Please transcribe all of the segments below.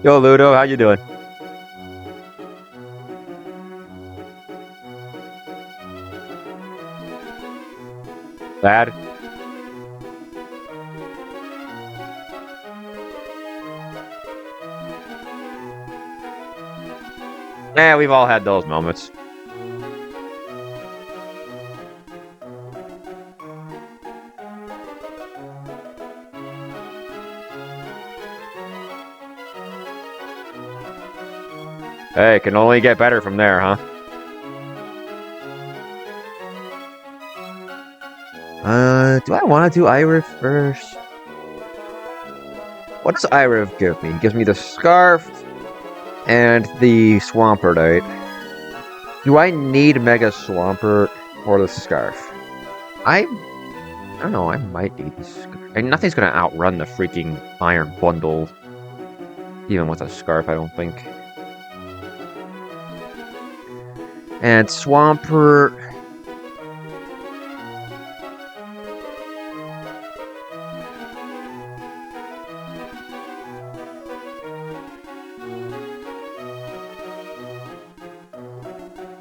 Yo, Ludo, how you doing? Bad? Yeah, we've all had those moments. Hey, it can only get better from there, huh? Do I want to do Iriv first? What does Iriv give me? He gives me the Scarf and the Swampert. Do I need Mega Swampert or the Scarf? I don't know, I might need the Scarf. And nothing's gonna outrun the freaking Iron Bundle. Even with a Scarf, I don't think. And Swampert...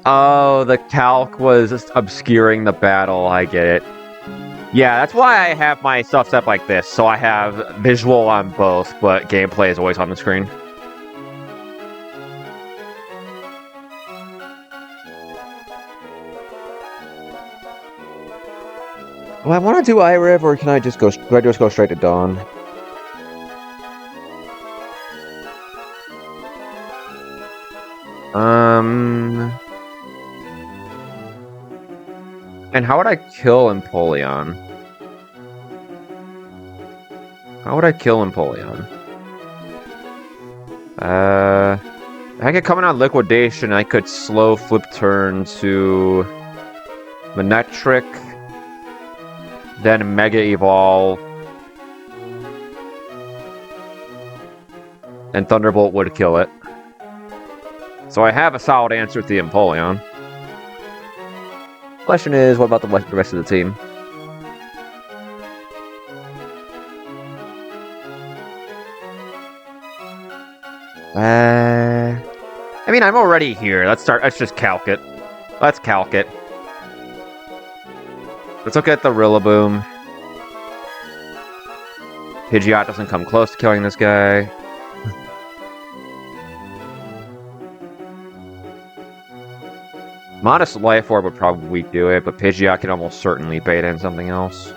Oh, the calc was just obscuring the battle, I get it. Yeah, that's why I have my stuff set like this, so I have visual on both, but gameplay is always on the screen. Well, I want to do Iriv, or can I just go? Do I just go straight to Dawn? And how would I kill Empoleon? How would I kill Empoleon? I could come in on Liquidation. I could slow flip turn to Manectric, then Mega Evolve, and Thunderbolt would kill it. So I have a solid answer with the Empoleon. Question is, what about the rest of the team? I mean, I'm already here. Let's just calc it. Let's calc it. Let's look at the Rillaboom. Pidgeot doesn't come close to killing this guy. Modest Life Orb would probably do it, but Pidgeot can almost certainly bait in something else.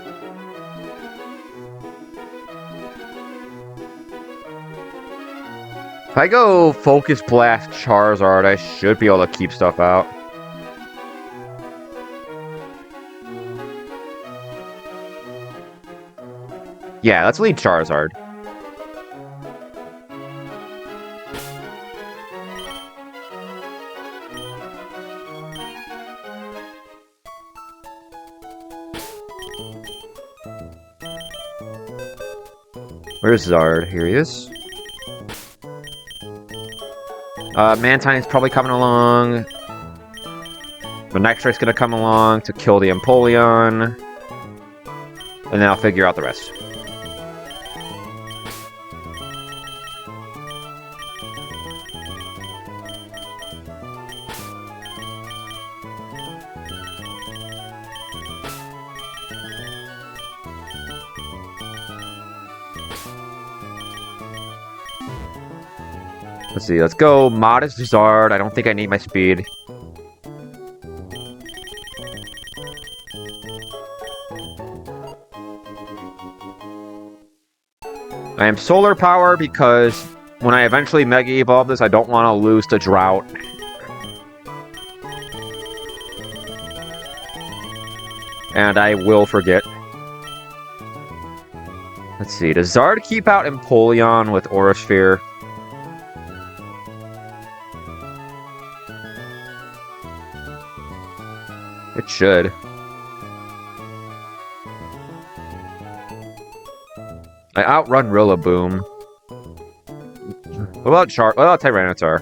If I go Focus Blast Charizard, I should be able to keep stuff out. Yeah, let's lead Charizard. Where's Zard? Here he is. Mantine's probably coming along. The Manectric's gonna come along to kill the Empoleon. And then I'll figure out the rest. Let's see, let's go Modest Zard. I don't think I need my speed. I am Solar Power because when I eventually Mega Evolve this, I don't want to lose to Drought. And I will forget. Let's see, does Zard keep out Empoleon with Aura Sphere? It should. I outrun Rillaboom. What about Tyranitar?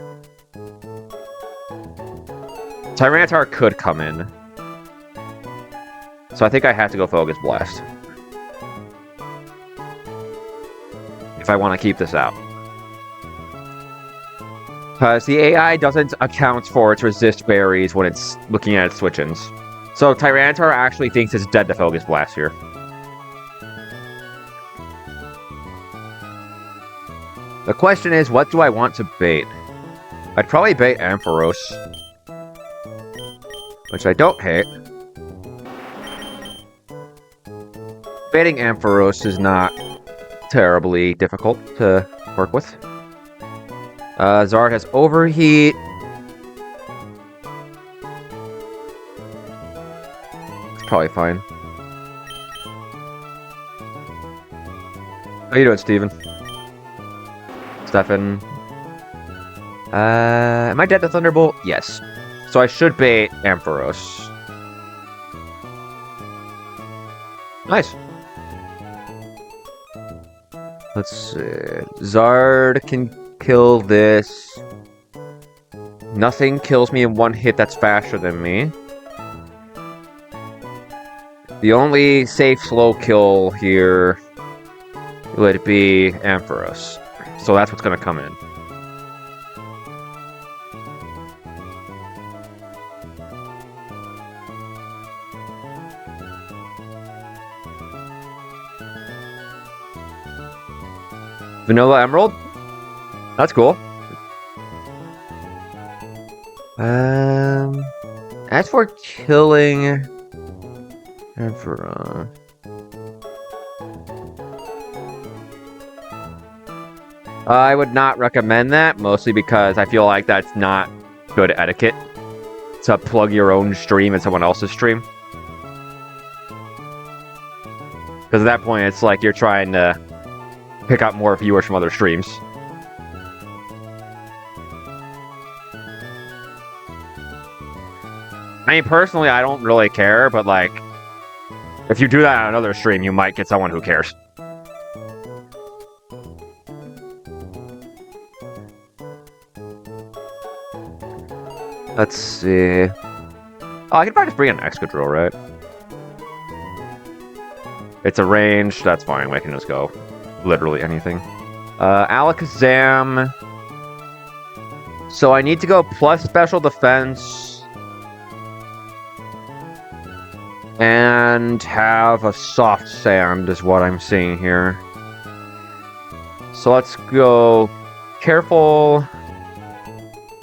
Tyranitar could come in. So I think I have to go Focus Blast. If I want to keep this out. Because the AI doesn't account for its resist berries when it's looking at its switch-ins. So Tyranitar actually thinks it's dead to Focus Blast here. The question is, what do I want to bait? I'd probably bait Ampharos, which I don't hate. Baiting Ampharos is not terribly difficult to work with. Zard has Overheat. It's probably fine. How you doing, Steven? Stefan. Am I dead to Thunderbolt? Yes. So I should bait Ampharos. Nice. Let's see. Zard can kill this. Nothing kills me in one hit that's faster than me. The only safe slow kill here would be Ampharos. So that's what's going to come in. Vanilla Emerald? That's cool. As for killing Emperor, I would not recommend that, mostly because I feel like that's not good etiquette to plug your own stream in someone else's stream. Because at that point, it's like you're trying to pick up more viewers from other streams. I mean, personally, I don't really care, but, like, if you do that on another stream, you might get someone who cares. Let's see. Oh, I can probably just bring an Excadrill, right? It's a range, that's fine, I can just go literally anything. Alakazam. So I need to go plus special defense and have a soft sand is what I'm seeing here. So let's go careful,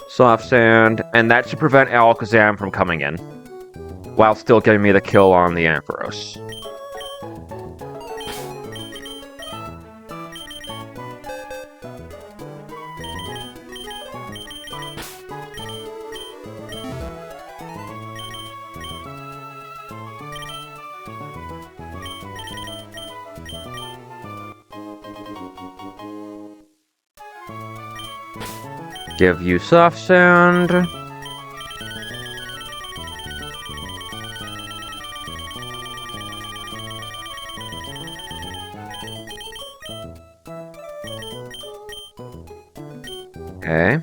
soft sand, and that should prevent Alakazam from coming in, while still giving me the kill on the Ampharos. Give you soft sand. Okay.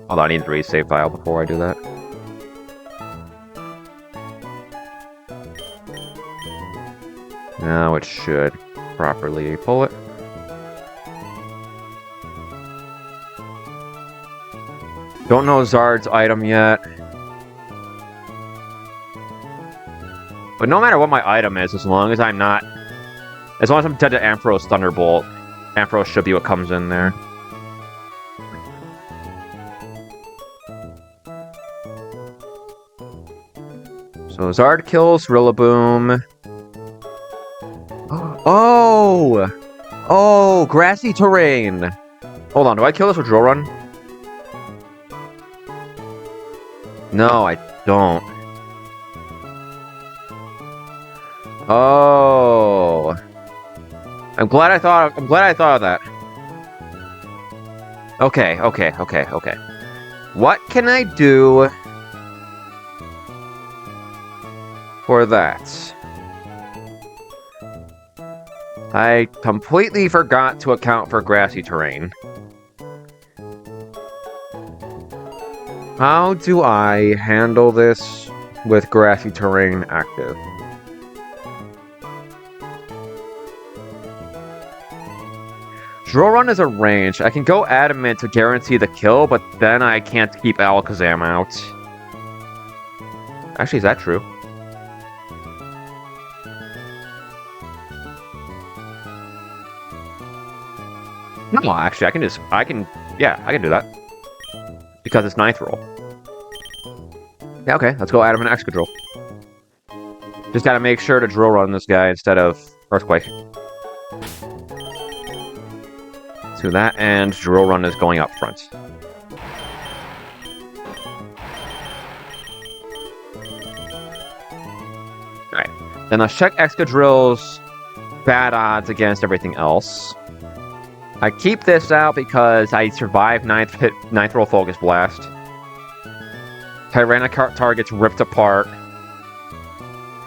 Hold on, I need to read save file before I do that. Now it should properly pull it. Don't know Zard's item yet. But no matter what my item is, as long as I'm not... As long as I'm dead to Ampharos Thunderbolt, Ampharos should be what comes in there. So Zard kills Rillaboom. Oh! Oh, grassy terrain! Hold on, do I kill this with Drill Run? No, I don't. Oh. I'm glad I thought of that. Okay. What can I do for that? I completely forgot to account for grassy terrain. How do I handle this with grassy terrain active? Drill Run is a range. I can go Adamant to guarantee the kill, but then I can't keep Alakazam out. Actually, is that true? No, actually, I can do that. Because it's 9th roll. Yeah, okay, let's go Adamant Excadrill. Just gotta make sure to Drill Run this guy instead of Earthquake. So that and Drill Run is going up front. Alright. Then let's check Excadrill's bad odds against everything else. I keep this out because I survived 9th roll Focus Blast. Tyranitar gets ripped apart.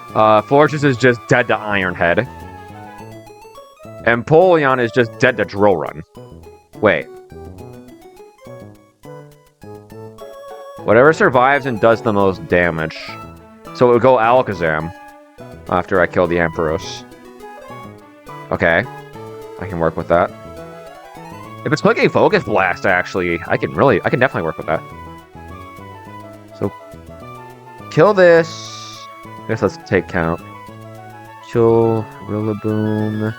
Florges is just dead to Iron Head. And Empoleon is just dead to Drill Run. Wait. Whatever survives and does the most damage. So it would go Alakazam after I kill the Ampharos. Okay. I can work with that. If it's clicking Focus Blast, actually, I can definitely work with that. So, kill this. I guess let's take count. Kill Rillaboom.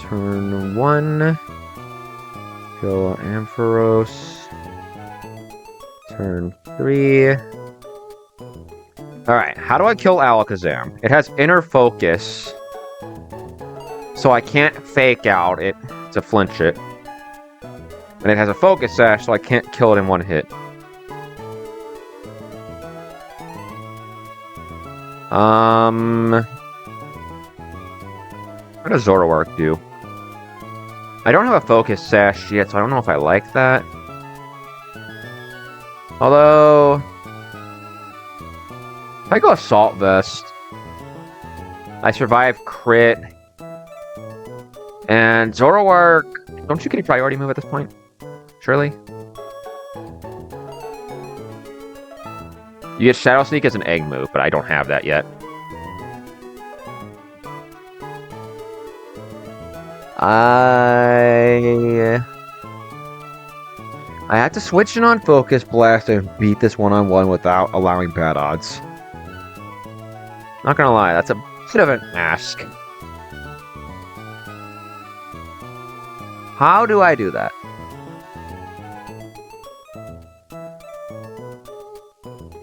Turn 1. Kill Ampharos. Turn 3. Alright, how do I kill Alakazam? It has Inner Focus. So I can't Fake Out it to flinch it. And it has a Focus Sash, so I can't kill it in one hit. What does Zoroark do? I don't have a Focus Sash yet, so I don't know if I like that. Although, if I go Assault Vest, I survive crit. And Zoroark, don't you get a priority move at this point? Surely? You get Shadow Sneak as an egg move, but I don't have that yet. I have to switch in on Focus Blast and beat this one-on-one without allowing bad odds. Not gonna lie, that's a bit of an ask. How do I do that?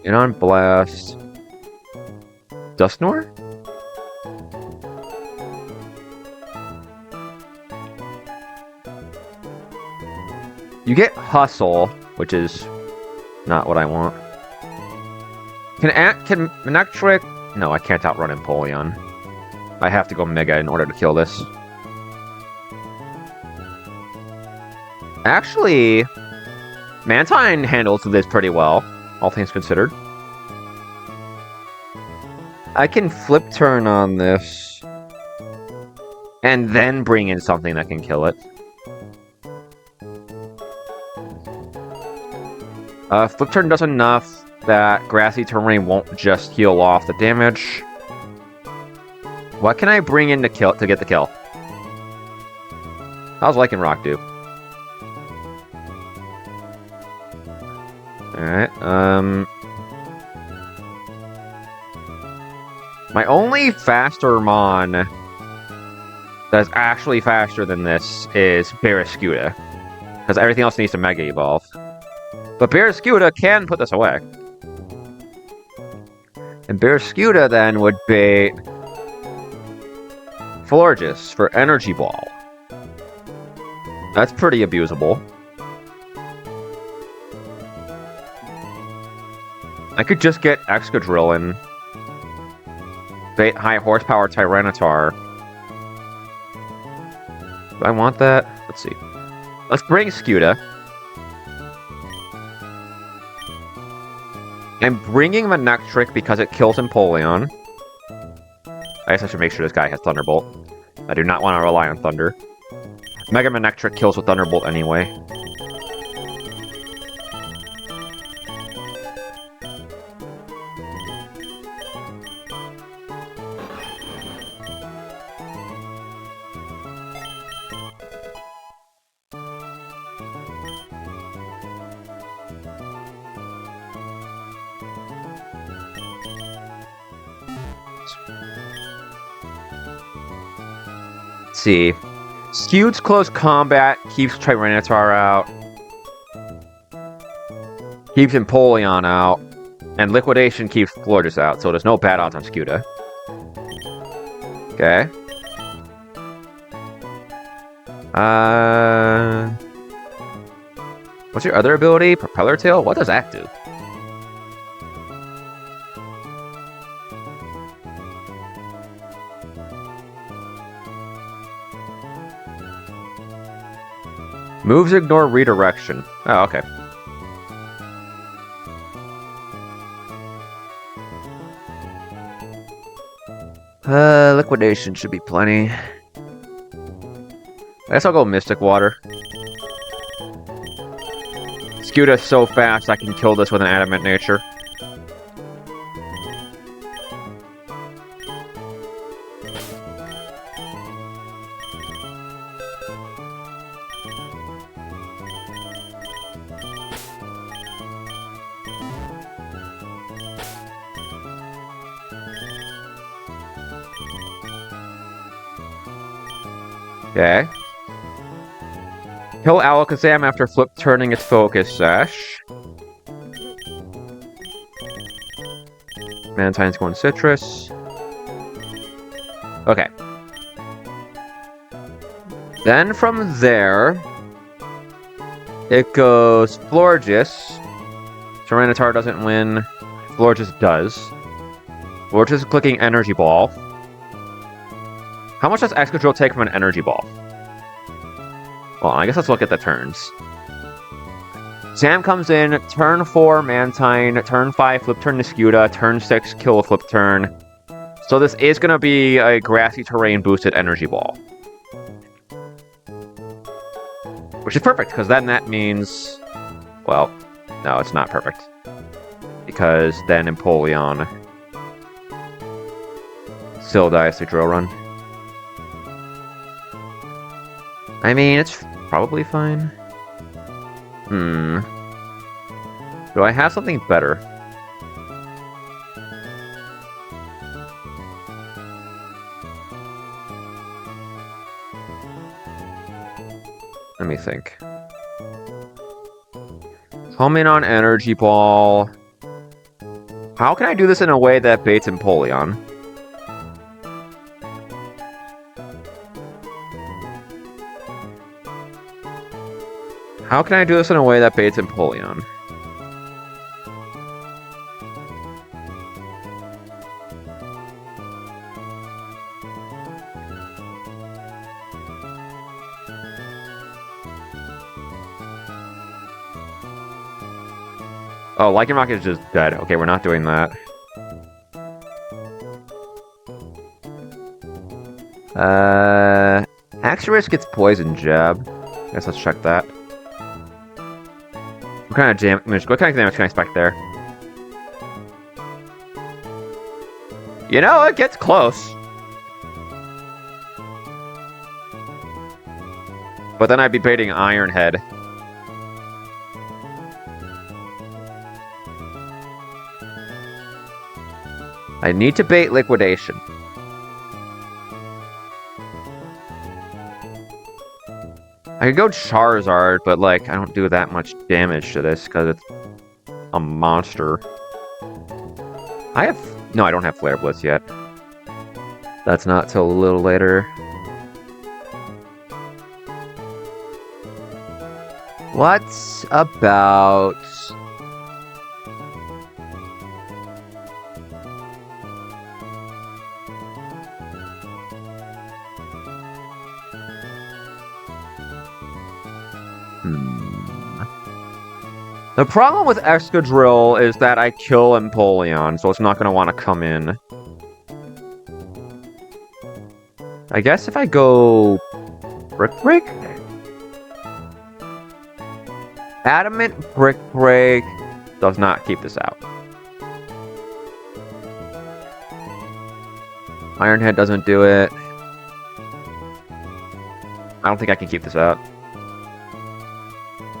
In on Blast. Dusknoir? You get Hustle, which is not what I want. Can Manectric? No, I can't outrun Empoleon. I have to go Mega in order to kill this. Actually, Mantine handles this pretty well, all things considered. I can Flip Turn on this, and then bring in something that can kill it. Flip Turn does enough that Grassy Terrain won't just heal off the damage. What can I bring in to get the kill? How's Lycanroc do? Alright, my only faster Mon that's actually faster than this is Barraskewda, because everything else needs to Mega Evolve. But Barraskewda can put this away. And Barraskewda then would be Florges for Energy Ball. That's pretty abusable. I could just get Excadrill and bait high horsepower Tyranitar. Do I want that? Let's see. Let's bring Skewda. I'm bringing Manectric because it kills Empoleon. I guess I should make sure this guy has Thunderbolt. I do not want to rely on Thunder. Mega Manectric kills with Thunderbolt anyway. Let's see. Skewed's close combat keeps Tyranitar out. Keeps Empoleon out. And Liquidation keeps Florges out, so there's no bad odds on Scuda. Okay. What's your other ability? Propeller Tail? What does that do? Moves ignore redirection. Oh, okay. Liquidation should be plenty. I guess I'll go Mystic Water. Scuda's so fast I can kill this with an Adamant Nature. Okay. Kill Alakazam after flip turning its focus sash. Mantine's going Citrus. Okay. Then from there, it goes Florges. Tyranitar doesn't win. Florges does. Florges is clicking Energy Ball. How much does Excadrill take from an Energy Ball? Well, I guess let's look at the turns. Sam comes in, turn 4, Mantine, turn 5, flip turn to Scuda, turn 6, kill a flip turn. So this is going to be a grassy terrain boosted Energy Ball. Which is perfect, because then that means... Well, no, it's not perfect. Because then Empoleon still dies to Drill Run. I mean, it's probably fine. Do I have something better? Let me think. Home in on Energy Ball. How can I do this in a way that baits Empoleon? How can I do this in a way that baits Empoleon? Oh, Lycanroc is just dead. Okay, we're not doing that. Axorus gets Poison Jab. Guess let's check that. What kind of damage can I expect there? You know, it gets close. But then I'd be baiting Iron Head. I need to bait Liquidation. I could go Charizard, but like, I don't do that much damage to this because it's a monster. No, I don't have Flare Blitz yet. That's not till a little later. What about... The problem with Excadrill is that I kill Empoleon, so it's not going to want to come in. I guess if I go... Brick Break? Adamant Brick Break does not keep this out. Iron Head doesn't do it. I don't think I can keep this out.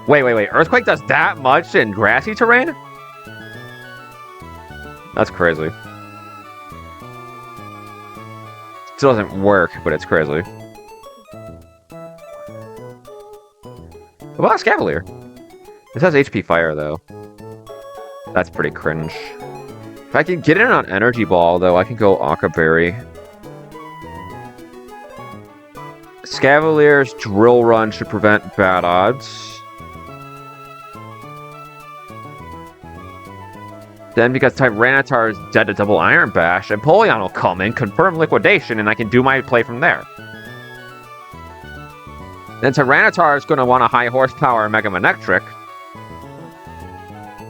Wait. Earthquake does that much in grassy terrain? That's crazy. Still doesn't work, but it's crazy. What about Scavalier? This has HP Fire, though. That's pretty cringe. If I can get in on Energy Ball, though, I can go Aqua Berry. Scavalier's Drill Run should prevent bad odds. Then, because Tyranitar is dead to double Iron Bash, Empoleon will come in, confirm Liquidation, and I can do my play from there. Then Tyranitar is going to want a high horsepower Mega Manectric.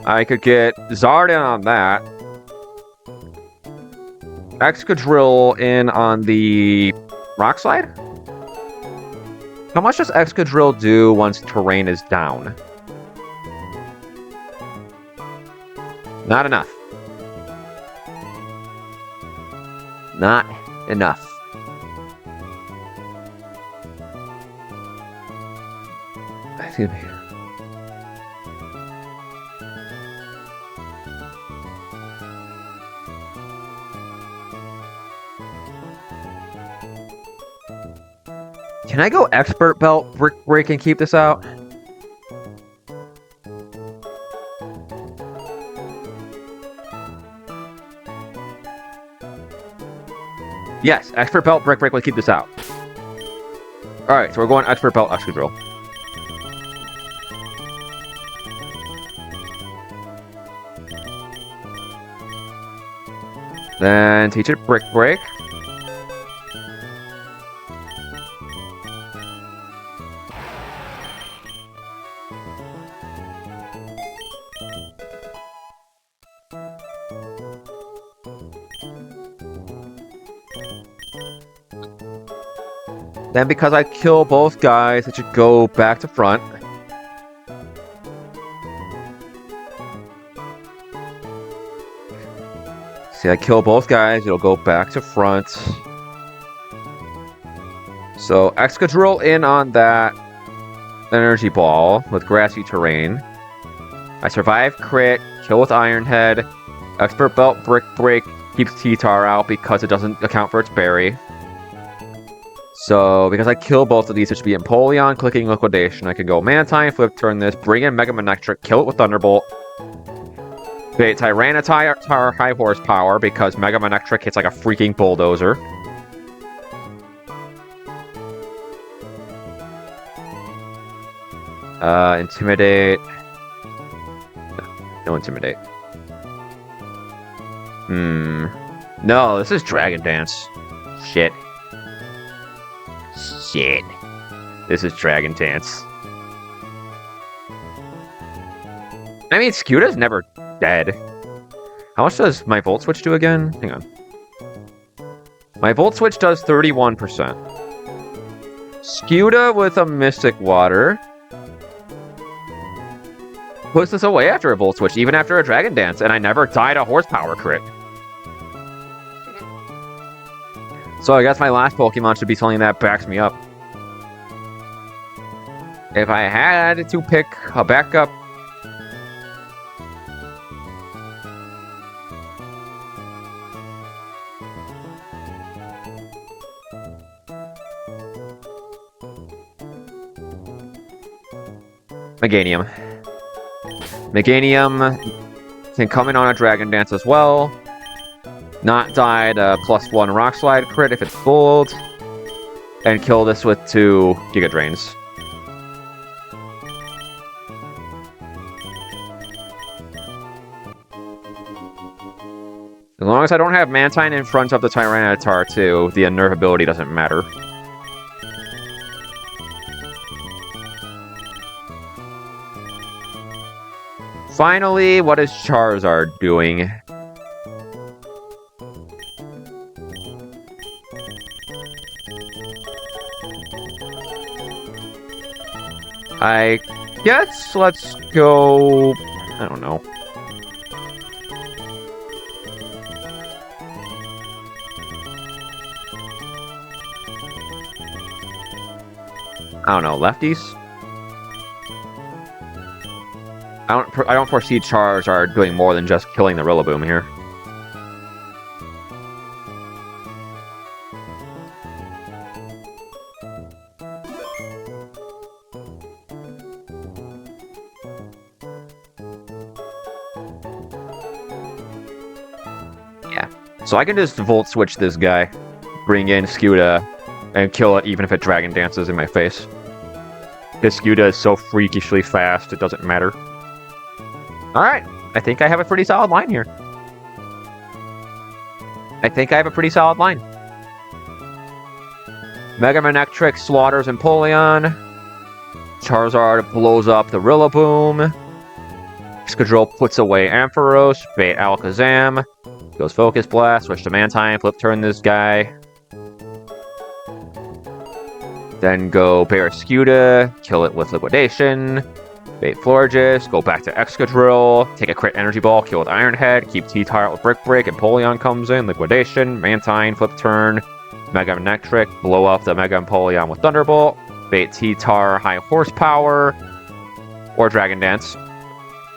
I could get Zard in on that. Excadrill in on the Rock Slide? How much does Excadrill do once terrain is down? Not enough. Not enough. Excuse me. Can I go Expert Belt Brick Break and keep this out? Yes, Expert Belt Brick Break will keep this out. Alright, so we're going Expert Belt Excadrill. Then teach it Brick Break. Then because I kill both guys, it should go back to front. See, I kill both guys, it'll go back to front. So, Excadrill in on that Energy Ball with Grassy Terrain. I survive crit, kill with Iron Head. Expert Belt Brick Break keeps T-Tar out because it doesn't account for its berry. So, because I kill both of these, it should be Empoleon, clicking Liquidation. I can go Mantine, flip turn this, bring in Mega Manectric, kill it with Thunderbolt. Create Tyranitar high horsepower because Mega Manectric hits like a freaking bulldozer. Intimidate. No Intimidate. No, this is Dragon Dance. Shit. Shit. This is Dragon Dance. I mean, Scuta's never dead. How much does my Volt Switch do again? Hang on. My Volt Switch does 31%. Scuta with a Mystic Water puts this away after a Volt Switch, even after a Dragon Dance, and I never died a horsepower crit. So I guess my last Pokemon should be something that backs me up. If I had to pick a backup... Meganium. Meganium can come in on a Dragon Dance as well. Not die to +1 Rock Slide crit if it's fooled. And kill this with 2 Giga Drains. As long as I don't have Mantine in front of the Tyranitar too, the Unnerve ability doesn't matter. Finally, what is Charizard doing? I guess let's go... I don't know. I don't know, lefties? I don't foresee Charizard doing more than just killing the Rillaboom here. Yeah. So I can just Volt Switch this guy, bring in Scuda, and kill it even if it Dragon Dances in my face. Because Scuda is so freakishly fast, it doesn't matter. Alright, I think I have a pretty solid line here. Mega Manectric slaughters Empoleon. Charizard blows up the Rillaboom. Excadrill puts away Ampharos. Bait Alakazam. Goes Focus Blast. Switch to Mantine. Flip turn this guy. Then go Barrascuda. Kill it with Liquidation. Bait Florges. Go back to Excadrill. Take a crit Energy Ball. Kill with Iron Head. Keep T-Tire with Brick Break. Empoleon comes in. Liquidation. Mantine. Flip turn. Mega Manectric. Blow up the Mega Empoleon with Thunderbolt. Bait T-Tar High Horsepower. Or Dragon Dance.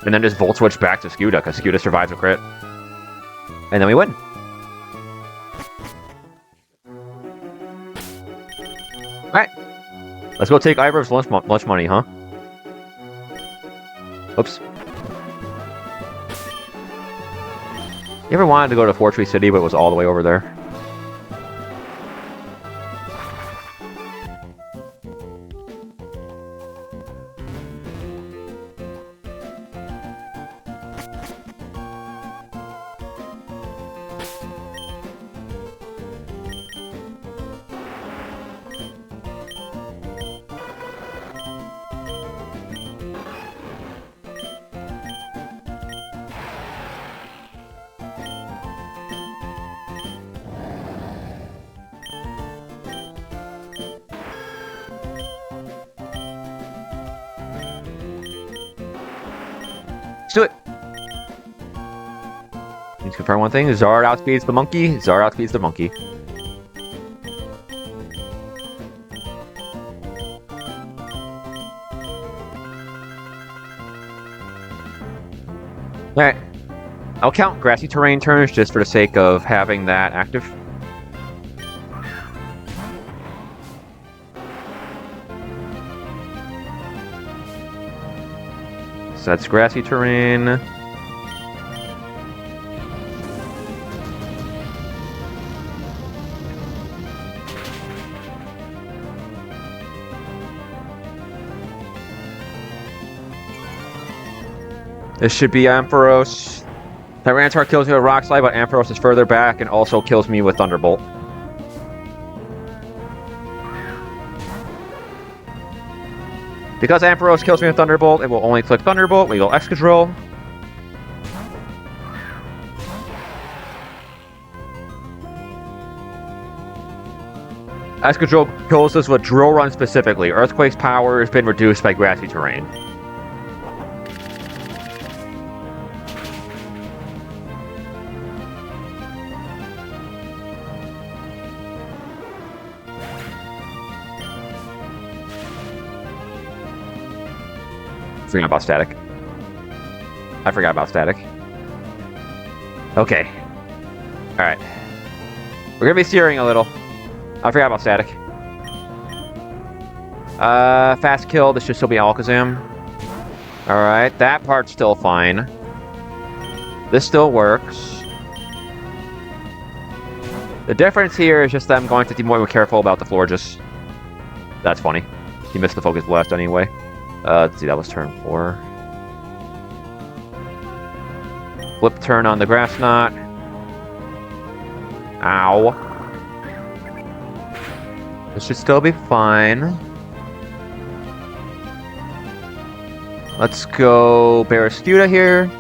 And then just Volt Switch back to Scuda, because Scuda survives a crit. And then we win. Alright. Let's go take Ivor's lunch money, huh? Oops. You ever wanted to go to Fortree City, but it was all the way over there? Let's do it! Need to confirm one thing. Zard outspeeds the monkey. Zard outspeeds the monkey. Alright. I'll count grassy terrain turns just for the sake of having that active. So that's grassy terrain. This should be Ampharos. Tyranitar kills me with Rock Slide, but Ampharos is further back and also kills me with Thunderbolt. Because Ampharos kills me with Thunderbolt, it will only click Thunderbolt. We go Excadrill. Excadrill kills us with Drill Run specifically. Earthquake's power has been reduced by grassy terrain. Forgot about static. I forgot about static. Okay. Alright. We're gonna be steering a little. I forgot about static. Fast kill. This should still be Alakazam. Alright, that part's still fine. This still works. The difference here is just that I'm going to be more careful about the Florges. That's funny. He missed the Focus Blast anyway. Let's see, that was turn 4. Flip turn on the Grass Knot. Ow. This should still be fine. Let's go Barrascuda here.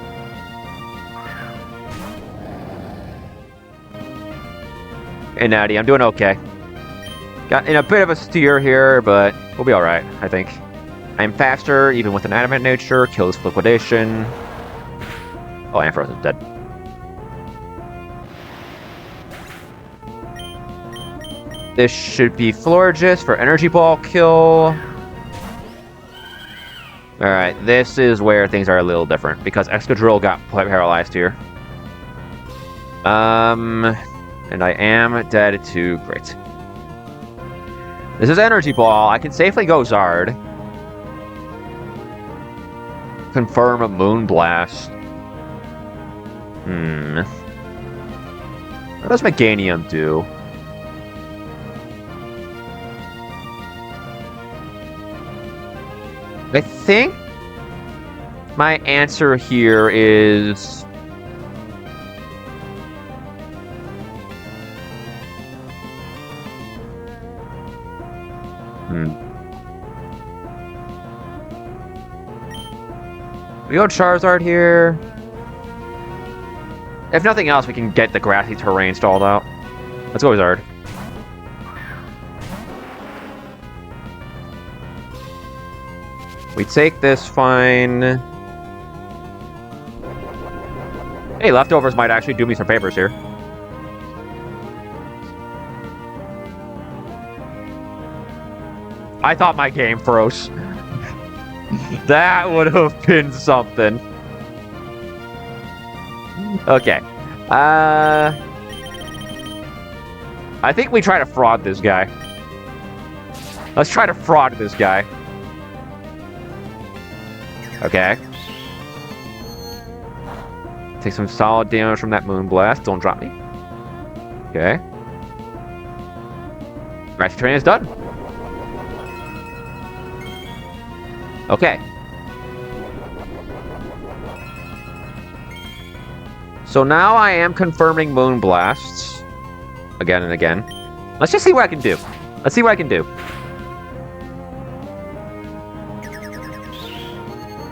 Hey, Natty, I'm doing okay. Got in a bit of a steer here, but we'll be alright, I think. I'm faster, even with an adamant nature. Kills Liquidation. Oh, Ampharos is dead. This should be Florges for Energy Ball kill. Alright, this is where things are a little different, because Excadrill got paralyzed here. And I am dead to... Great. This is Energy Ball. I can safely go Zard. Confirm a Moonblast. What does Meganium do? I think my answer here is... We go Charizard here. If nothing else, we can get the grassy terrain stalled out. Let's go Zard. We take this fine. Hey, leftovers might actually do me some favors here. I thought my game froze. That would have been something. Okay. I think we try to fraud this guy. Let's try to fraud this guy. Okay. Take some solid damage from that Moonblast. Don't drop me. Okay. Grassy Terrain is done. Okay. So now I am confirming Moonblasts. Again and again. Let's just see what I can do. Let's see what I can do.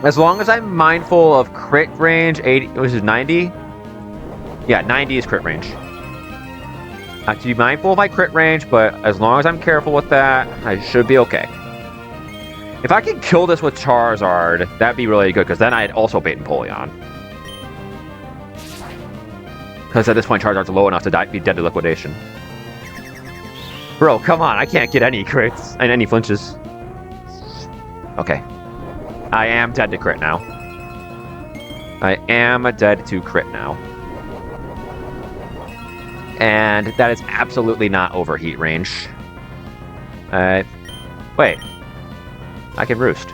As long as I'm mindful of crit range, 80, which is 90? Yeah, 90 is crit range. I have to be mindful of my crit range, but as long as I'm careful with that, I should be okay. If I can kill this with Charizard, that'd be really good, because then I'd also bait Empoleon. Because at this point, Charizard's low enough to be dead to Liquidation. Bro, come on, I can't get any crits and any flinches. Okay. I am dead to crit now. I am dead to crit now. And that is absolutely not overheat range. Wait. I can roost.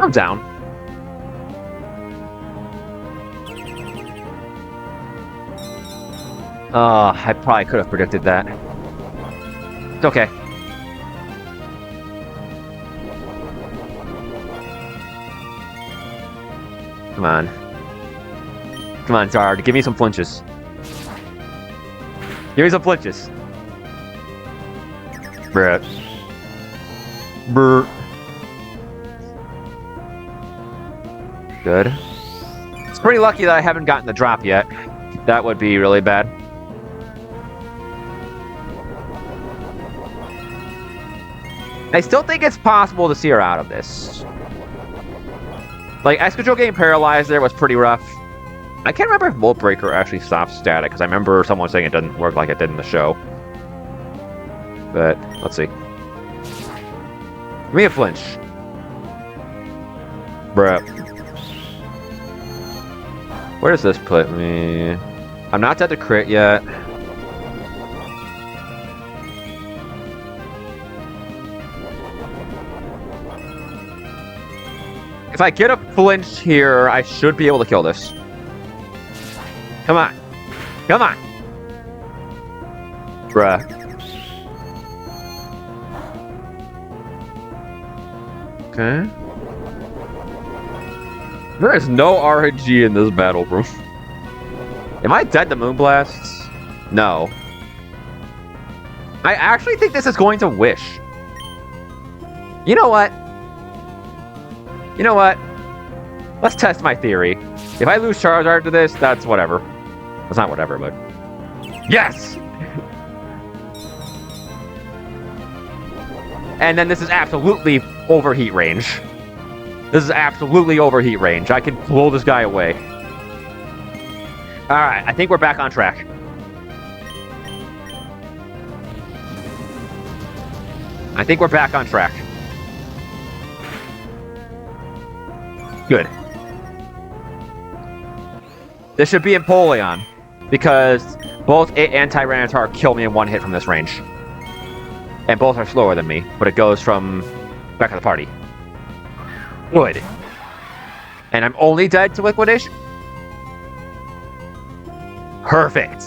I'm down. I probably could have predicted that. It's okay. Come on. Come on, Zard. Give me some flinches. Give me some flinches. Bruh. Brr. Good. It's pretty lucky that I haven't gotten the drop yet. That would be really bad. I still think it's possible to see her out of this. Like, Excadrill getting paralyzed there was pretty rough. I can't remember if Volt Breaker actually stops static, because I remember someone saying it doesn't work like it did in the show. But, let's see. Give me a flinch. Bruh. Where does this put me? I'm not dead to crit yet. If I get a flinch here, I should be able to kill this. Come on. Come on. Bruh. Okay. There is no RNG in this battle, bro. Am I dead to Moonblasts? No. I actually think this is going to Wish. You know what? You know what? Let's test my theory. If I lose Charizard to this, that's whatever. That's not whatever, but... Yes! And then this is absolutely overheat range. This is absolutely overheat range. I can blow this guy away. Alright, I think we're back on track. I think we're back on track. Good. This should be Empoleon. Because Both it and Tyranitar kill me in one hit from this range. And both are slower than me, but it goes from back of the party. Good. And I'm only dead to Liquidation? Perfect.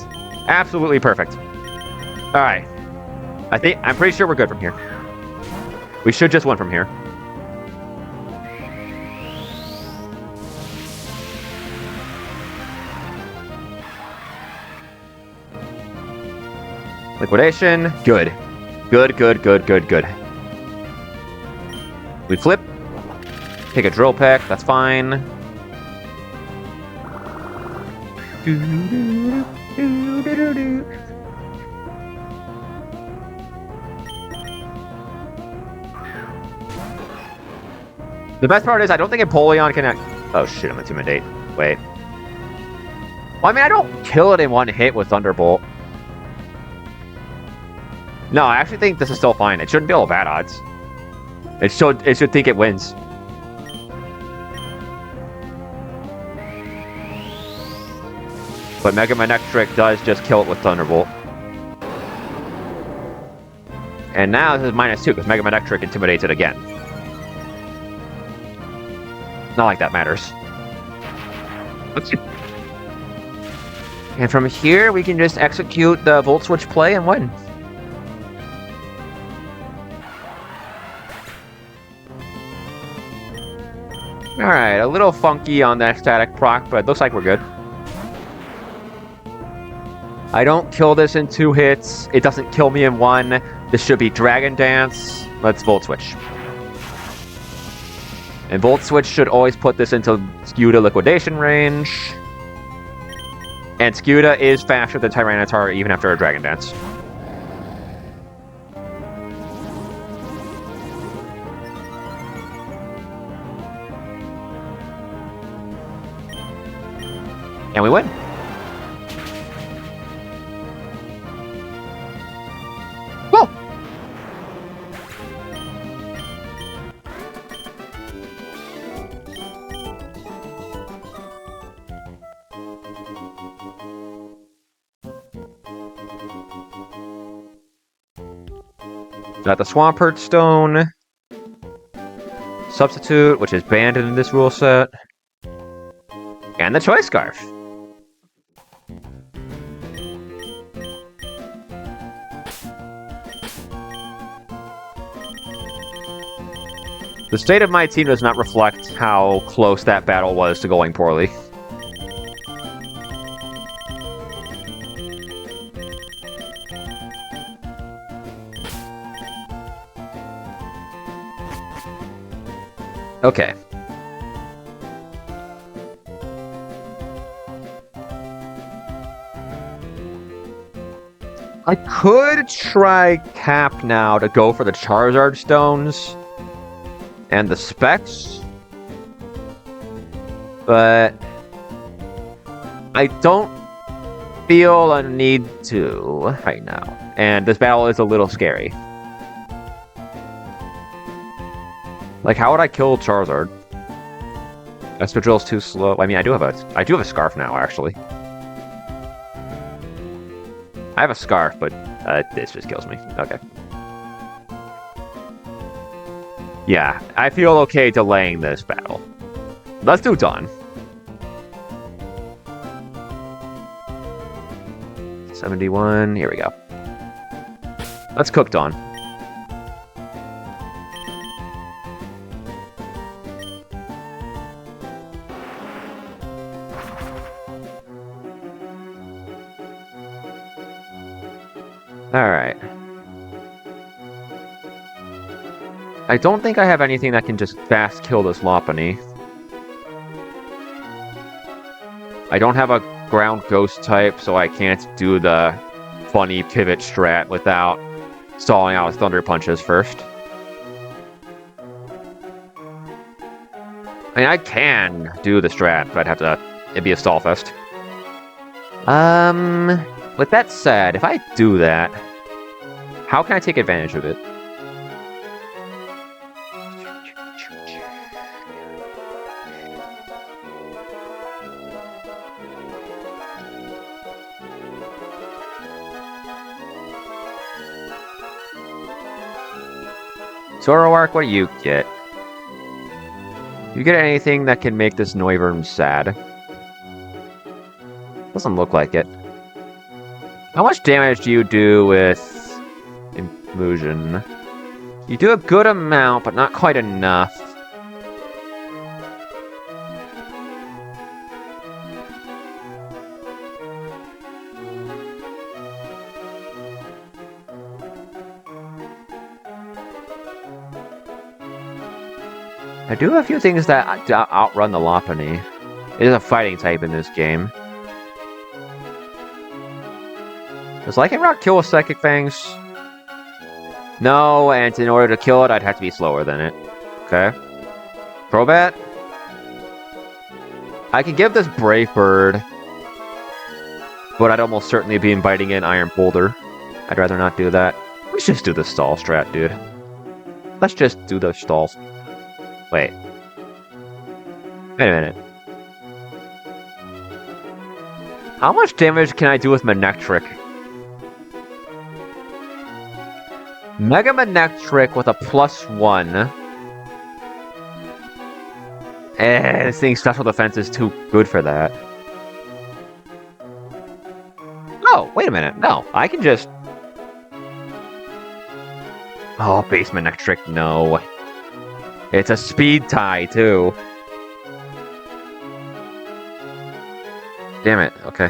Absolutely perfect. Alright. I'm pretty sure we're good from here. We should just win from here. Liquidation. Good. Good. We flip. Take a drill peck. That's fine. The best part is I don't think Empoleon can... Oh shit, I'm Intimidate. Wait. Well, I mean, I don't kill it in one hit with Thunderbolt. No, I actually think this is still fine. It shouldn't be all bad odds. It should think it wins. But Mega Manectric does just kill it with Thunderbolt. And now this is -2 because Mega Manectric intimidates it again. Not like that matters. And from here, we can just execute the Volt Switch play and win. Alright, a little funky on that static proc, but it looks like we're good. I don't kill this in 2 hits. It doesn't kill me in 1. This should be Dragon Dance. Let's Volt Switch. And Volt Switch should always put this into Scuda Liquidation range. And Scuda is faster than Tyranitar even after a Dragon Dance. And we win. Whoa! Got the Swampert Stone. Substitute, which is banned in this rule set. And the Choice Scarf. The state of my team does not reflect how close that battle was to going poorly. Okay. I could try Cap now to go for the Charizard Stones and the Specs, but I don't feel a need to right now, and this battle is a little scary. Like, how would I kill Charizard? Espadrille's too slow. I mean, I do have a Scarf now, actually. I have a Scarf, but this just kills me. Okay. Yeah, I feel okay delaying this battle. Let's do Dawn. 71, here we go. Let's cook Dawn. Alright. I don't think I have anything that can just fast kill this Lopunny. I don't have a ground ghost type, so I can't do the funny pivot strat without stalling out with Thunder Punches first. I mean, I can do the strat, but it'd be a stall fest. With that said, if I do that, how can I take advantage of it? Zoroark, what do you get? You get anything that can make this Noivern sad? Doesn't look like it. How much damage do you do with Illusion? You do a good amount, but not quite enough. I do have a few things that outrun the Lopunny. It is a fighting type in this game. Does Lycanroc kill with Psychic Fangs? No, and in order to kill it, I'd have to be slower than it. Okay. Crobat? I could give this Brave Bird, but I'd almost certainly be inviting in Iron Boulder. I'd rather not do that. Let's just do the stall strat, dude. Let's just do the stalls. Wait. Wait a minute. How much damage can I do with Manectric? Mega Manectric with a +1. This thing's special defense is too good for that. Oh, wait a minute. No, I can just... Oh, base Manectric, no. It's a speed tie, too. Damn it, okay.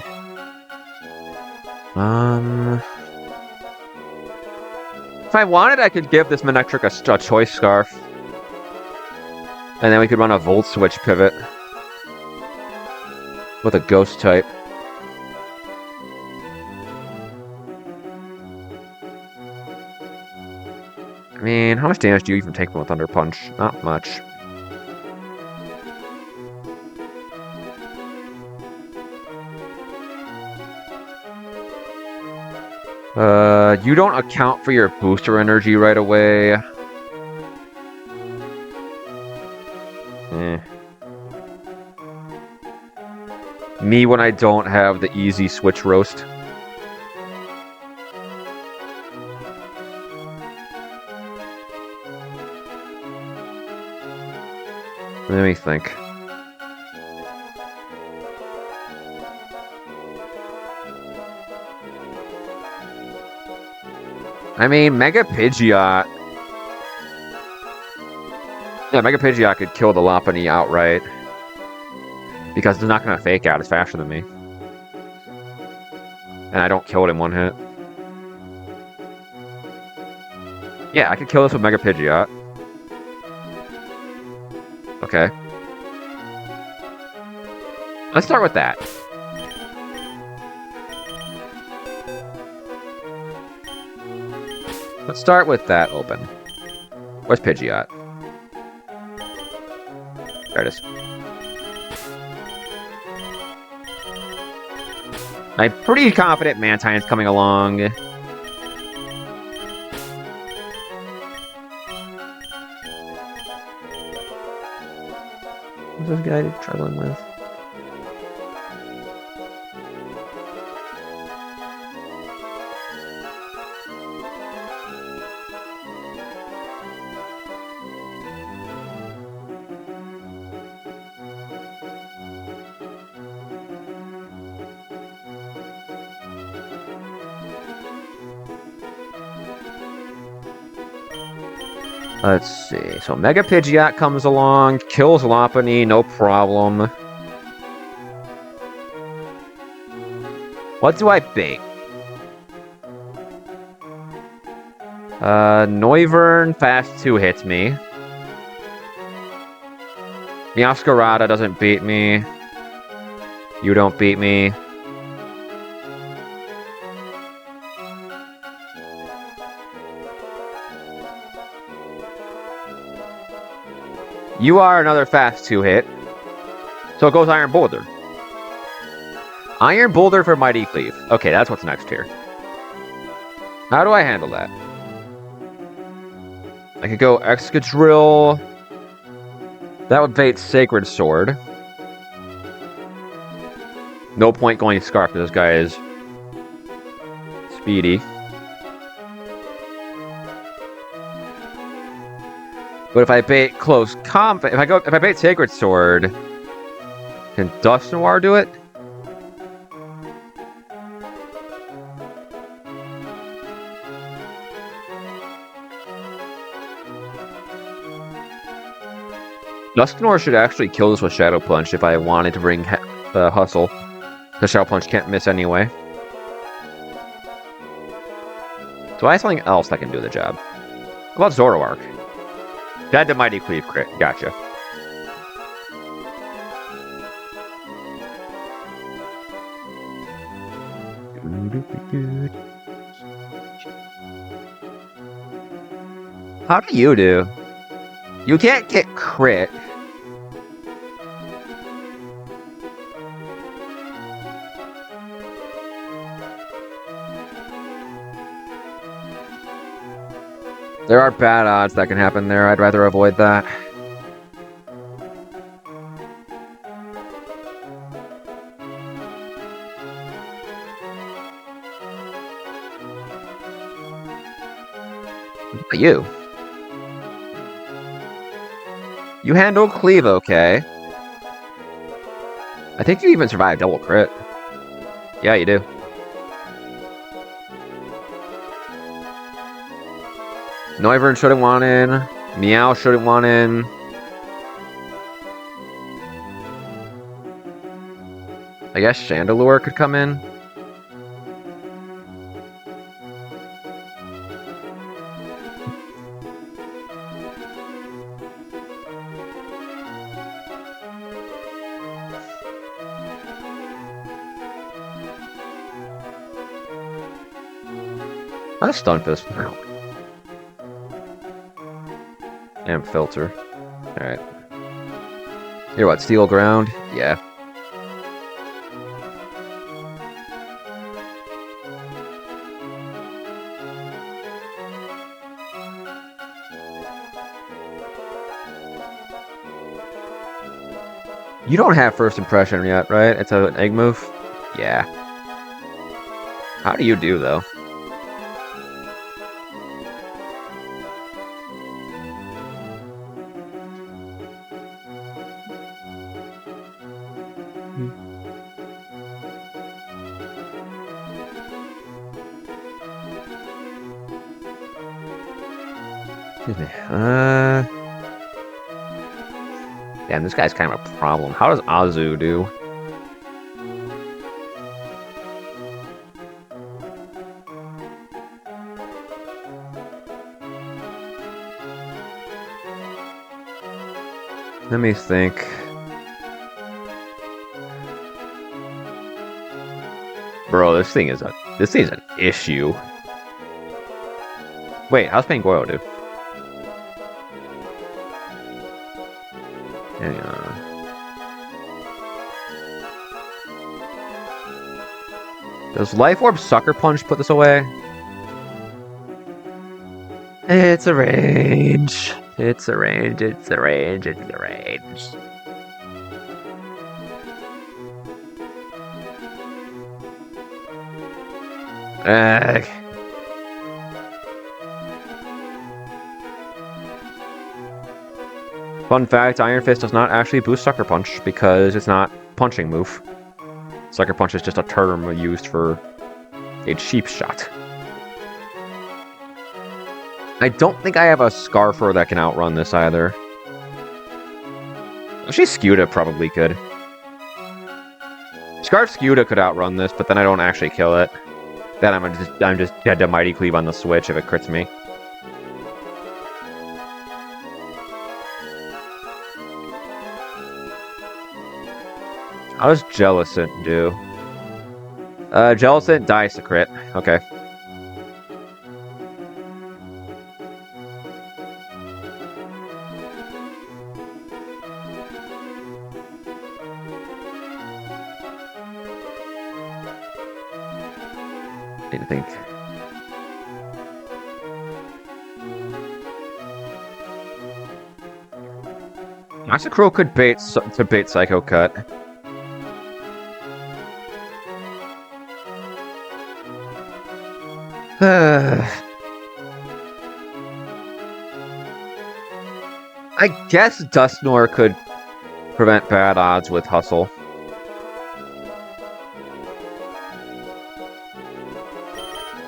If I wanted, I could give this Manectric a Choice Scarf. And then we could run a Volt Switch pivot. With a Ghost type. I mean, how much damage do you even take from a Thunder Punch? Not much. You don't account for your booster energy right away. Me when I don't have the easy switch roast. Let me think. I mean, Mega Pidgeot. Yeah, Mega Pidgeot could kill the Lopunny outright. Because it's not going to fake out. It's faster than me. And I don't kill it in one hit. Yeah, I could kill this with Mega Pidgeot. Okay. Let's start with that. Let's start with that open. Where's Pidgeot? There it is. I'm pretty confident Mantine's coming along. What's this guy traveling with? Let's see. So Mega Pidgeot comes along, kills Lopunny, no problem. What do I bait? Noivern Fast 2 hits me. Meowscarada doesn't beat me. You don't beat me. You are another Fast 2 hit. So it goes Iron Boulder. Iron Boulder for Mighty Cleave. Okay, that's what's next here. How do I handle that? I could go Excadrill. That would bait Sacred Sword. No point going Scarf because this guy is speedy. But if I bait close combat, if I bait Sacred Sword, can Dust Noir do it? Dust Noir should actually kill this with Shadow Punch if I wanted to bring Hustle. The Shadow Punch can't miss anyway. Do I have something else that can do the job? How about Zoroark? That the Mighty Cleave crit. Gotcha. How do you do? You can't get crit. There are bad odds that can happen there. I'd rather avoid that. What about you? You handle Cleave okay. I think you even survived double crit. Yeah, you do. Noivern shouldn't want in. Meow shouldn't want in. I guess Chandelure could come in. Not a Stunfisk. And Filter. Alright. Here, what? Steel Ground? Yeah. You don't have First Impression yet, right? It's an egg move? Yeah. How do you do, though? Excuse me. Damn, this guy's kind of a problem. How does Azu do? Let me think. Bro, this thing's an issue. Wait, how's Pangoro do? Hang on. Does Life Orb Sucker Punch put this away? It's a range. It's a range. It's a range. It's a range. Fun fact, Iron Fist does not actually boost Sucker Punch because it's not punching move. Sucker Punch is just a term used for a cheap shot. I don't think I have a Scarfer that can outrun this either. Actually, Scuda probably could. Scarf Scuda could outrun this, but then I don't actually kill it. Then I'm just dead to Mighty Cleave on the switch if it crits me. How does Jellicent do? Jellicent dies to crit. Okay. Need to think. Maxicrow could bait Psycho Cut. I guess Dustnor could prevent bad odds with Hustle.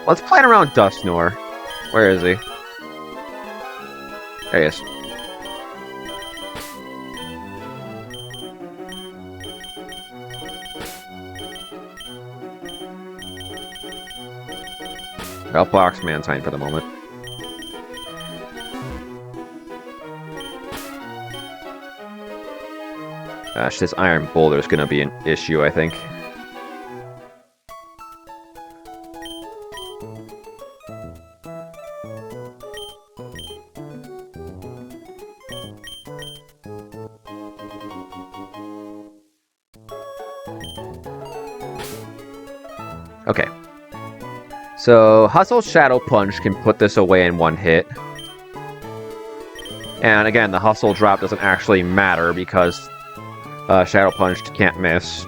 Let's plan around Dustnor. Where is he? There he is. I'll box Mantine for the moment. Gosh, this Iron Boulder is going to be an issue, I think. Okay. So, Hustle Shadow Punch can put this away in one hit. And again, the Hustle drop doesn't actually matter because Shadow Punch can't miss.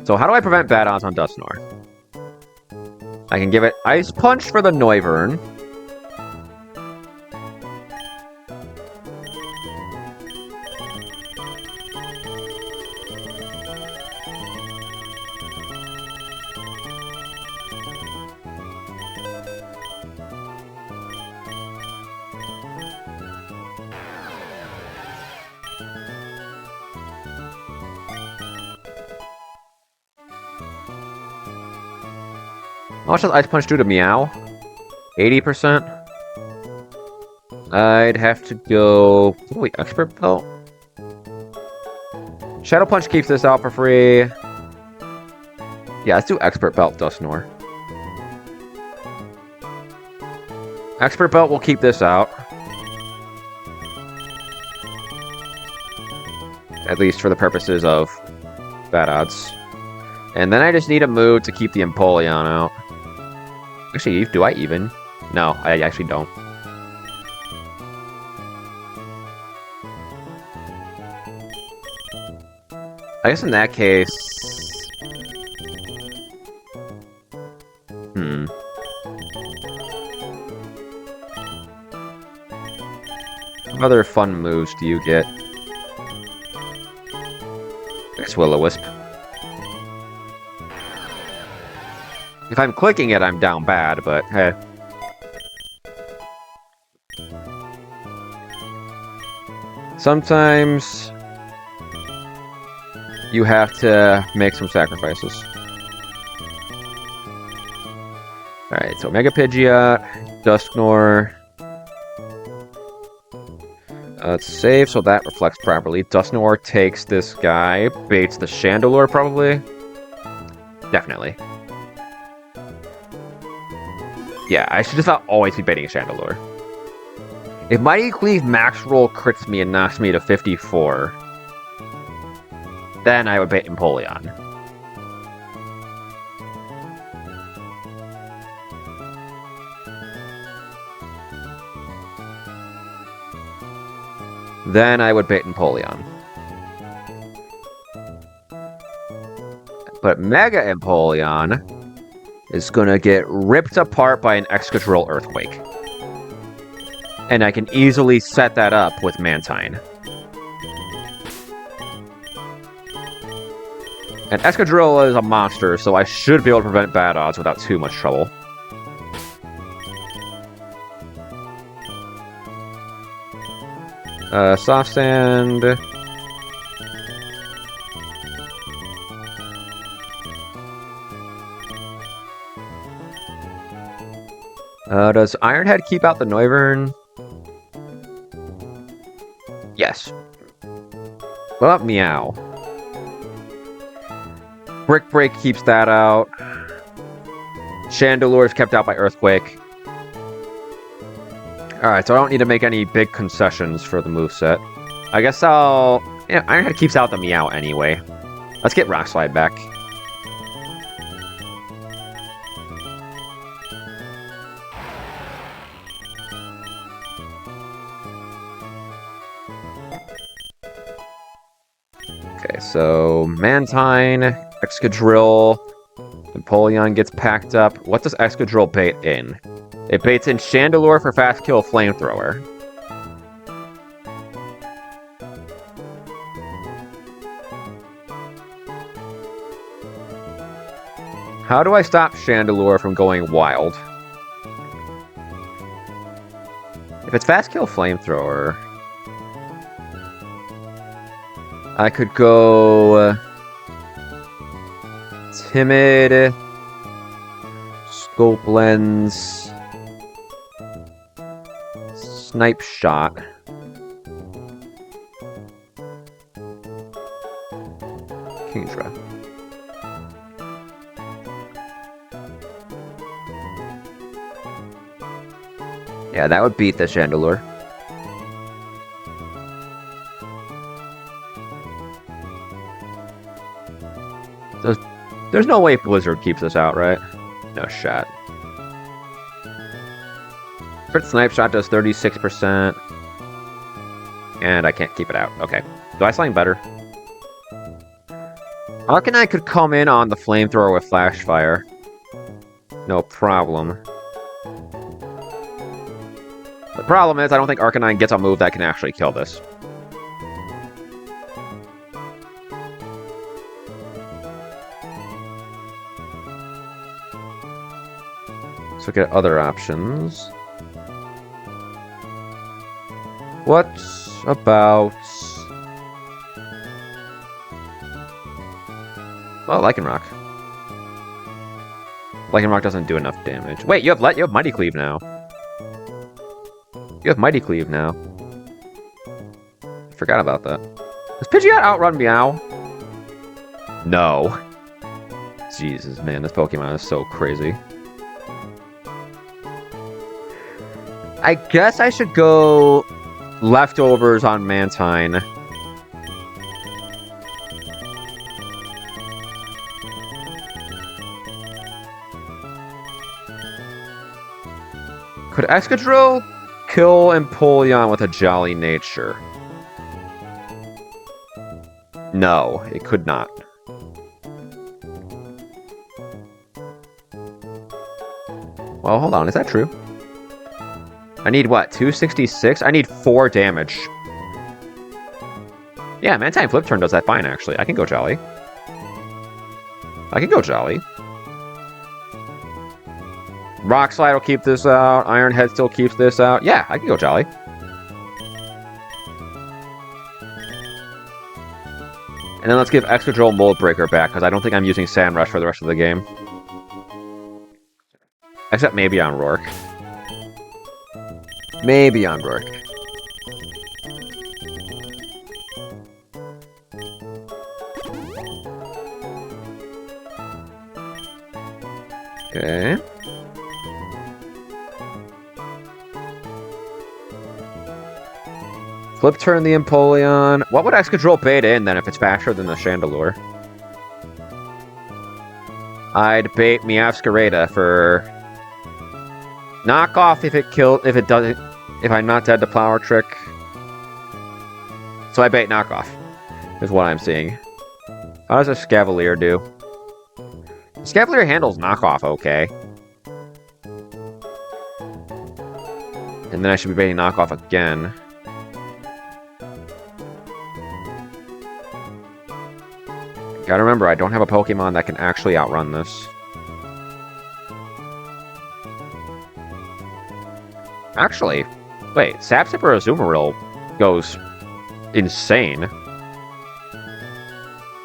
So how do I prevent bad odds on Dustnor? I can give it Ice Punch for the Noivern. How much does Ice Punch do to Meow? 80%? I'd have to go... Wait, Expert Belt? Shadow Punch keeps this out for free. Yeah, let's do Expert Belt Dustnor. Expert Belt will keep this out. At least for the purposes of bad odds. And then I just need a move to keep the Empoleon out. Actually, do I even? No, I actually don't. I guess in that case... What other fun moves do you get? I guess Will-O-Wisp. If I'm clicking it, I'm down bad, but hey. Sometimes you have to make some sacrifices. Alright, so Mega Pidgeot, Dusknoir. Let's save so that reflects properly. Dusknoir takes this guy, baits the Chandelure probably. Definitely. Yeah, I should just not always be baiting a Chandelure. If Mighty Cleave Max Roll crits me and knocks me to 54, then I would bait Empoleon. Then I would bait Empoleon. But Mega Empoleon is gonna get ripped apart by an Excadrill Earthquake. And I can easily set that up with Mantine. And Excadrill is a monster, so I should be able to prevent bad odds without too much trouble. Soft Sand. Does Ironhead keep out the Noivern? Yes. What about Meow? Brick Break keeps that out. Chandelure is kept out by Earthquake. Alright, so I don't need to make any big concessions for the moveset. I guess I'll... Yeah, Ironhead keeps out the Meow anyway. Let's get Rock Slide back. Okay, so Mantine, Excadrill, Empoleon gets packed up. What does Excadrill bait in? It baits in Chandelure for Fast Kill Flamethrower. How do I stop Chandelure from going wild? If it's Fast Kill Flamethrower, I could go Timid, Scope Lens, Snipe Shot. Kingdra. Yeah, that would beat the Chandelure. There's no way Blizzard keeps this out, right? No shot. Crit Snipe Shot does 36%. And I can't keep it out. Okay. Do I something better? Arcanine could come in on the Flamethrower with Flash Fire. No problem. The problem is I don't think Arcanine gets a move that can actually kill this. Let's look at other options. What about... well, Lycanroc. Lycanroc doesn't do enough damage. Wait, you have Mighty Cleave now. You have Mighty Cleave now. I forgot about that. Does Pidgeot outrun Meow? No. Jesus, man, this Pokemon is so crazy. I guess I should go Leftovers on Mantine. Could Excadrill kill Empoleon with a Jolly Nature? No, it could not. Well, hold on, is that true? I need what, 266? I need 4 damage. Yeah, Mantine Flip Turn does that fine, actually. I can go Jolly. I can go Jolly. Rock Slide will keep this out. Iron Head still keeps this out. Yeah, I can go Jolly. And then let's give Excadrill Mold Breaker back, because I don't think I'm using Sand Rush for the rest of the game. Except maybe on Rourke. Maybe on Rourke. Okay. Flip Turn the Empoleon. What would Excadrill bait in, then, if it's faster than the Chandelure? I'd bait Meowscarada for... knockoff if it doesn't... if I'm not dead to Flower Trick. So I bait knockoff, is what I'm seeing. How does a Scavalier do? Scavalier handles knockoff okay. And then I should be baiting knockoff again. Gotta remember, I don't have a Pokemon that can actually outrun this. Actually, wait, Sapsip or Azumarill goes insane.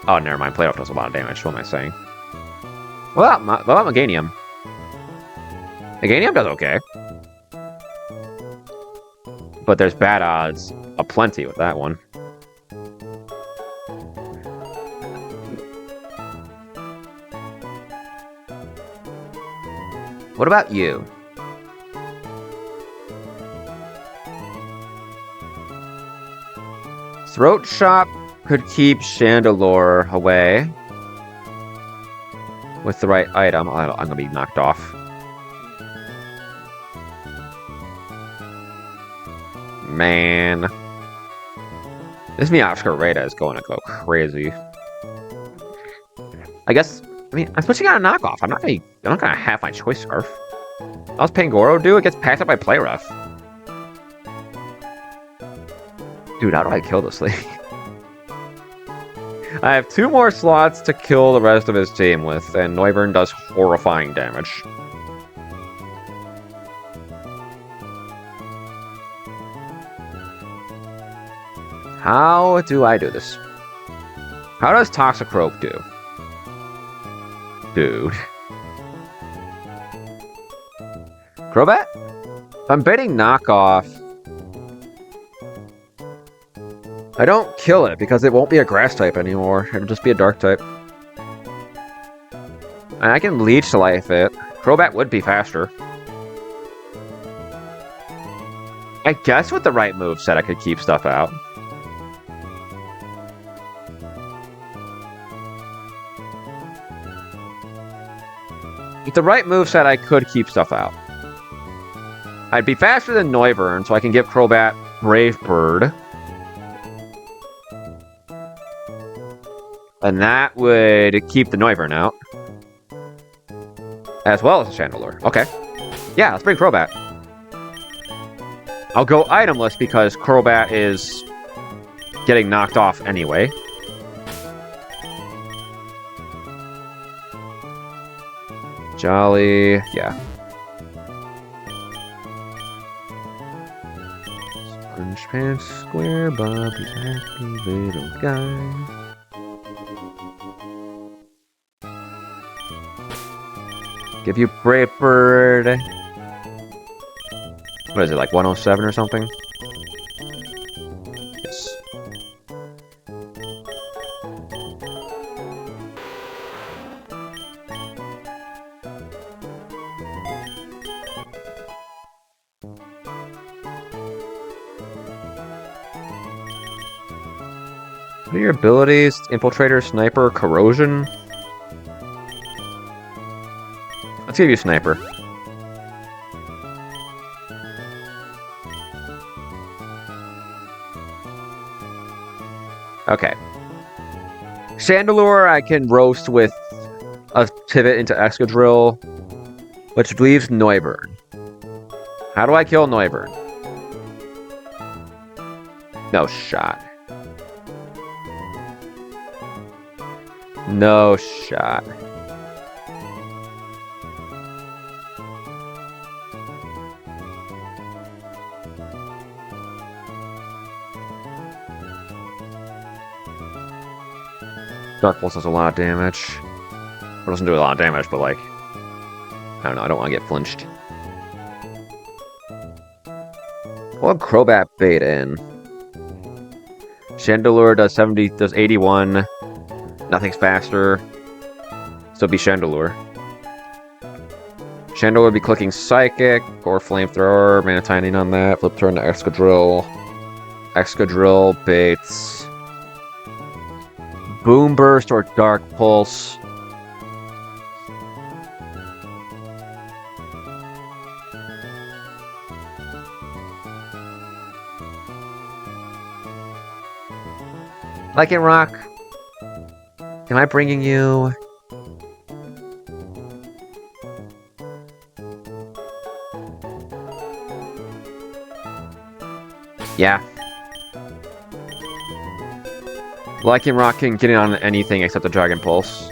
Oh, never mind, Playoff does a lot of damage, what am I saying? What about Meganium? Meganium does okay. But there's bad odds aplenty with that one. What about you? Throat Chop could keep Chandelure away. With the right item. I'm gonna be knocked off. Man. This Oscar Rada is going to go crazy. I guess. I mean, I'm switching out a knockoff. I'm not gonna have my choice scarf. How's Pangoro do? It gets packed up by play rough. Dude, how do I kill this thing? I have 2 more slots to kill the rest of his team with, and Noivern does horrifying damage. How do I do this? How does Toxicroak do? Dude. Crobat? I'm betting knockoff. I don't kill it because it won't be a grass type anymore. It'll just be a dark type. And I can leech to life it. Crobat would be faster. I guess with the right moveset I could keep stuff out. With the right moveset I could keep stuff out. I'd be faster than Noivern, so I can give Crobat Brave Bird. And that would keep the Noivern out. As well as the Chandelure. Okay. Yeah, let's bring Crobat. I'll go itemless because Crobat is getting knocked off anyway. Jolly, yeah. SpongePants Square Bobby's happy little guy. Give you Brave Bird. What is it, like 107 or something? Yes. What are your abilities? Infiltrator, Sniper, Corrosion? Let's give you Sniper. Okay. Chandelure I can roast with a pivot into Excadrill, which leaves Noivern. How do I kill Noivern? No shot. No shot. Dark Pulse does a lot of damage. It doesn't do a lot of damage, but like... I don't know, I don't want to get flinched. We'll have Crobat bait in. Chandelure does 70, does 81. Nothing's faster. So it'd be Chandelure. Chandelure would be clicking Psychic or Flamethrower, Manatining on that. Flip turn to Excadrill. Excadrill baits. Boom Burst or Dark Pulse. Lycanroc. Am I bringing you? Yeah. Lycanroc can get in on anything except the Dragon Pulse.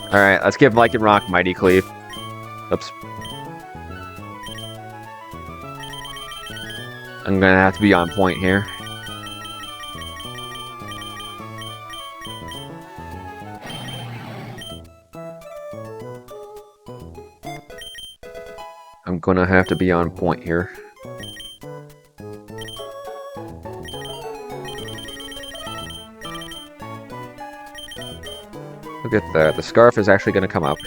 Alright, let's give Lycanroc Mighty Cleave. Oops. I'm gonna have to be on point here. I'm gonna have to be on point here. Look at that. The Scarf is actually gonna come up.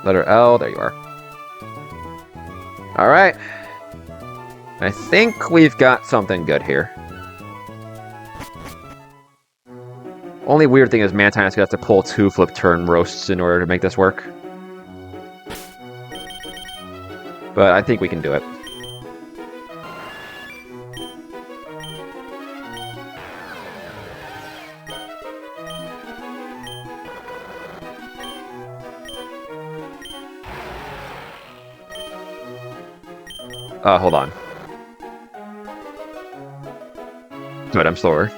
Letter L, there you are. Alright. I think we've got something good here. Only weird thing is Mantine's gonna have to pull 2 flip turn roasts in order to make this work. But I think we can do it. Hold on. Good, I'm slower.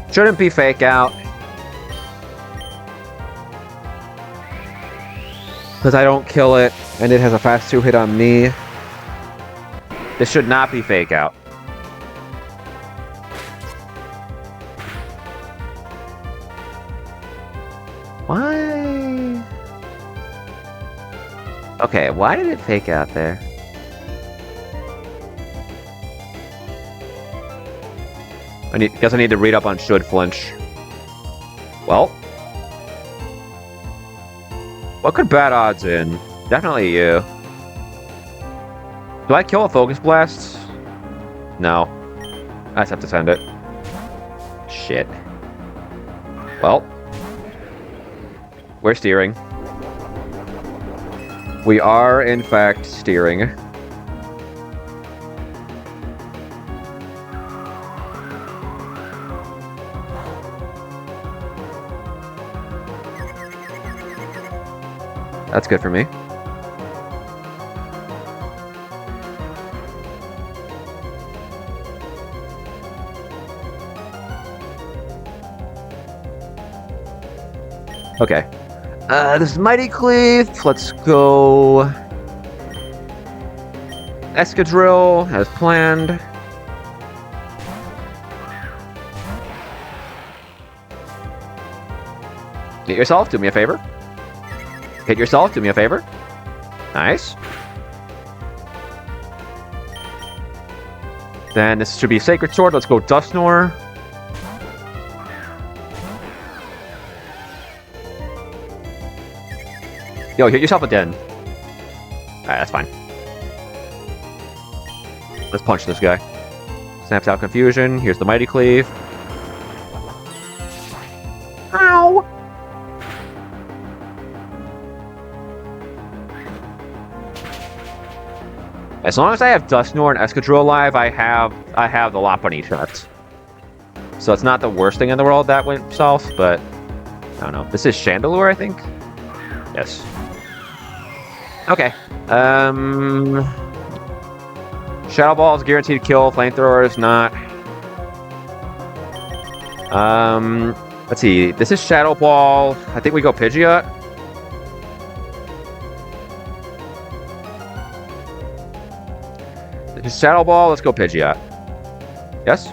Shouldn't be fake out. Because I don't kill it, and it has a fast 2 hit on me. This should not be fake out. Why? Okay, why did it fake out there? Guess I need to read up on should flinch. Well. What could bad odds in? Definitely you. Do I kill a focus blast? No. I just have to send it. Shit. Well. We're steering. We are, in fact, steering. That's good for me. Okay. This is Mighty Cleave. Let's go. Escadrille, as planned. Hit yourself, do me a favor. Hit yourself, do me a favor. Nice. Then this should be Sacred Sword. Let's go Dustnor. Yo, hit yourself again. Alright, that's fine. Let's punch this guy. Snaps out Confusion. Here's the Mighty Cleave. Ow! As long as I have Dustnor and Escadrille alive, I have the Lopunny shot. So it's not the worst thing in the world that went south, but I don't know. This is Chandelure, I think? Yes. Okay. Shadow Ball is guaranteed kill. Flamethrower is not. Let's see. This is Shadow Ball. I think we go Pidgeot. This is Shadow Ball. Let's go Pidgeot. Yes.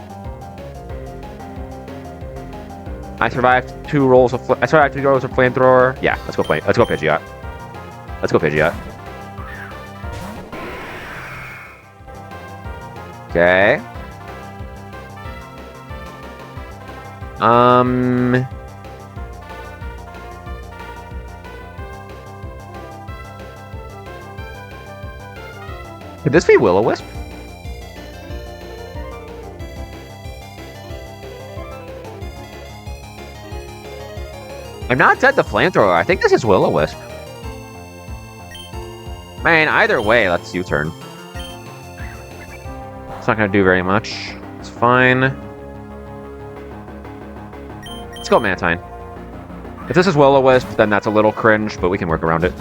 I survived 2 rolls of Flamethrower. Yeah, let's go Pidgeot. Let's go Pidgeot. Okay. Could this be Will-O-Wisp? I'm not dead to Flamethrower. I think this is Will-O-Wisp. Man, either way, let's U-turn. It's not going to do very much. It's fine. Let's go Mantine. If this is Will-O-Wisp, then that's a little cringe, but we can work around it.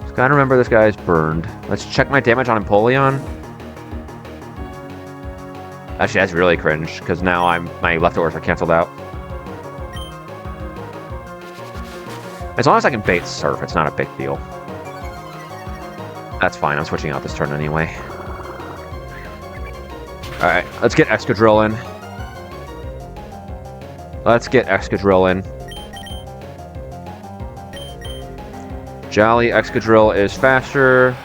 Just gotta remember this guy's burned. Let's check my damage on Empoleon. Actually, that's really cringe, because now my leftovers are canceled out. As long as I can bait Surf, it's not a big deal. That's fine, I'm switching out this turn anyway. Alright, let's get Excadrill in. Let's get Excadrill in. Jolly Excadrill is faster.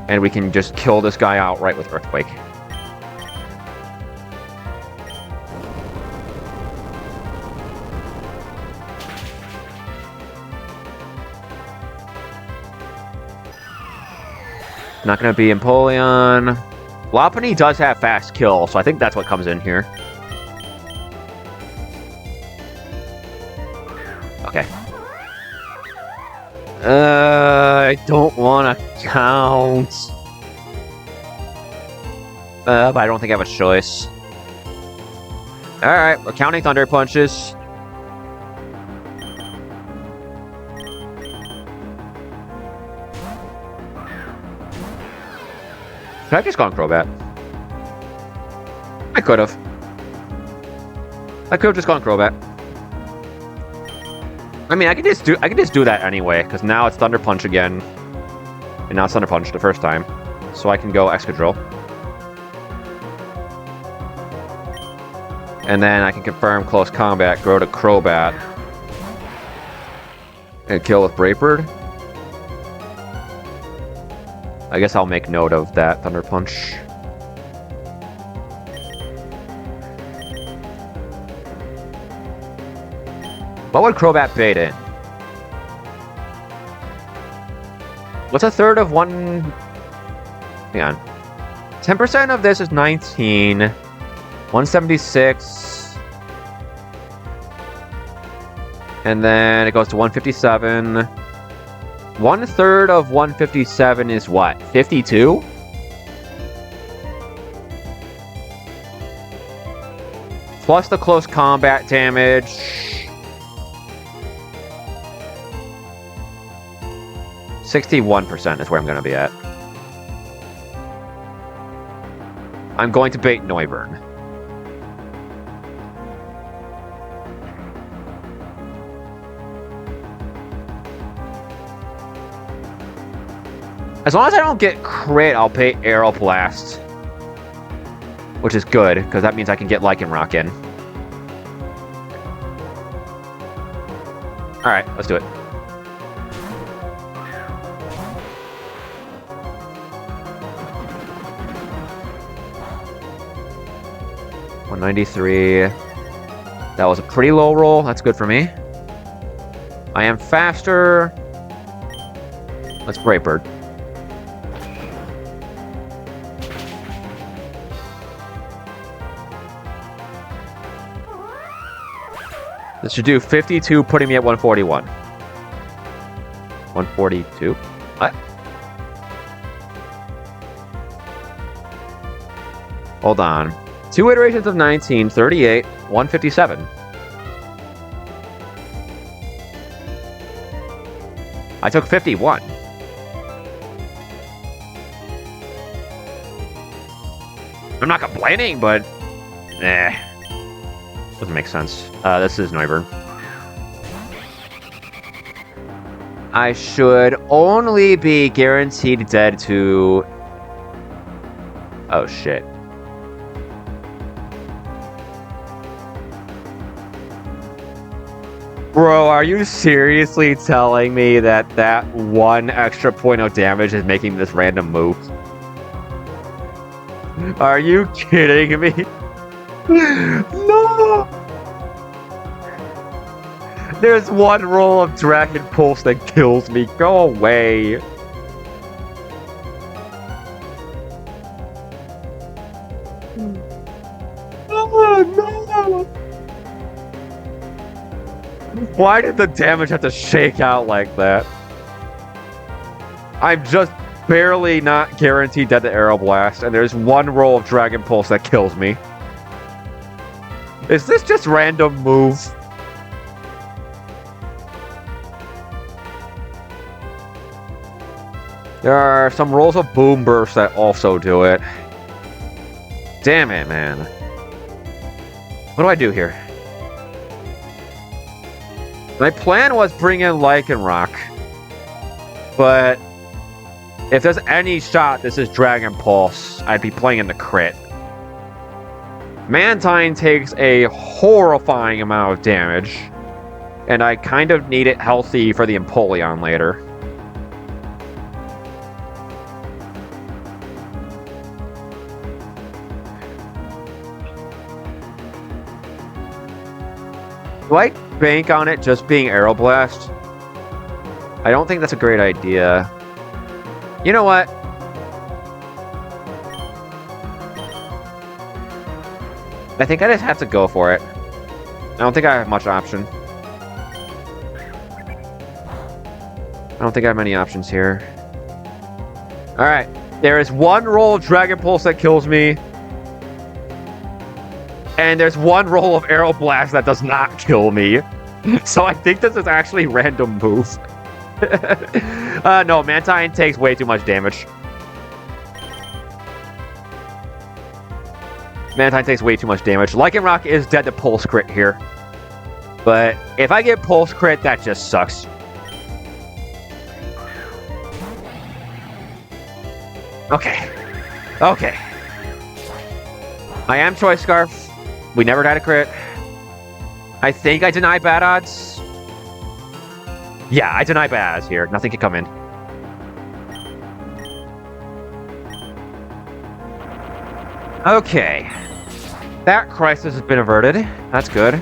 And we can just kill this guy outright with Earthquake. Not going to be Empoleon. Lopunny does have fast kill, so I think that's what comes in here. Okay. I don't want to count. But I don't think I have a choice. Alright, we're counting Thunder Punches. Could I have just gone Crobat? I could have. I could have just gone Crobat. I mean, I could just do that anyway, because now it's Thunder Punch again. And now it's Thunder Punch the first time. So I can go Excadrill. And then I can confirm close combat, grow to Crobat. And kill with Brave Bird. I guess I'll make note of that Thunder Punch. What would Crobat bait in? What's a third of one? Hang on. 10% of this is 19. 176. And then it goes to 157. 1/3 of 157 is what? 52? Plus the close combat damage. 61% is where I'm going to be at. I'm going to bait Noivern. As long as I don't get crit, I'll pay Aeroblast. Which is good, because that means I can get Lycanroc in. Alright, let's do it. $193. That was a pretty low roll. That's good for me. I am faster. Let's Brave Bird. This should do 52, putting me at 141. 142? What? Hold on. 2 iterations of 19, 38, 157. I took 51. I'm not complaining, but... doesn't make sense. This is Noivern. I should only be guaranteed dead to... Oh, shit. Bro, are you seriously telling me that that one extra point of damage is making this random move? Are you kidding me? No! There's one roll of Dragon Pulse that kills me. Go away. Oh, no! Why did the damage have to shake out like that? I'm just barely not guaranteed dead to Aeroblast, and there's one roll of Dragon Pulse that kills me. Is this just random move? There are some rolls of Boom Burst that also do it. Damn it, man. What do I do here? My plan was bring in Lycanroc, but If there's any shot this is Dragon Pulse, I'd be playing in the crit. Mantine takes a horrifying amount of damage, and I kind of need it healthy for the Empoleon later. Do I bank on it just being Aeroblast? I don't think that's a great idea. You know what? I think I just have to go for it. I don't think I have much option. I don't think I have many options here. Alright. There is one roll of Dragon Pulse that kills me. And there's one roll of Aeroblast that does not kill me. So I think this is actually random move. No, Mantine takes way too much damage. Mantine takes way too much damage. Lycanroc is dead to Pulse Crit here. But if I get Pulse Crit, that just sucks. Okay. Okay. I am Choice Scarf. We never got a crit. I think I deny bad odds. Yeah, I deny bad odds here. Nothing can come in. Okay. That crisis has been averted. That's good.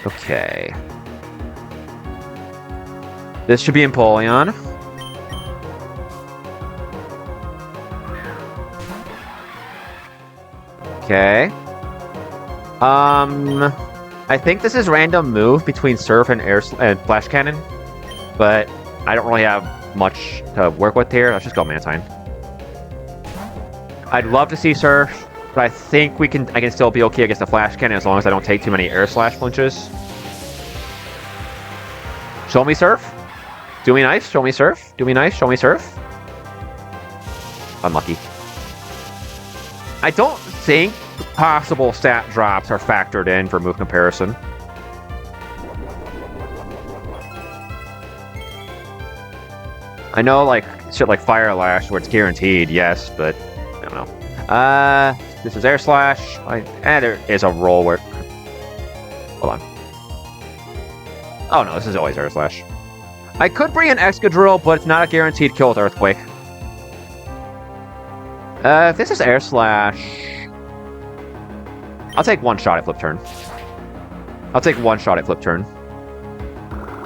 Okay. This should be Empoleon. Okay. I think this is random move between Surf and Air and Flash Cannon, but I don't really have much to work with here. Let's just go Mantine. I'd love to see Surf, but I think I can still be okay against the Flash Cannon as long as I don't take too many Air Slash flinches. Show me Surf. Do me nice. Show me Surf. Do me nice. Show me Surf. Unlucky. I don't think possible stat drops are factored in for move comparison. I know, like, shit like Fire Lash, where it's guaranteed, yes, but I don't know. This is Air Slash. There is a roll where... Hold on. Oh no, this is always Air Slash. I could bring an Excadrill, but it's not a guaranteed kill with Earthquake. If this is Air Slash... I'll take one shot at Flip Turn. I'll take one shot at Flip Turn.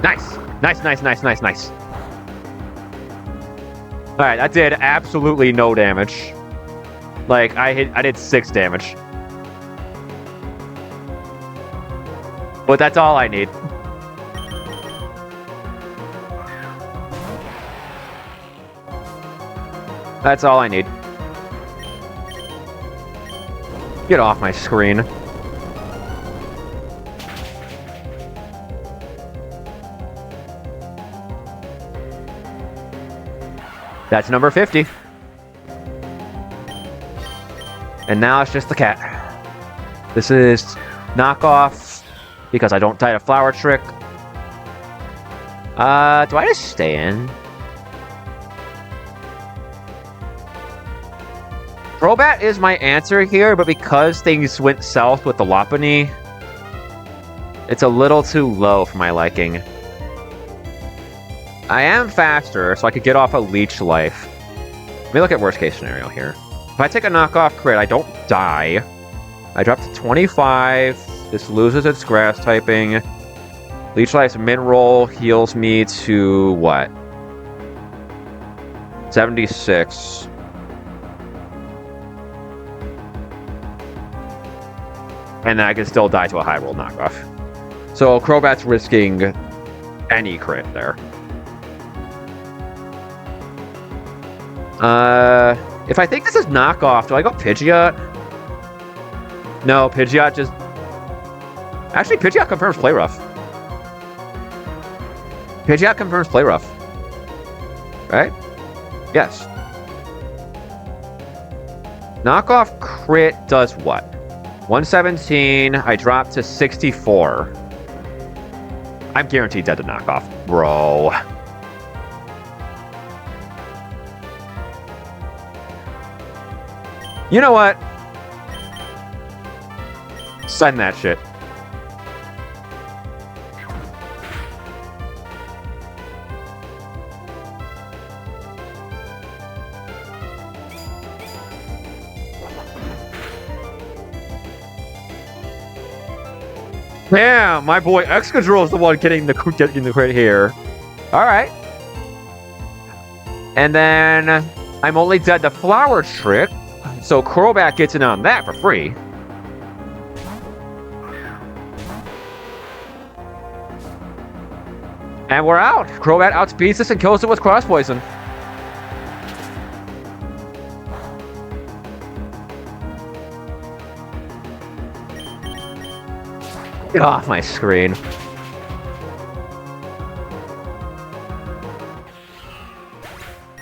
Nice! Nice, nice, nice, nice, nice. Alright, that did absolutely no damage. Like, I did 6 damage. But that's all I need. That's all I need. Get off my screen. That's number 50. And now it's just the cat. This is knockoff because I don't die to Flower Trick. Do I just stay in? Crobat is my answer here, but because things went south with the Lopunny, it's a little too low for my liking. I am faster, so I could get off a Leech Life. Let me look at worst case scenario here. If I take a knockoff crit, I don't die. I drop to 25. This loses its grass typing. Leech Life's mid-roll heals me to what? 76. And then I can still die to a high roll knockoff. So Crobat's risking any crit there. If I think this is knockoff, do I go Pidgeot? No, Pidgeot just... Actually, Pidgeot confirms Play Rough. Pidgeot confirms Play Rough. Right? Yes. Knockoff crit does what? 117, I drop to 64. I'm guaranteed dead to knockoff. Bro. You know what? Send that shit. Damn, my boy Excadrill is the one getting the crit here. Alright. And then I'm only dead to Flower Trick, so Crobat gets in on that for free. And we're out. Crobat outspeeds us and kills it with Cross Poison. Get off my screen.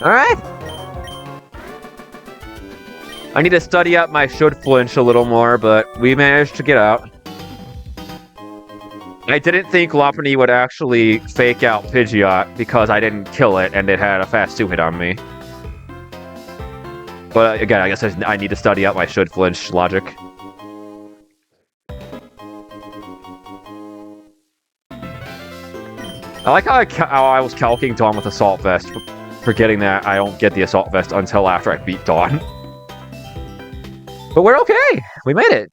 Alright. I need to study up my should flinch a little more, but we managed to get out. I didn't think Lopunny would actually fake out Pidgeot because I didn't kill it and it had a fast 2-hit on me. But again, I guess I need to study up my should flinch logic. I like how I was calking Dawn with Assault Vest, forgetting that I don't get the Assault Vest until after I beat Dawn. But we're okay! We made it!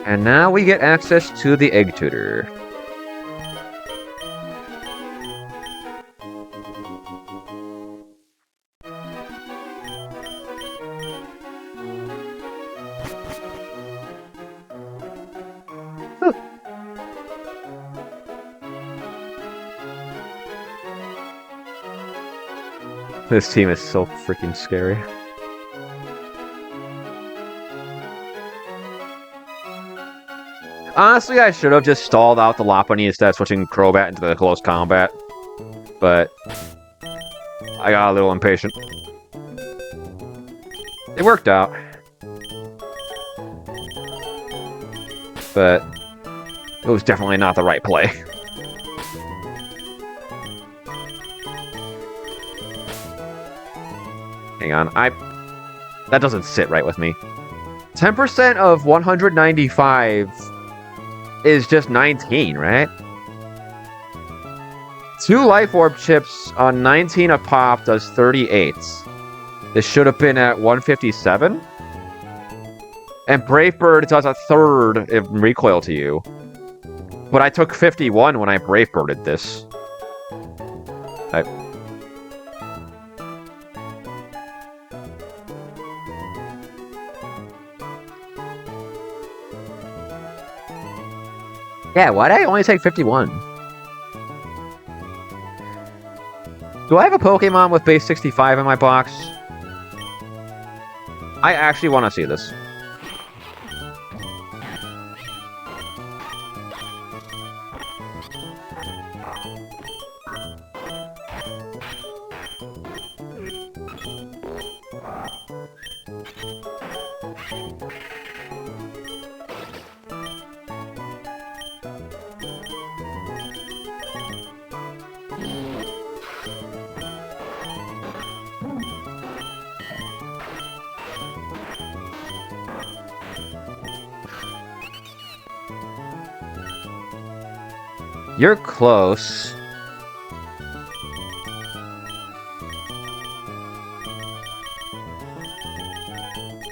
And now we get access to the Egg Tutor. This team is so freaking scary. Honestly, I should have just stalled out the Lopunny instead of switching Crobat into the close combat. But I got a little impatient. It worked out. But it was definitely not the right play. Hang on, that doesn't sit right with me. 10% of 195 is just 19, right? 2 Life Orb chips on 19 a pop does 38. This should have been at 157. And Brave Bird does a third in recoil to you. But I took 51 when I Brave Birded this. Yeah, why'd I only take 51? Do I have a Pokemon with base 65 in my box? I actually want to see this. You're close.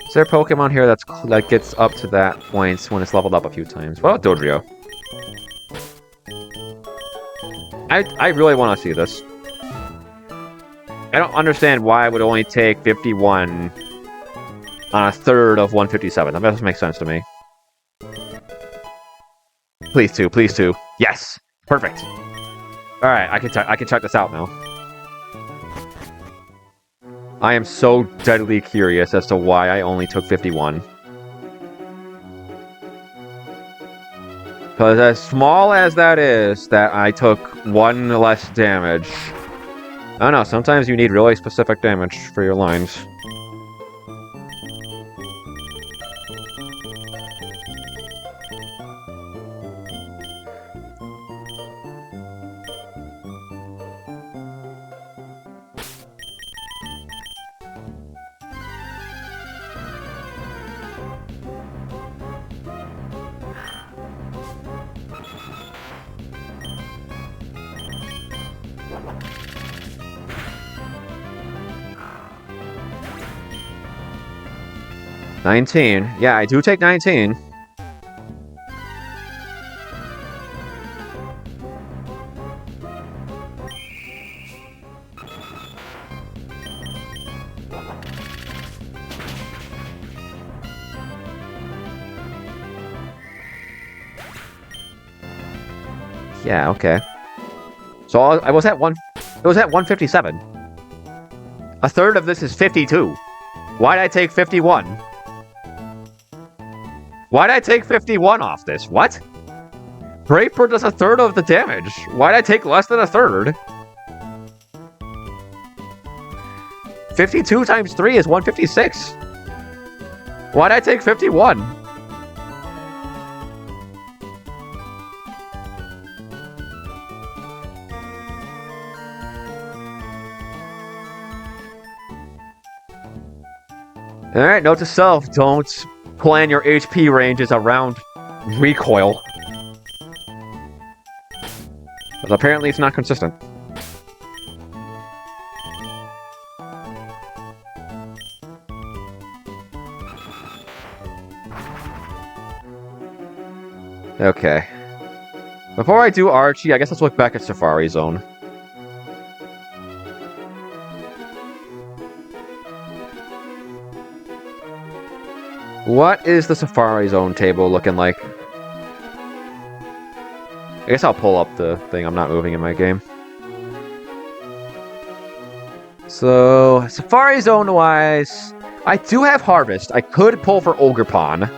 Is there a Pokemon here that gets up to that point when it's leveled up a few times? What about Dodrio? I really want to see this. I don't understand why I would only take 51 on a third of 157. That doesn't make sense to me. Please two, please two. Yes! Perfect. Alright, I can check this out now. I am so deadly curious as to why I only took 51. Because as small as that is, that I took 1 less damage. I don't know, sometimes you need really specific damage for your lines. $19. Yeah, I do take 19. Yeah, okay. So I was at 1... It was at 157. A third of this is 52. Why'd I take 51? Why'd I take 51 off this? What? Braper does a third of the damage. Why'd I take less than a third? 52 times 3 is 156. Why'd I take 51? Alright, note to self, don't plan your HP ranges around recoil. But apparently it's not consistent. Okay. Before I do Archie, I guess let's look back at Safari Zone. What is the Safari Zone table looking like? I guess I'll pull up the thing. I'm not moving in my game. So, Safari Zone-wise, I do have Harvest. I could pull for Ogre Pawn.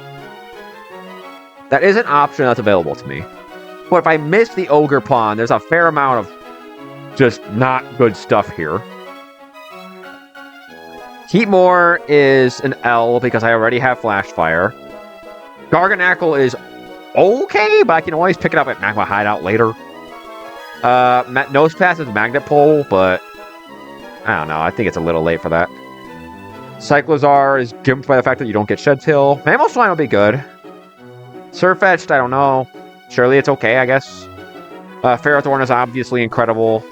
That is an option that's available to me. But if I miss the Ogre Pawn, there's a fair amount of just not good stuff here. Heatmore is an L because I already have Flash Fire. Garganackle is okay, but I can always pick it up at Magma Hideout later. Nosepass is Magnet Pull, but I don't know. I think it's a little late for that. Cyclozar is gimped by the fact that you don't get Shed Tail. Mammoslime will be good. Surfetched, I don't know. Surely it's okay, I guess. Ferrothorn is obviously incredible.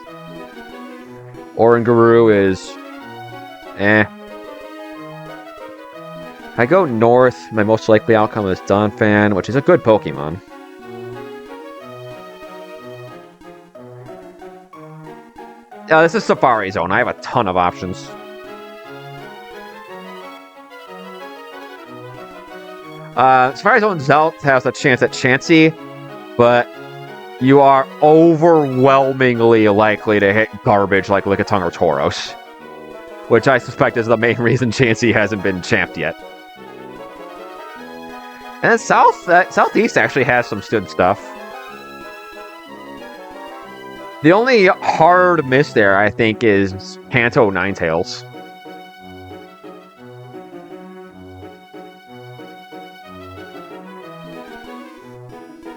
Oranguru is... eh. If I go north, my most likely outcome is Donphan, which is a good Pokemon. This is Safari Zone. I have a ton of options. Safari Zone Zelt has a chance at Chansey, but you are overwhelmingly likely to hit garbage like Lickitung or Tauros, which I suspect is the main reason Chansey hasn't been champed yet. And Southeast actually has some good stuff. The only hard miss there, I think, is Kanto Ninetales.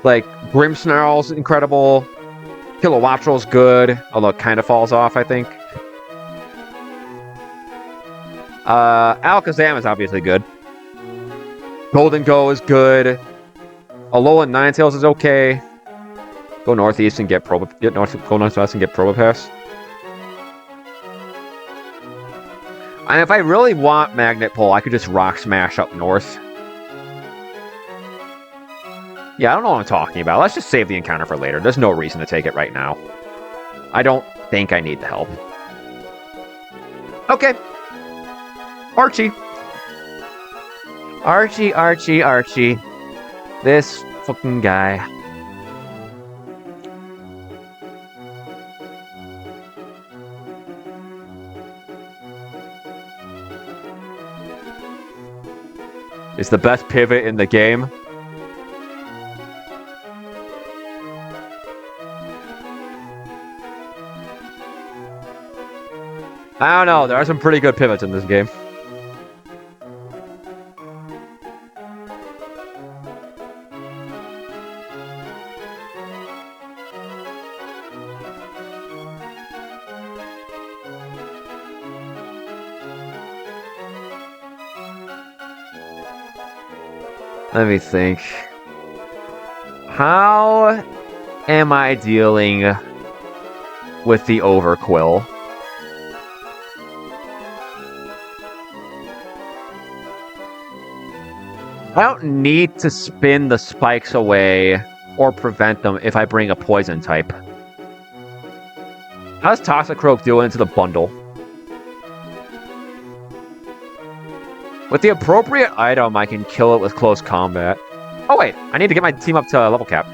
Like, Grimmsnarl's incredible. Kilowattrel's good, although it kind of falls off, I think. Alakazam is obviously good. Golden Go is good. Alolan Ninetales is okay. Go northeast and get go northwest and get Probopass. And if I really want Magnet Pull, I could just Rock Smash up north. Yeah, I don't know what I'm talking about. Let's just save the encounter for later. There's no reason to take it right now. I don't think I need the help. Okay. Archie. Archie. This fucking guy. It's the best pivot in the game. I don't know. There are some pretty good pivots in this game. Let me think. How am I dealing with the overquill? I don't need to spin the spikes away or prevent them if I bring a poison type. How does Toxicroak do into the bundle? With the appropriate item, I can kill it with close combat. Oh wait, I need to get my team up to level cap.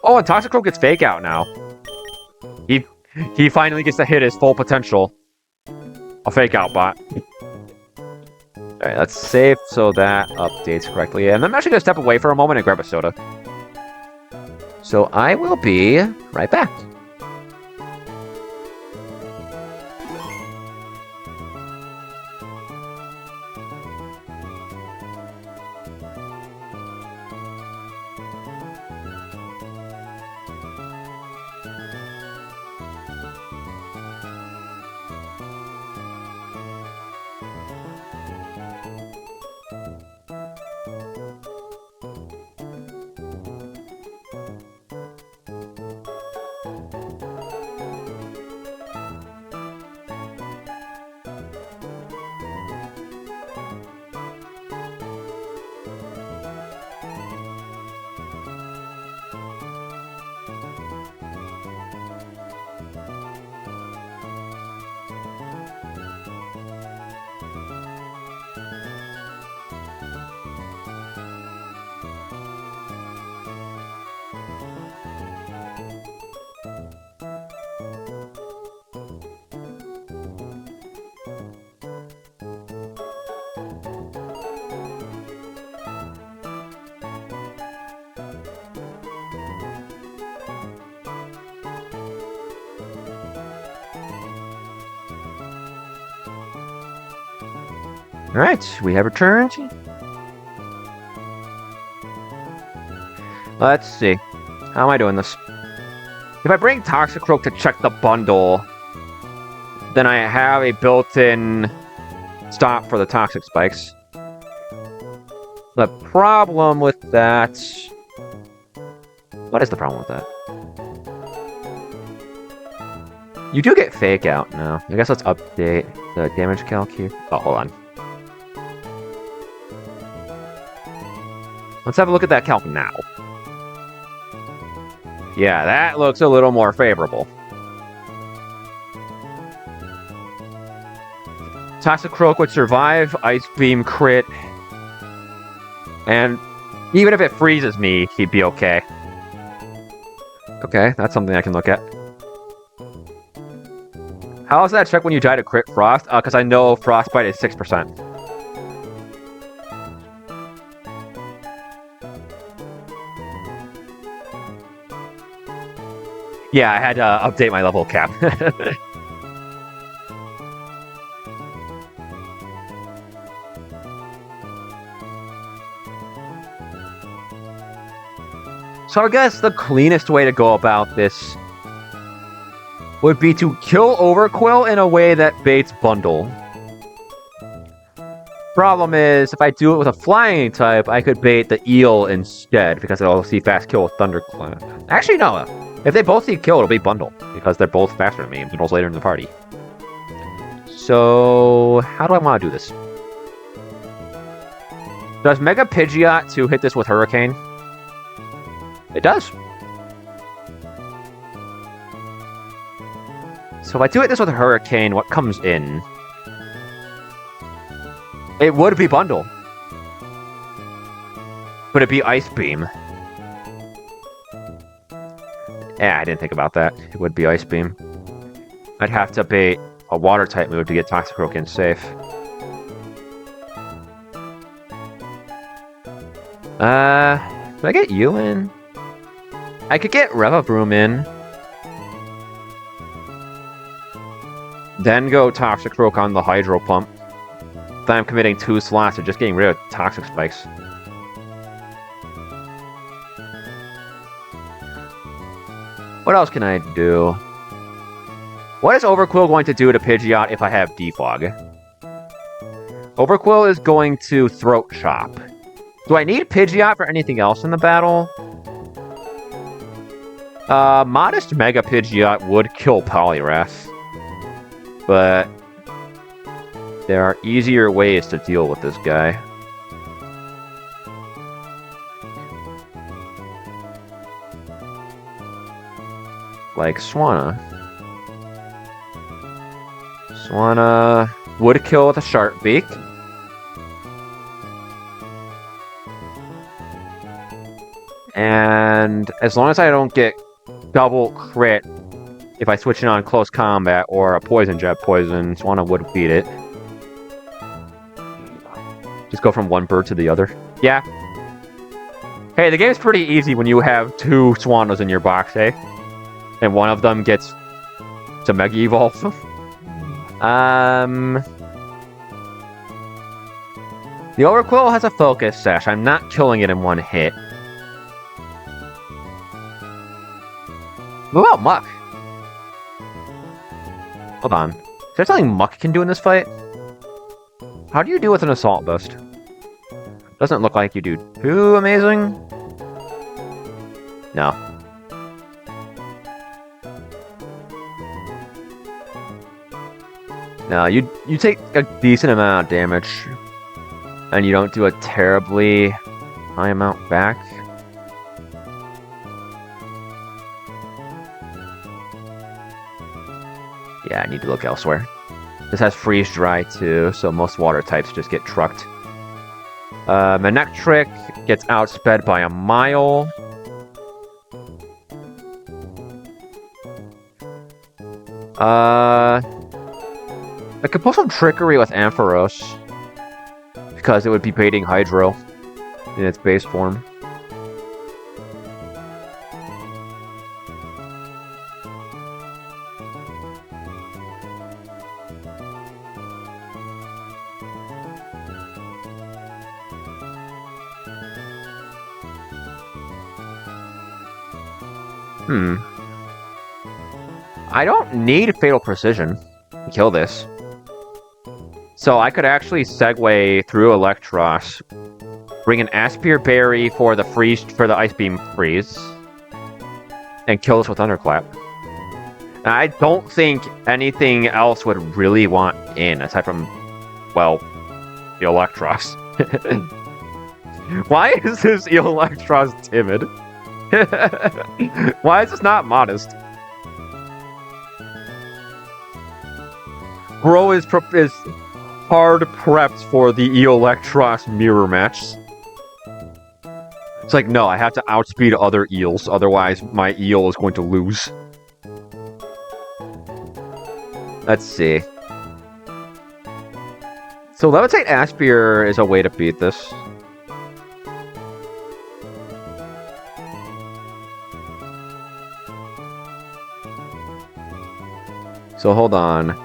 Oh, and Toxicroak gets Fake Out now. He finally gets to hit his full potential. A Fake Out bot. Alright, that's safe so that updates correctly. And I'm actually going to step away for a moment and grab a soda. So I will be right back. Alright, we have returned. Let's see. How am I doing this? If I bring Toxicroak to check the bundle, then I have a built-in stop for the Toxic Spikes. The problem with that... What is the problem with that? You do get Fake Out now. I guess let's update the damage calc here. Oh, hold on. Let's have a look at that calc now. Yeah, that looks a little more favorable. Toxicroak would survive, Ice Beam crit, and even if it freezes me, he'd be okay. Okay, that's something I can look at. How does that check when you die to crit Frost? Because I know Frostbite is 6%. Yeah, I had to update my level cap. So I guess the cleanest way to go about this would be to kill Overquill in a way that baits Bundle. Problem is, if I do it with a flying type, I could bait the Eel instead, because it'll see fast kill with Thunderclap. Actually, no. If they both see kill, it'll be Bundle, because they're both faster than me, and Bundle's later in the party. So, how do I want to do this? Does Mega Pidgeot 2 hit this with Hurricane? It does. So if I do hit this with a Hurricane, what comes in? It would be Bundle. But it'd be Ice Beam. Yeah, I didn't think about that. It would be Ice Beam. I'd have to bait a Water type move to get Toxicroak in safe. Did I get you in? I could get Revavroom in. Then go Toxicroak on the Hydro Pump. Then I'm committing 2 slots to just getting rid of Toxic Spikes. What else can I do? What is Overquill going to do to Pidgeot if I have Defog? Overquill is going to Throat Chop. Do I need Pidgeot for anything else in the battle? Modest Mega Pidgeot would kill Poliwrath. But there are easier ways to deal with this guy. Like Swanna. Swanna would kill with a Sharp Beak. And as long as I don't get double crit if I switch it on close combat or a Poison Jet Poison, Swanna would beat it. Just go from one bird to the other. Yeah. Hey, the game's pretty easy when you have 2 Swannas in your box, eh? And one of them gets to Mega Evolve. The Overquill has a Focus Sash. I'm not killing it in one hit. What about Muck? Hold on. Is there something Muck can do in this fight? How do you do with an Assault Boost? Doesn't look like you do too amazing. No. No, you take a decent amount of damage. And you don't do a terribly high amount back. Yeah, I need to look elsewhere. This has Freeze Dry too, so most water types just get trucked. Manectric gets outsped by a mile. I could pull some Trickery with Ampharos, because it would be baiting Hydro in its base form. I don't need Fatal Precision to kill this. So I could actually segue through Electros, bring an Aspir Berry for the Ice Beam freeze, and kill this with Thunderclap. And I don't think anything else would really want in, aside from, well, the Electros. Why is this Electros timid? Why is this not modest? Bro is hard prepped for the Electros mirror match. It's like, no, I have to outspeed other eels, otherwise my eel is going to lose. Let's see. So Levitate Aspir is a way to beat this. So hold on.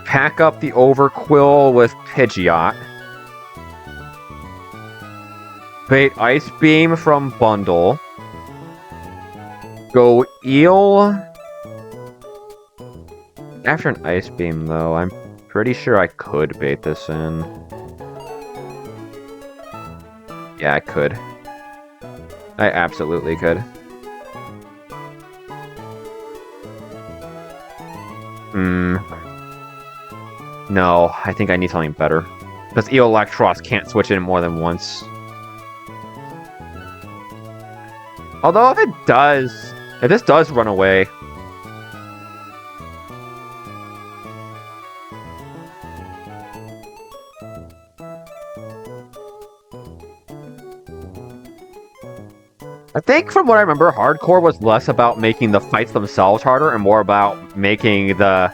Pack up the Overquill with Pidgeot. Bait Ice Beam from Bundle. Go Eel. After an Ice Beam, though, I'm pretty sure I could bait this in. Yeah, I could. I absolutely could. No, I think I need something better. Because Electros can't switch in more than once. Although if this does run away... I think from what I remember, Hardcore was less about making the fights themselves harder and more about making the...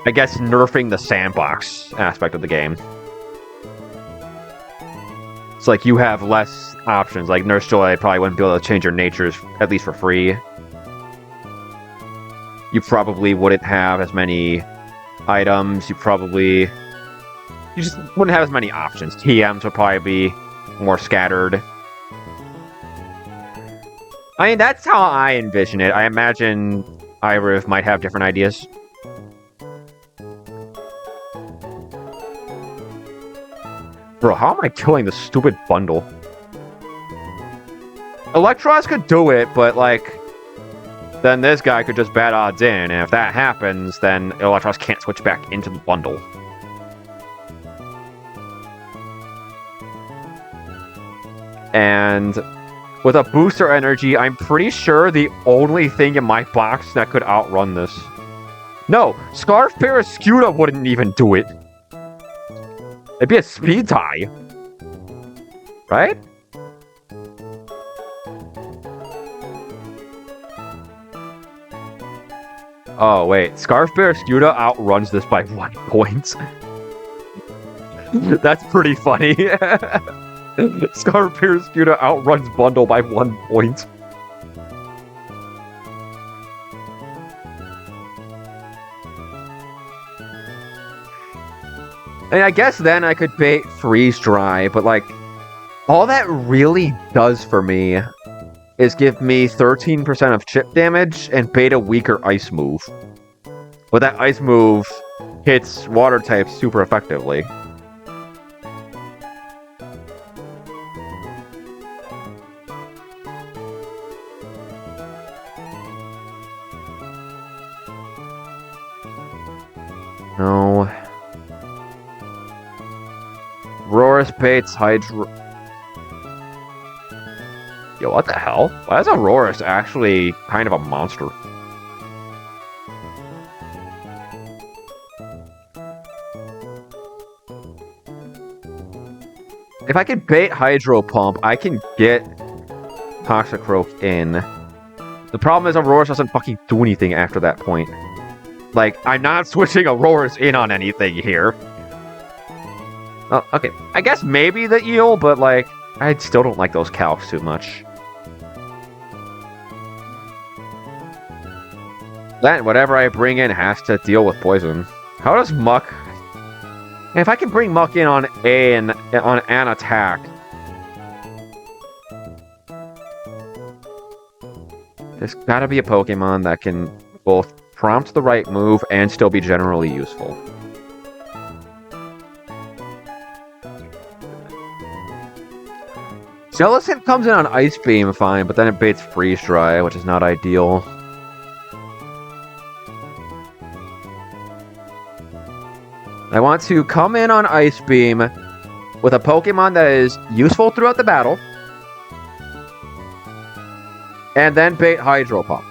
I guess nerfing the sandbox aspect of the game. It's like you have less options. Like Nurse Joy probably wouldn't be able to change your natures, at least for free. you probably wouldn't have as many items. You just wouldn't have as many options. TMs would probably be more scattered. I mean, that's how I envision it. I imagine Iriv might have different ideas. Bro, how am I killing this stupid bundle? Electros could do it, but, like, then this guy could just bad odds in, and if that happens, then Electros can't switch back into the bundle. And with a booster energy, I'm pretty sure the only thing in my box that could outrun this. No, Scarf Parascuta wouldn't even do it. It'd be a speed tie. Right? Oh, wait. Scarf Parascuta outruns this by 1 point. That's pretty funny. Scarf Parascuta outruns Bundle by 1 point. And I guess then I could bait Freeze Dry, but like, all that really does for me is give me 13% of chip damage and bait a weaker ice move. But that ice move hits water types super effectively. No. Aurorus baits Hydro... Yo, what the hell? Why is Aurorus actually kind of a monster? If I can bait Hydro Pump, I can get Toxicroak in. The problem is Aurorus doesn't fucking do anything after that point. Like, I'm not switching Aurorus in on anything here. Oh, okay. I guess maybe the eel, but, like, I still don't like those calcs too much. Then, whatever I bring in has to deal with poison. How does Muck... If I can bring Muck in on an attack... There's gotta be a Pokemon that can both prompt the right move and still be generally useful. Jellicent comes in on Ice Beam fine, but then it baits Freeze Dry, which is not ideal. I want to come in on Ice Beam with a Pokemon that is useful throughout the battle, and then bait Hydro Pump.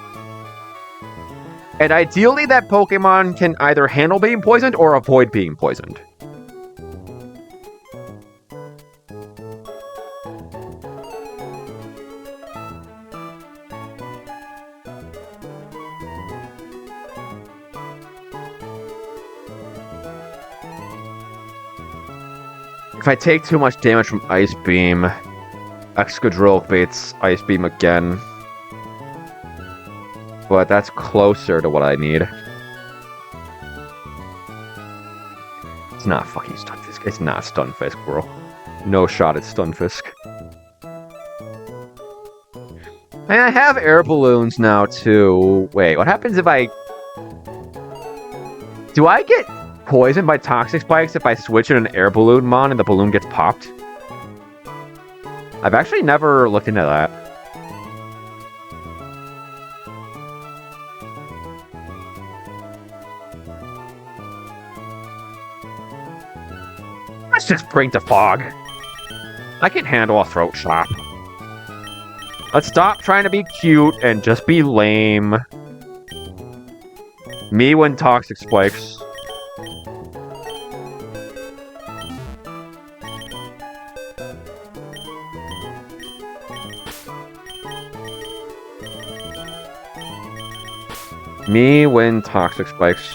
And ideally that Pokemon can either handle being poisoned or avoid being poisoned. If I take too much damage from Ice Beam, Excadrill baits Ice Beam again. But that's closer to what I need. It's not fucking Stunfisk. It's not Stunfisk, bro. No shot at Stunfisk. And I have air balloons now, too. Wait, what happens if I... Do I get poisoned by Toxic Spikes if I switch in an air balloon mon and the balloon gets popped? I've actually never looked into that. Let's just bring the fog. I can handle a throat chop. Let's stop trying to be cute and just be lame. Me when Toxic Spikes. Me when Toxic Spikes.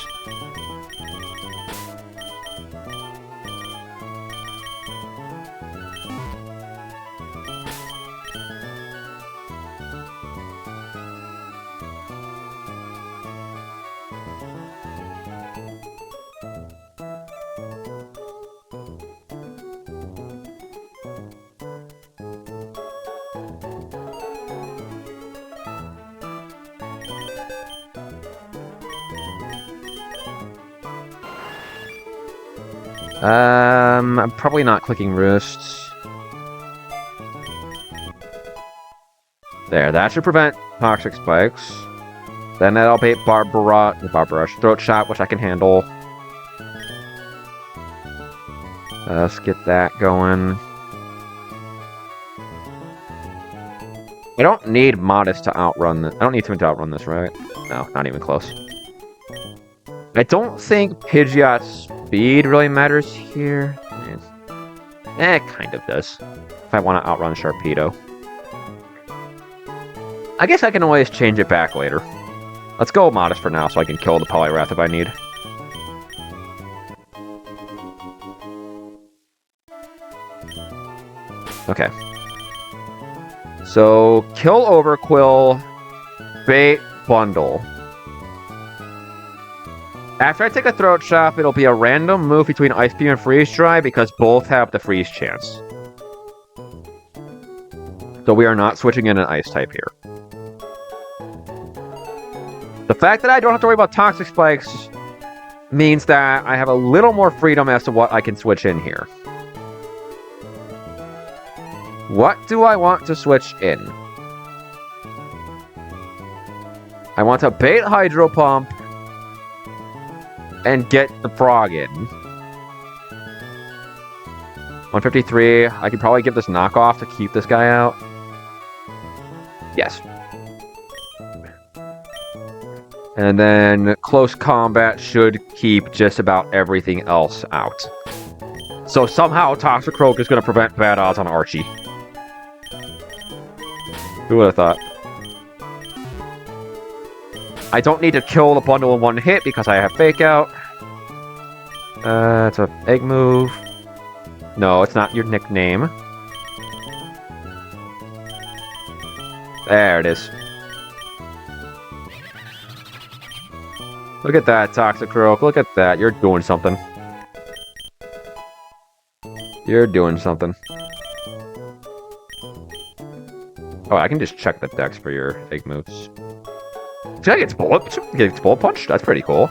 I'm probably not clicking roosts. There, that should prevent toxic spikes. Then that'll bait Barbarage throat shot, which I can handle. Let's get that going. I don't need Modest to outrun this. I don't need him to outrun this, right? No, not even close. I don't think Pidgeot's speed really matters here. It kind of does. If I want to outrun Sharpedo. I guess I can always change it back later. Let's go Modest for now so I can kill the Poliwrath if I need. Okay. So, kill Overquill, bait Bundle. After I take a Throat Chop, it'll be a random move between Ice Beam and Freeze Dry because both have the freeze chance. So we are not switching in an Ice type here. The fact that I don't have to worry about Toxic Spikes means that I have a little more freedom as to what I can switch in here. What do I want to switch in? I want to bait Hydro Pump and get the Frog in. 153. I could probably give this knockoff to keep this guy out. Yes. And then Close Combat should keep just about everything else out. So somehow Toxicroak is going to prevent bad odds on Archie. Who would have thought? I don't need to kill the bundle in one hit because I have Fake Out. It's an egg move. No, it's not your nickname. There it is. Look at that, Toxicroak. Look at that. You're doing something. You're doing something. Oh, I can just check the dex for your egg moves. See, I get bullet punch? That's pretty cool.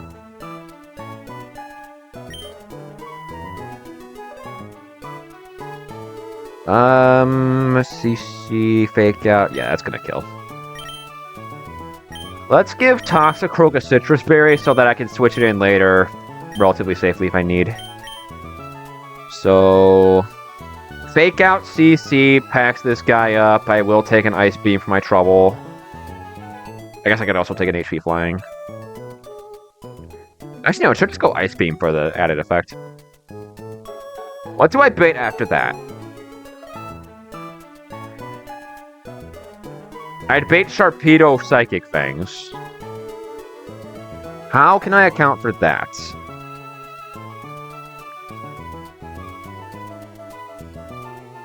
CC Fake Out. Yeah, that's gonna kill. Let's give Toxicroak a Citrus Berry so that I can switch it in later relatively safely if I need. So... Fake Out CC packs this guy up. I will take an Ice Beam for my trouble. I guess I could also take an HP Flying. Actually, no, I should just go Ice Beam for the added effect. What do I bait after that? I'd bait Sharpedo Psychic Fangs. How can I account for that?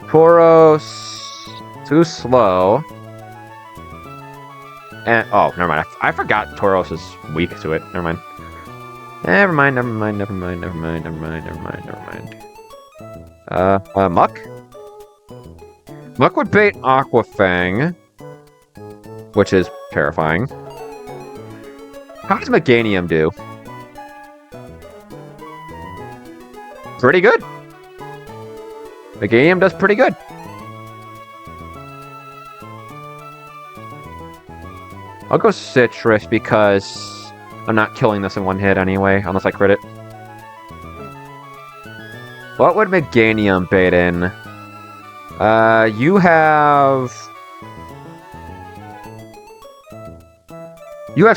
Tauros, too slow. And, oh, never mind. I forgot Tauros is weak to it. Never mind. Never mind. Muck? Muck would bait Aqua Fang, which is terrifying. How does Meganium do? Pretty good. Meganium does pretty good. I'll go Citrus because I'm not killing this in one hit anyway, unless I crit it. What would Meganium bait in? You have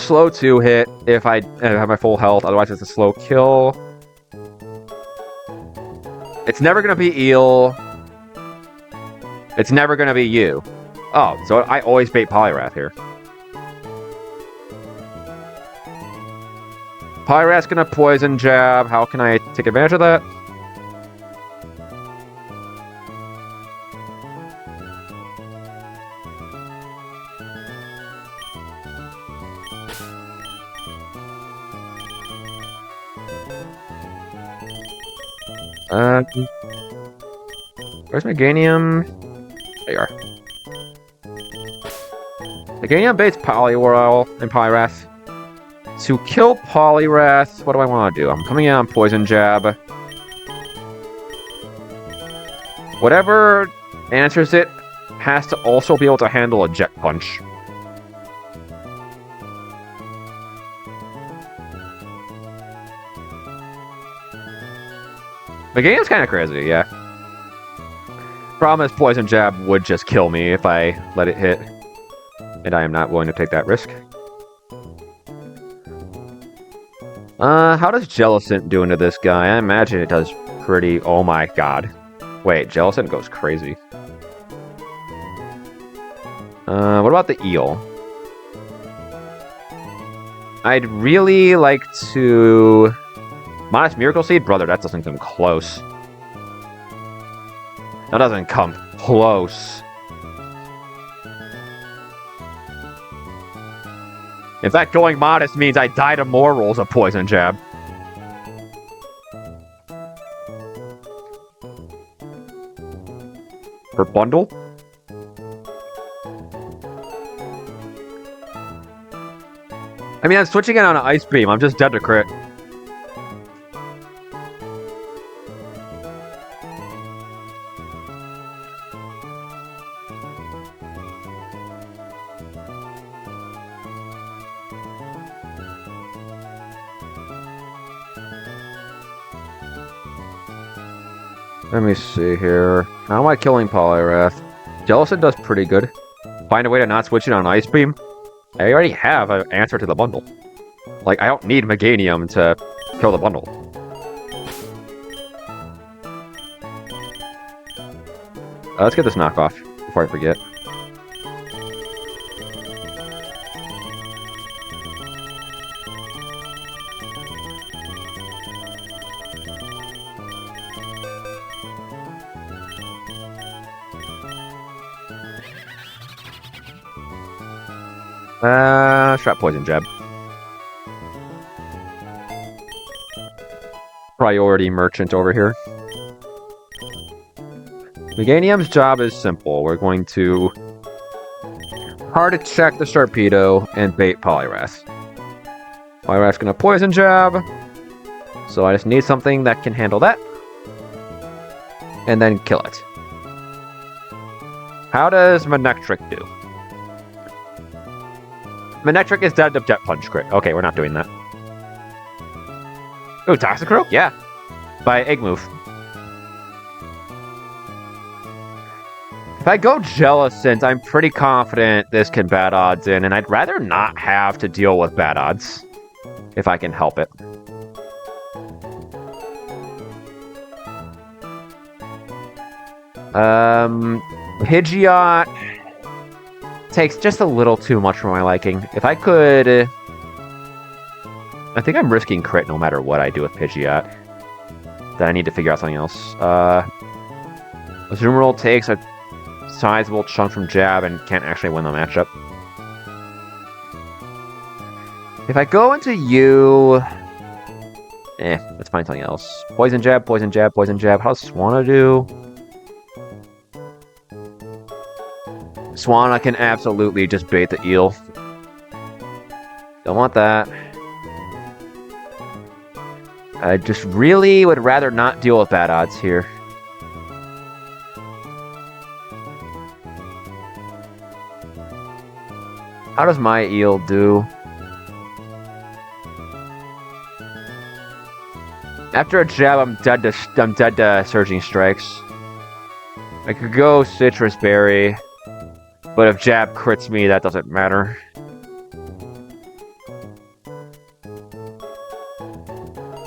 slow 2 hit if I have my full health, otherwise it's a slow kill. It's never gonna be Eel. It's never gonna be you. Oh, so I always bait Poliwrath here. Poliwrath's gonna Poison Jab. How can I take advantage of that? Where's Meganium? There you are. Meganium baits Poliwhirl and Poliwrath. To kill Poliwrath, what do I want to do? I'm coming in on Poison Jab. Whatever answers it has to also be able to handle a jet punch. The game's kind of crazy, yeah. Problem is, Poison Jab would just kill me if I let it hit. And I am not willing to take that risk. How does Jellicent do into this guy? I imagine it does pretty... Oh my god. Wait, Jellicent goes crazy. What about the eel? I'd really like to... Modest Miracle Seed? Brother, that doesn't come close. That doesn't come close. In fact, going Modest means I die to more rolls of Poison Jab. For bundle? I mean, I'm switching it on an Ice Beam. I'm just dead to crit. Let me see here. How am I killing Poliwrath? Jellicent does pretty good. Find a way to not switch it on Ice Beam? I already have an answer to the bundle. Like, I don't need Meganium to kill the bundle. Let's get this knockoff before I forget. Strap Poison Jab. Priority merchant over here. Meganium's job is simple. We're going to hard check the Sharpedo and bait Poliwrath. Poliwrath's gonna Poison Jab. So I just need something that can handle that. And then kill it. How does Manectric do? Manectric is dead to Jet Punch crit. Okay, we're not doing that. Oh, Toxicroak? Yeah. By Egg Move. If I go Jellicent, I'm pretty confident this can bad odds in, and I'd rather not have to deal with bad odds. If I can help it. Hideout takes just a little too much for my liking. If I could... I think I'm risking crit no matter what I do with Pidgeot. Then I need to figure out something else. Azumarill takes a sizable chunk from Jab and can't actually win the matchup. If I go into you... let's find something else. Poison Jab, Poison Jab, Poison Jab. How does Swanna do? Swanna can absolutely just bait the eel. Don't want that. I just really would rather not deal with bad odds here. How does my eel do? After a jab, I'm dead to Surging Strikes. I could go Citrus Berry, but if jab crits me, that doesn't matter.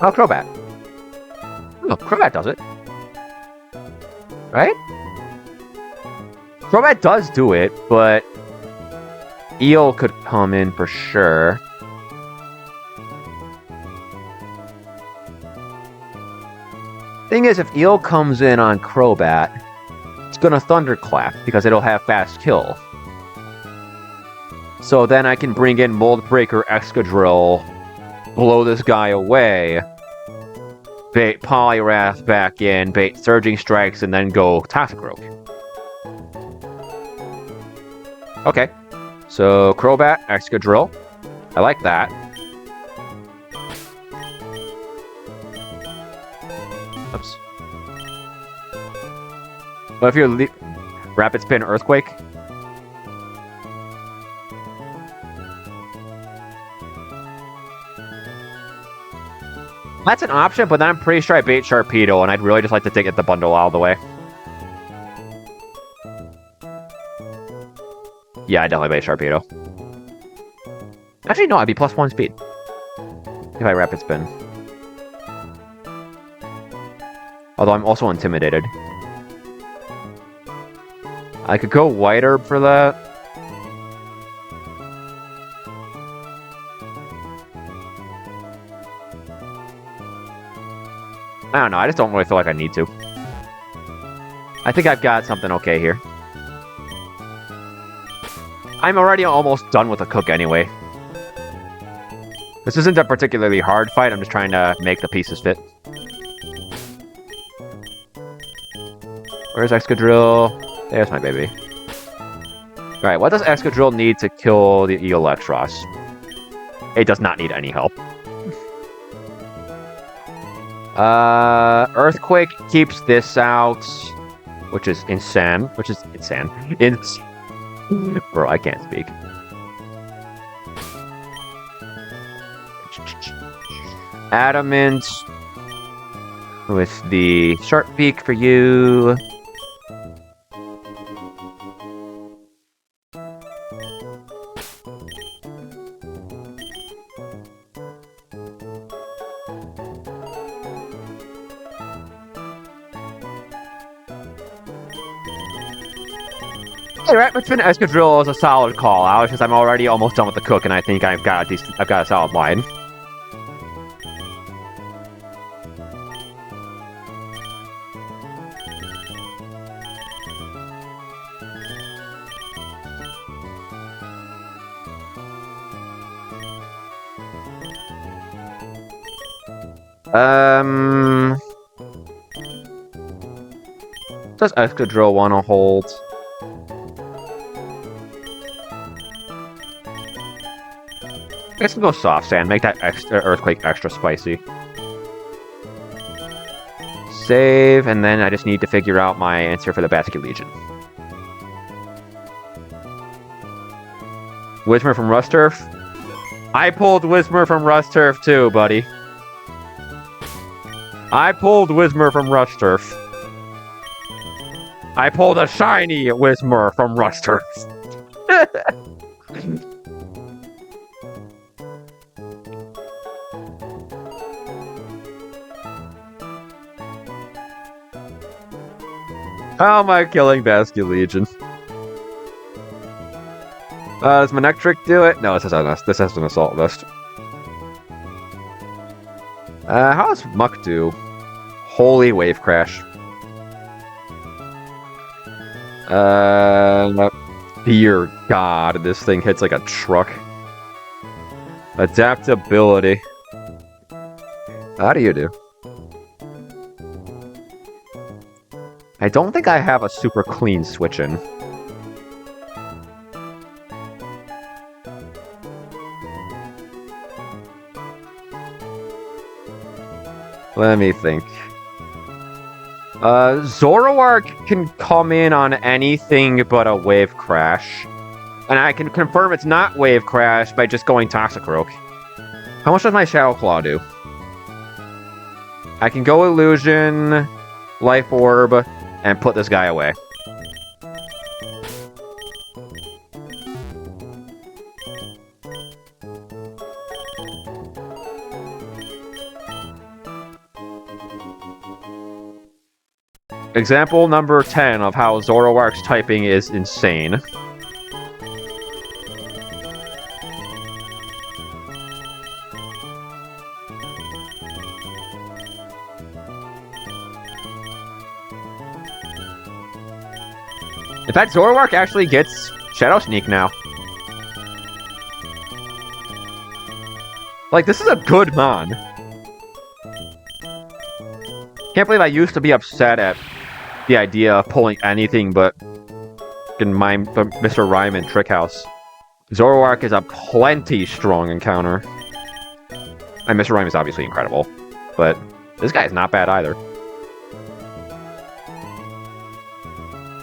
Oh, Crobat. Oh, Crobat does it. Right? Crobat does do it, but Eel could come in for sure. Thing is, if Eel comes in on Crobat, it's gonna Thunderclap because it'll have fast kill. So then I can bring in Mold Breaker, Excadrill, blow this guy away, bait Poliwrath back in, bait Surging Strikes, and then go Toxicroak. Okay, so Crobat, Excadrill. I like that. Oops. But if you're Rapid Spin Earthquake. That's an option, but then I'm pretty sure I bait Sharpedo, and I'd really just like to get the bundle out of the way. Yeah, I definitely bait Sharpedo. Actually, no, I'd be +1 speed. If I Rapid Spin. Although I'm also intimidated. I could go White Herb for that. I don't know, I just don't really feel like I need to. I think I've got something okay here. I'm already almost done with the cook anyway. This isn't a particularly hard fight, I'm just trying to make the pieces fit. Where's Excadrill? There's my baby. Alright, what does Excadrill need to kill the Electros? It does not need any help. Earthquake keeps this out, which is insane. Bro, I can't speak. Adamant with the Sharp Beak for you. Hey, Rapid Spin Excadrill is a solid call out, because I'm already almost done with the cook, and I think I've got a solid line. Does Excadrill want to hold? I guess we'll go Soft Sand, make that Earthquake extra spicy. Save, and then I just need to figure out my answer for the Basket Legion. Whismur from Rust Turf? I pulled Whismur from Rust Turf too, buddy. I pulled Whismur from Rust Turf. I pulled a shiny Whismur from Rust Turf. How am I killing Basket Legion? Does Manectric do it? No, this has an Assault Vest. How does Muck do? Holy Wave Crash. Dear God, this thing hits like a truck. Adaptability. How do you do? I don't think I have a super clean switch in. Let me think. Zoroark can come in on anything but a Wave Crash. And I can confirm it's not Wave Crash by just going Toxicroak. How much does my Shadow Claw do? I can go Illusion, Life Orb, and put this guy away. Example number 10 of how Zoroark's typing is insane. In fact, Zoroark actually gets Shadow Sneak now. Like, this is a good Mon. Can't believe I used to be upset at the idea of pulling anything but Mr. Rhyme and Trick House. Zoroark is a plenty strong encounter. And Mr. Rhyme is obviously incredible, but this guy is not bad either.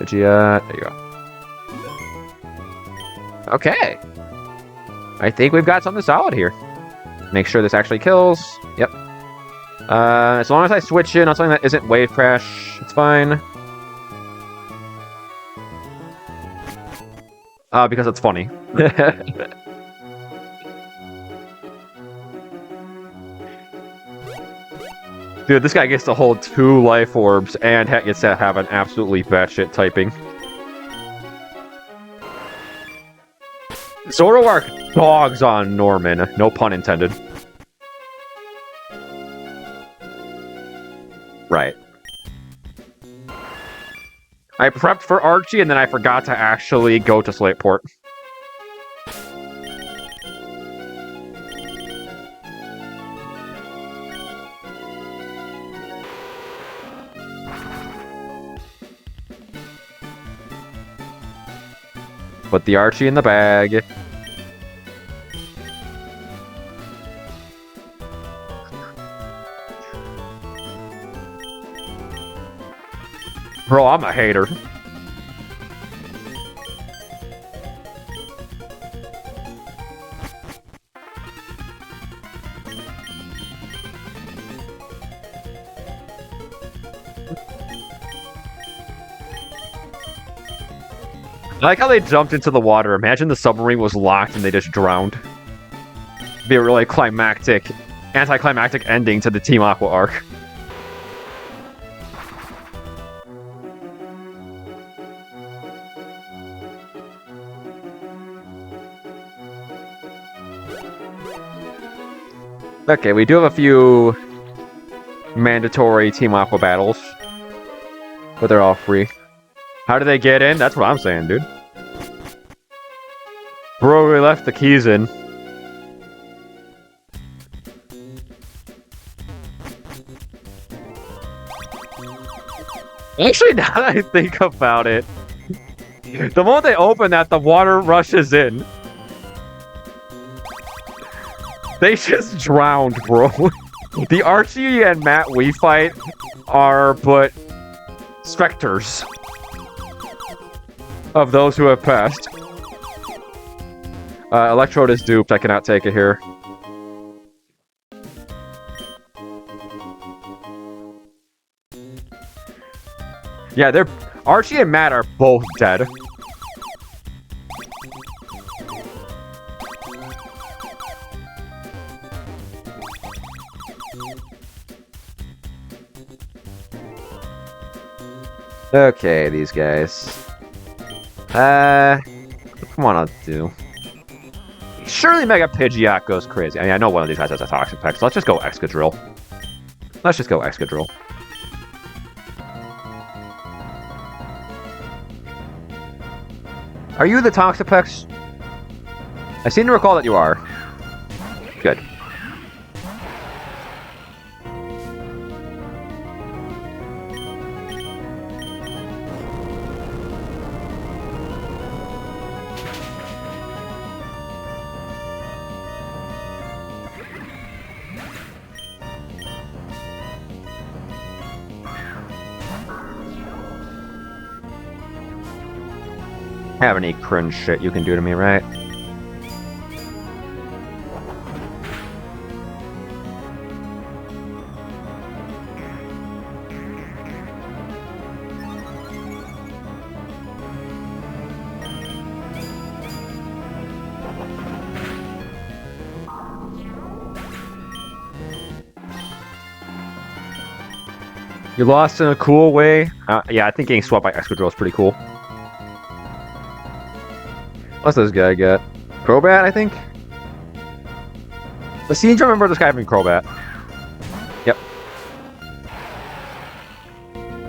Pidgeot. There you go. Okay. I think we've got something solid here. Make sure this actually kills. Yep. As long as I switch in on something that isn't Wave Crash, it's fine. Because it's funny. Dude, this guy gets to hold 2 life orbs and gets to have an absolutely batshit typing. Zoroark dogs on Norman. No pun intended. Right. I prepped for Archie, and then I forgot to actually go to Slateport. Put the Archie in the bag. Bro, I'm a hater. I like how they jumped into the water. Imagine the submarine was locked and they just drowned. It'd be a really climactic, anticlimactic ending to the Team Aqua arc. Okay, we do have a few mandatory Team Aqua battles, but they're all free. How do they get in? That's what I'm saying, dude. Bro, we left the keys in. Actually, now that I think about it, the moment they open that, the water rushes in. They just drowned, bro. The Archie and Matt we fight are but specters of those who have passed. Electrode is duped. I cannot take it here. Yeah, Archie and Matt are both dead. Okay, these guys. Come on, I'll do. Surely Mega Pidgeot goes crazy. I mean, I know one of these guys has a Toxic Peck, so let's just go Excadrill. Let's just go Excadrill. Are you the Toxapex? I seem to recall that you are. Good. Have any cringe shit you can do to me, right? You lost in a cool way? Yeah, I think getting swept by Excadrill is pretty cool. What's this guy get? Crobat, I think? I seem to remember this guy having Crobat. Yep.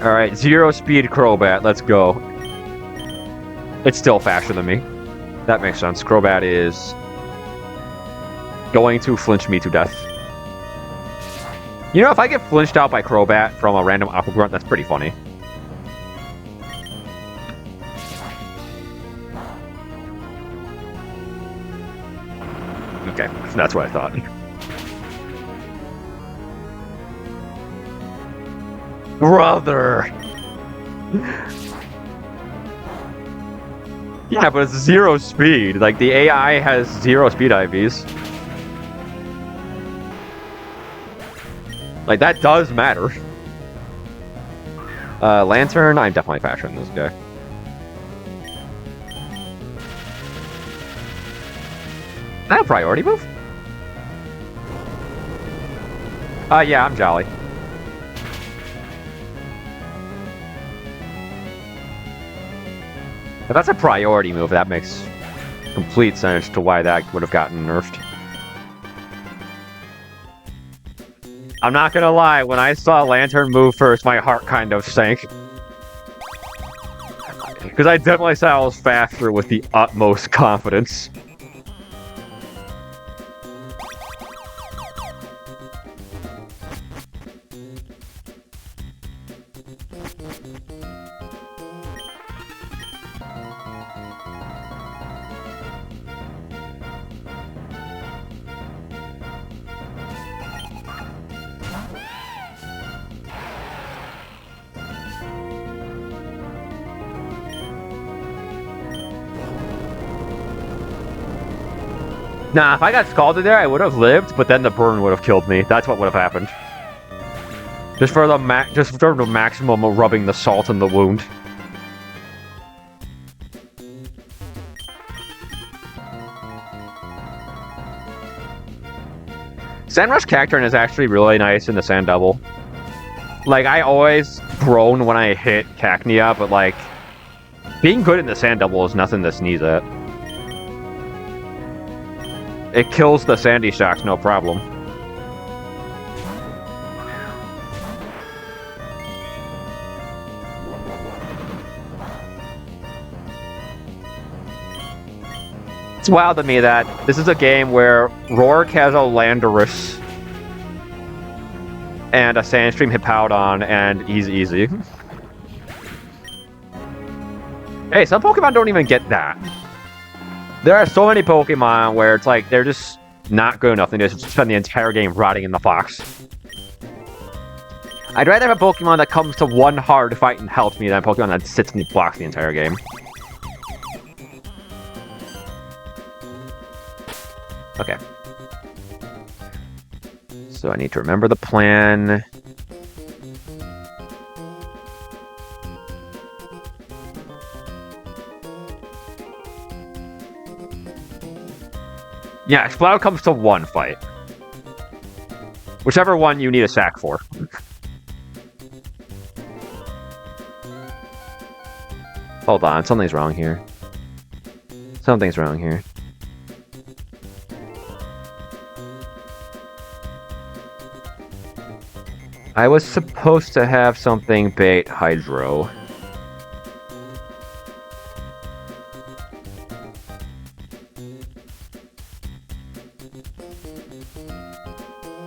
Alright, 0 speed Crobat, let's go. It's still faster than me. That makes sense. Crobat is going to flinch me to death. You know, if I get flinched out by Crobat from a random Aqua Grunt, that's pretty funny. Okay, that's what I thought. Brother! Yeah, but it's 0 speed. Like, the AI has 0 speed IVs. Like, that does matter. Lantern, I'm definitely faster than this guy. Is that a priority move? Yeah, I'm Jolly. If that's a priority move, that makes complete sense to why that would have gotten nerfed. I'm not gonna lie, when I saw Lantern move first, my heart kind of sank. Because I definitely said I was faster with the utmost confidence. Nah, if I got scalded there, I would have lived, but then the burn would have killed me. That's what would have happened. Just for the maximum of rubbing the salt in the wound. Sandrush Cacturn is actually really nice in the Sand Double. Like, I always groan when I hit Cacnea, but like, being good in the Sand Double is nothing to sneeze at. It kills the Sandy Shocks, no problem. It's wild to me that this is a game where Rourke has a Landorus and a Sandstream Hippowdon, and he's easy. Hey, some Pokemon don't even get that. There are so many Pokemon where it's like, they're just not good enough. They just spend the entire game rotting in the box. I'd rather have a Pokemon that comes to one hard fight and helps me than a Pokemon that sits in the box the entire game. Okay. So I need to remember the plan. Yeah, Exploud comes to one fight. Whichever one you need a sack for. Hold on, something's wrong here. Something's wrong here. I was supposed to have something bait Hydro.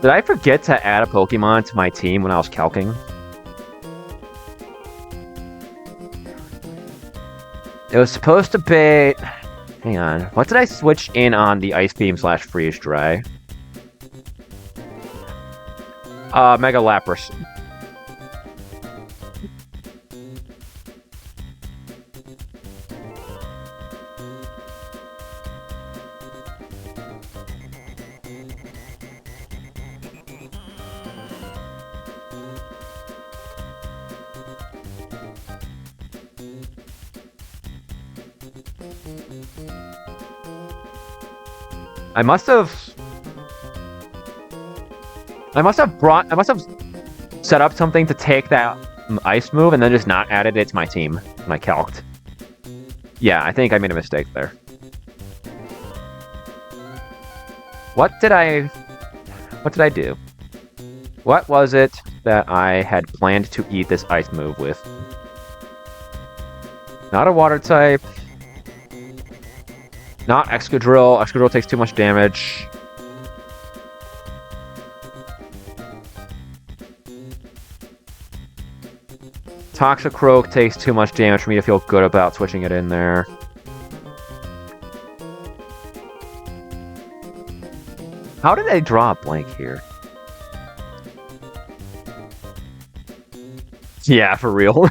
Did I forget to add a Pokemon to my team when I was calcing? It was supposed to be... Hang on. What did I switch in on the Ice Beam / Freeze Dry? Mega Lapras. I must have set up something to take that ice move and then just not added it to my team when I calced. Yeah, I think I made a mistake there. What did I do? What was it that I had planned to eat this ice move with? Not a water type. Not Excadrill. Excadrill takes too much damage. Toxicroak takes too much damage for me to feel good about switching it in there. How did I draw a blank here? Yeah, for real.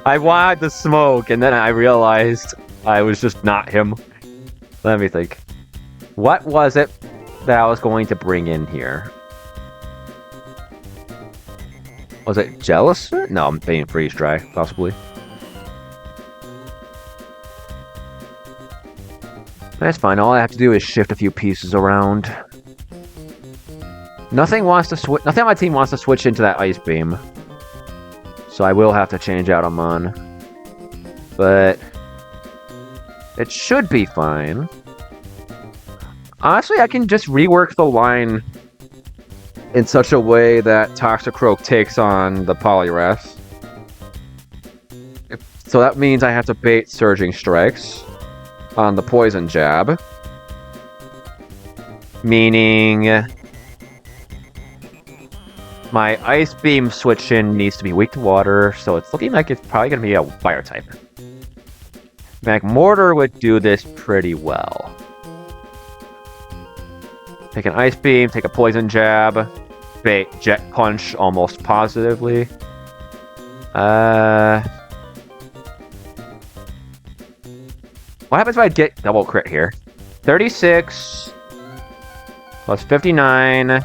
I wanted the smoke, and then I realized I was just not him. Let me think. What was it that I was going to bring in here? Was it jealous? No, I'm being freeze dry, possibly. That's fine. All I have to do is shift a few pieces around. Nothing wants to switch. Nothing on my team wants to switch into that ice beam. So I will have to change out Amon. But it should be fine. Honestly, I can just rework the line in such a way that Toxicroak takes on the Poliwrath. So that means I have to bait Surging Strikes on the Poison Jab. Meaning my Ice Beam switch-in needs to be weak to water, so it's looking like it's probably going to be a Fire type. Magmortar would do this pretty well. Take an Ice Beam, take a Poison Jab, bait Jet Punch almost positively. What happens if I get double crit here? 36 plus 59.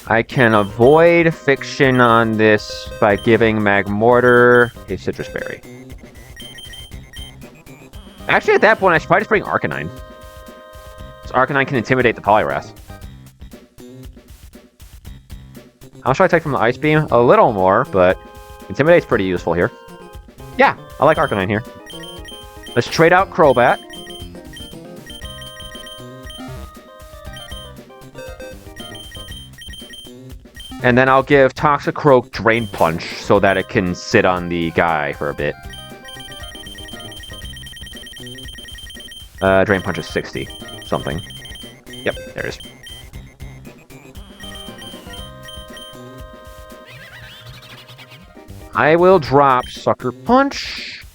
I can avoid Fiction on this by giving Magmortar a Citrus Berry. Actually, at that point, I should probably just bring Arcanine. So Arcanine can intimidate the Poliwrath. How much should I take from the Ice Beam? A little more, but Intimidate's pretty useful here. Yeah, I like Arcanine here. Let's trade out Crobat. And then I'll give Toxicroak Drain Punch so that it can sit on the guy for a bit. Drain Punch is 60 something. Yep, there it is. I will drop Sucker Punch.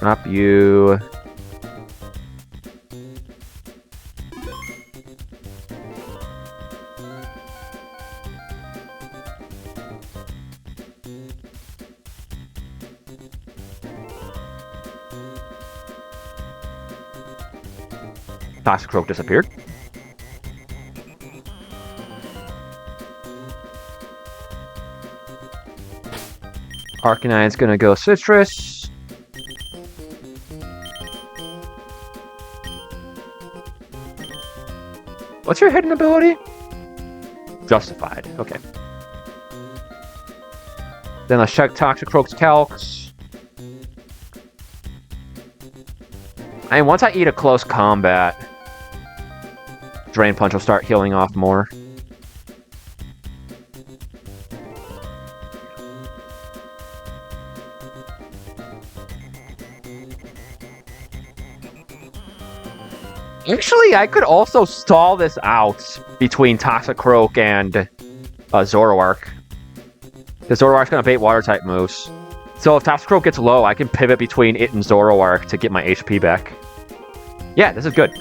Drop you. Toxicroak disappeared. Arcanine's gonna go Citrus. What's your hidden ability? Justified. Okay. Then let's check Toxicroak's calcs. I mean, once I eat a close combat, Drain Punch will start healing off more. Actually, I could also stall this out between Toxicroak and Zoroark. Because Zoroark's going to bait Water-type moves. So if Toxicroak gets low, I can pivot between it and Zoroark to get my HP back. Yeah, this is good.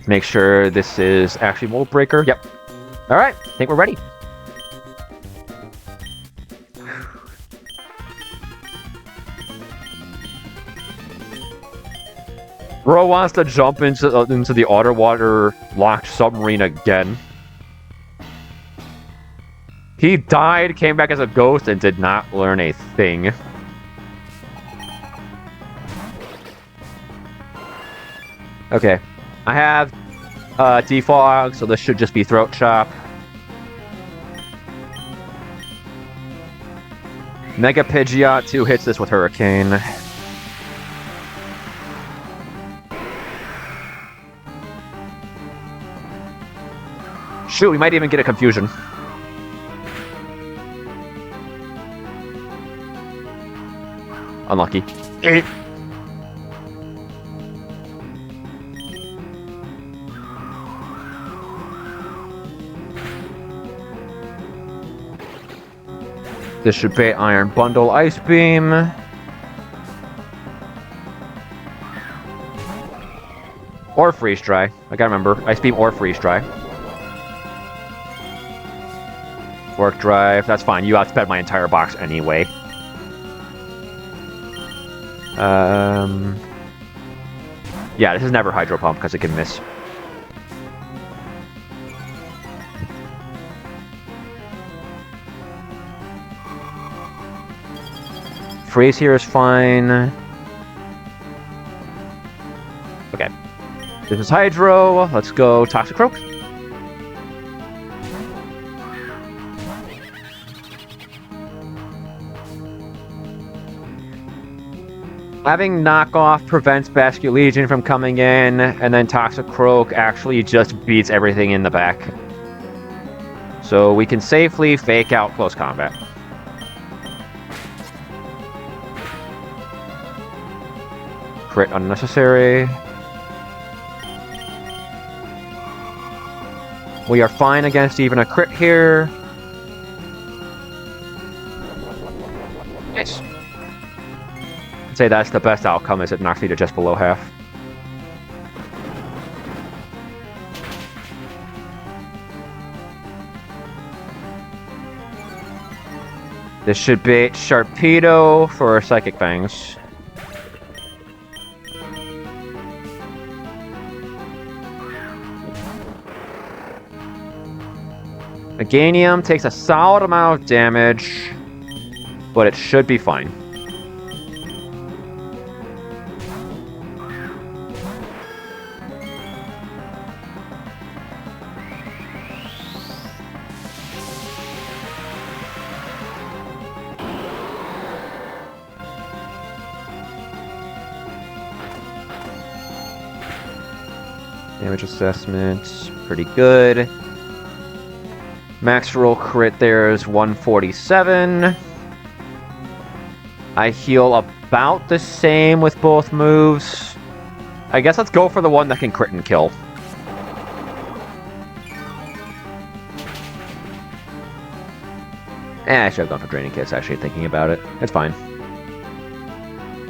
Make sure this is actually Mold Breaker. Yep. Alright, I think we're ready. Bro wants to jump into the underwater locked submarine again. He died, came back as a ghost, and did not learn a thing. Okay. I have Defog, so this should just be Throat Chop. Mega Pidgeot 2 hits this with Hurricane. Shoot, we might even get a confusion. Unlucky. This should be Iron Bundle Ice Beam. Or Freeze Dry. I gotta remember. Ice Beam or Freeze Dry. Work Drive. That's fine. You outsped my entire box anyway. Yeah, this is never Hydro Pump because it can miss. Freeze here is fine. Okay. This is Hydro. Let's go Toxicroak. Having Knockoff prevents Bascule Legion from coming in, and then Toxicroak actually just beats everything in the back. So we can safely fake out close combat. Crit unnecessary. We are fine against even a crit here. Nice. I'd say that's the best outcome, is it knocks me to just below half. This should be Sharpedo for Psychic Fangs. Meganium takes a solid amount of damage, but it should be fine. Damage assessment, pretty good. Max roll crit there is 147. I heal about the same with both moves. I guess let's go for the one that can crit and kill. I should have gone for Draining Kiss, actually, thinking about it. It's fine.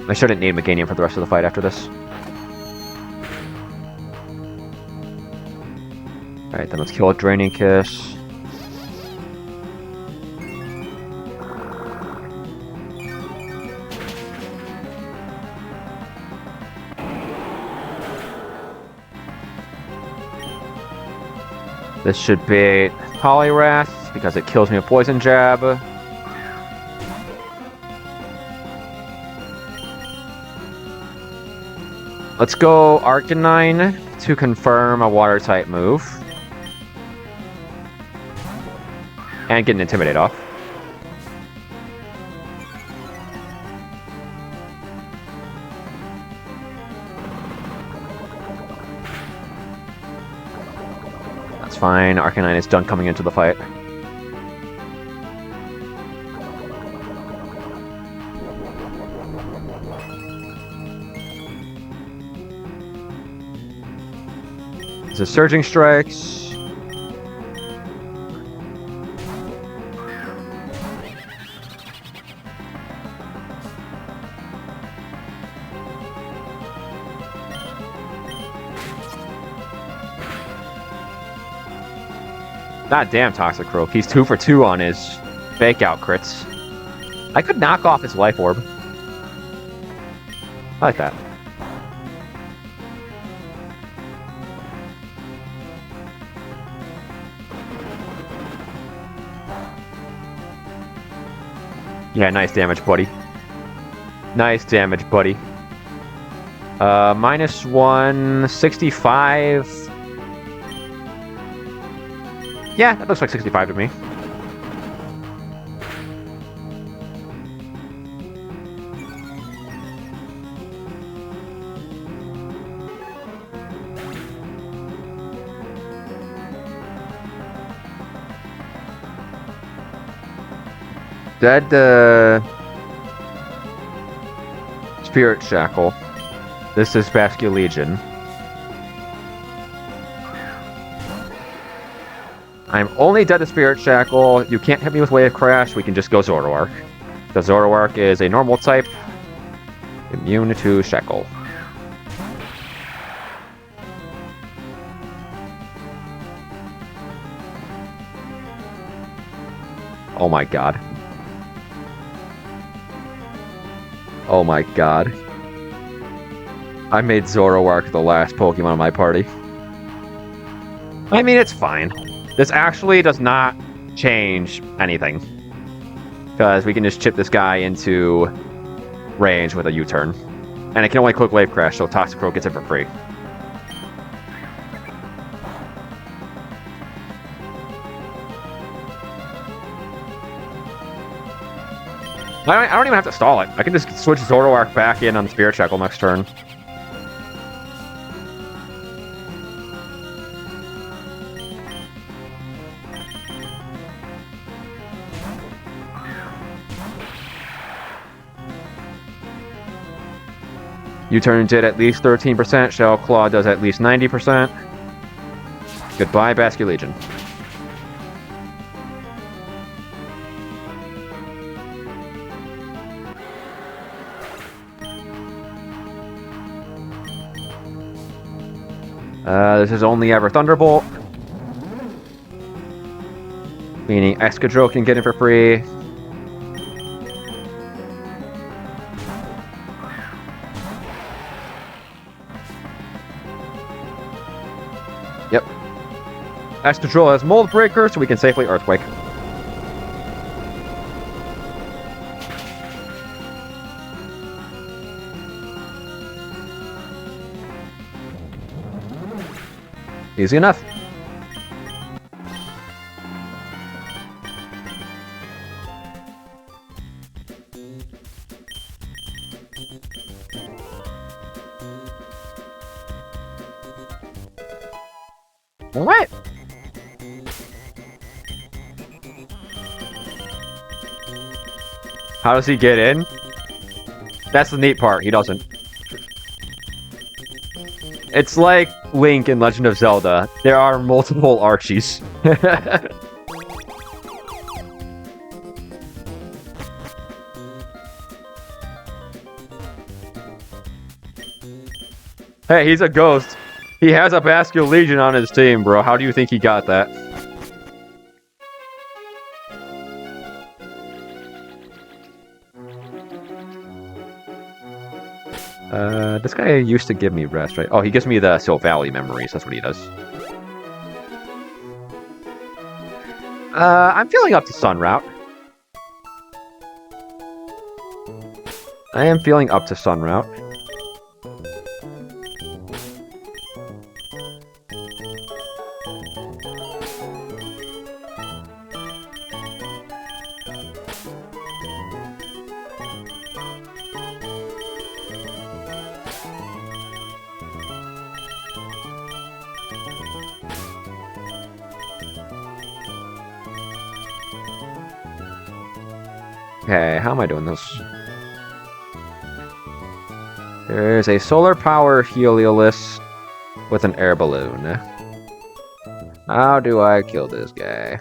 I shouldn't need Meganium for the rest of the fight after this. Alright, then let's kill a Draining Kiss. This should be Poliwrath, because it kills me with Poison Jab. Let's go Arcanine to confirm a Water-type move. And get an Intimidate off. Fine, Arcanine is done coming into the fight. This is Surging Strikes. God damn, Toxicroak. He's 2 for 2 on his fake out crits. I could knock off his Life Orb. I like that. Yeah, nice damage, buddy. Nice damage, buddy. Minus 165. Yeah, that looks like 65 to me. Dead the Spirit Shackle. This is Vascular Legion. I'm only dead to Spirit Shackle. You can't hit me with Wave Crash. We can just go Zoroark. The Zoroark is a normal type. Immune to Shackle. Oh my god. Oh my god. I made Zoroark the last Pokemon in my party. I mean, it's fine. This actually does not change anything. Because we can just chip this guy into range with a U-turn. And it can only Quick Wave Crash, so Toxicroak gets it for free. I don't even have to stall it. I can just switch Zoroark back in on the Spirit Shackle next turn. U-turn did at least 13%. Shell Claw does at least 90%. Goodbye, Vascular Legion. This is only ever Thunderbolt. Meaning Excadrill can get it for free. Yep. Excadrill has Mold Breaker, so we can safely Earthquake. Easy enough. What? How does he get in? That's the neat part. He doesn't. It's like Link in Legend of Zelda. There are multiple Archies. Hey, he's a ghost. He has a Vascular Legion on his team, bro. How do you think he got that? This guy used to give me rest, right? Oh, he gives me the Silt Valley memories. That's what he does. I'm feeling up to Sun Route. I am feeling up to Sun Route. Okay, how am I doing this? There's a solar power Heliolisk with an air balloon. How do I kill this guy?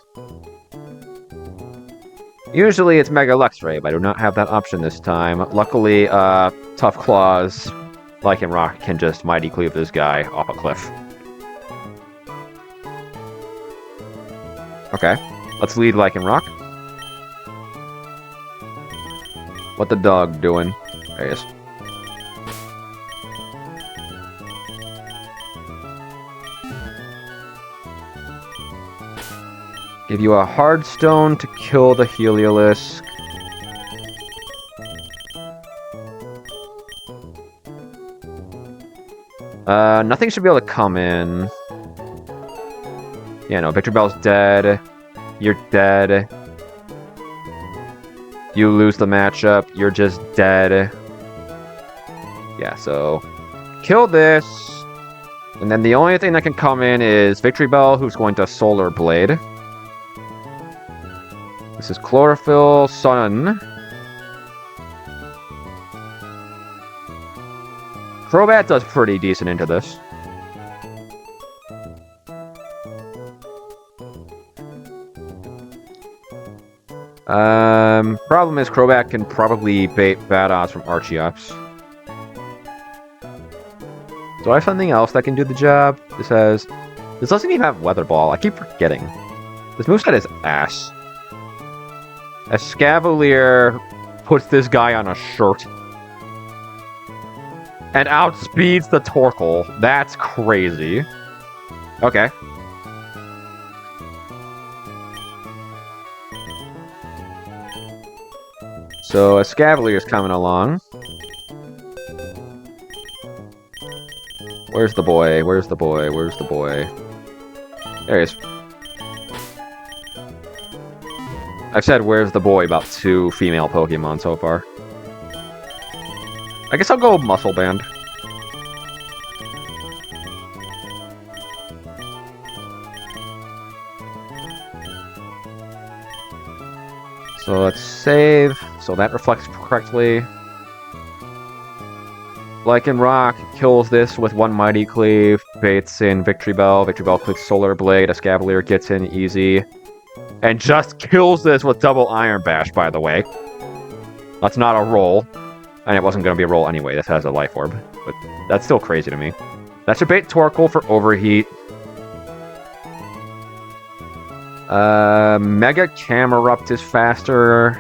Usually it's Mega Luxray, but I do not have that option this time. Luckily, Tough Claws, Lycanroc can just Mighty Cleave this guy off a cliff. Okay, let's lead Lycanroc. What the dog doing? There he is. Give you a hard stone to kill the Heliolisk. Nothing should be able to come in. Yeah, no, Victory Bell's dead. You're dead. You lose the matchup, you're just dead. Yeah, so kill this. And then the only thing that can come in is Victory Bell, who's going to Solar Blade. This is Chlorophyll Sun. Crobat does pretty decent into this. Problem is Crobat can probably bait bad odds from Archeops. Do I have something else that can do the job? This doesn't even have Weather Ball. I keep forgetting. This moveset is ass. A Scavalier puts this guy on a shirt. And outspeeds the Torkoal. That's crazy. Okay. So a Scavalier's coming along. Where's the boy? Where's the boy? Where's the boy? There he is. I've said where's the boy about 2 female Pokemon so far. I guess I'll go Muscle Band. So let's save. So that reflects correctly. Lycanroc kills this with 1 Mighty Cleave, baits in Victory Bell. Victory Bell clicks Solar Blade, a Scavalier gets in easy. And just kills this with double Iron Bash, by the way. That's not a roll. And it wasn't going to be a roll anyway, this has a Life Orb. But that's still crazy to me. That should bait Torkoal for Overheat. Mega Camerupt is faster.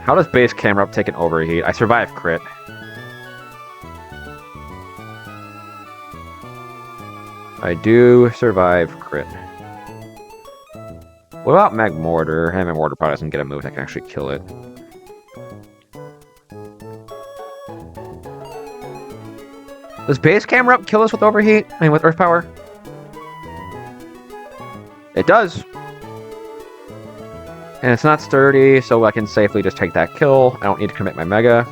How does base Camerupt take an Overheat? I survive crit. I do survive crit. What about Magmortar? Magmortar probably doesn't get a move that can actually kill it. Does base Camerupt kill us with Overheat? I mean, with Earth Power? It does. And it's not sturdy, so I can safely just take that kill. I don't need to commit my Mega.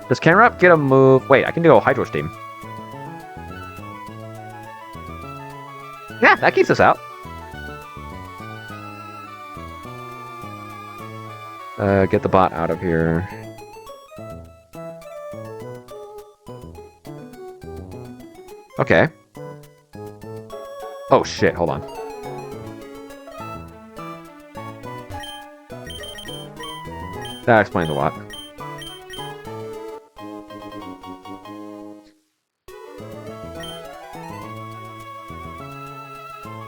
Does Camerupt get a move? Wait, I can do a Hydro Steam. Yeah, that keeps us out. Get the bot out of here. Okay. Oh shit, hold on. That explains a lot.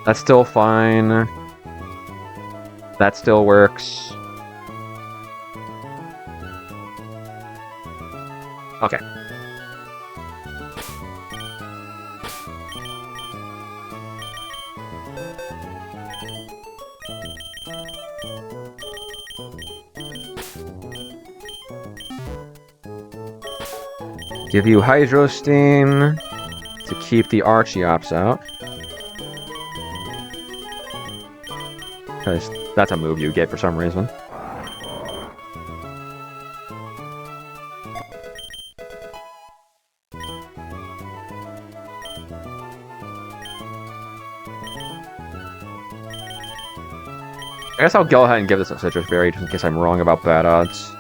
That's still fine. That still works. Okay. Give you Hydro Steam to keep the Archeops out. Because that's a move you get for some reason. I guess I'll go ahead and give this a Citrus Berry just in case I'm wrong about bad odds.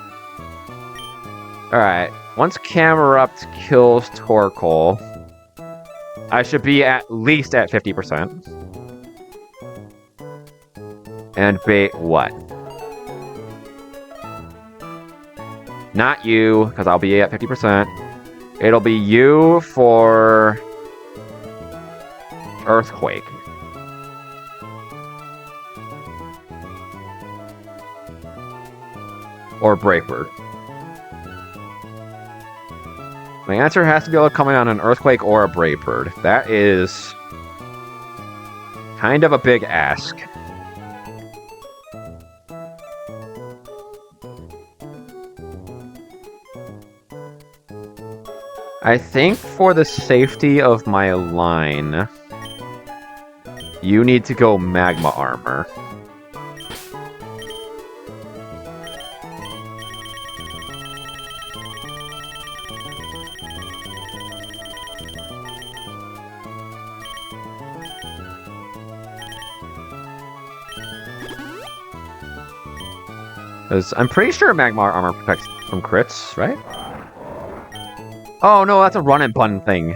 Alright, once Camerupt kills Torkoal, I should be at least at 50%. And bait what? Not you, because I'll be at 50%. It'll be you for Earthquake. Or Breakbird. My answer has to be able to come in on an Earthquake or a Brave Bird. That is kind of a big ask. I think for the safety of my line, you need to go Magma Armor. Because I'm pretty sure magma armor protects from crits, right? Oh no, that's a run and button thing.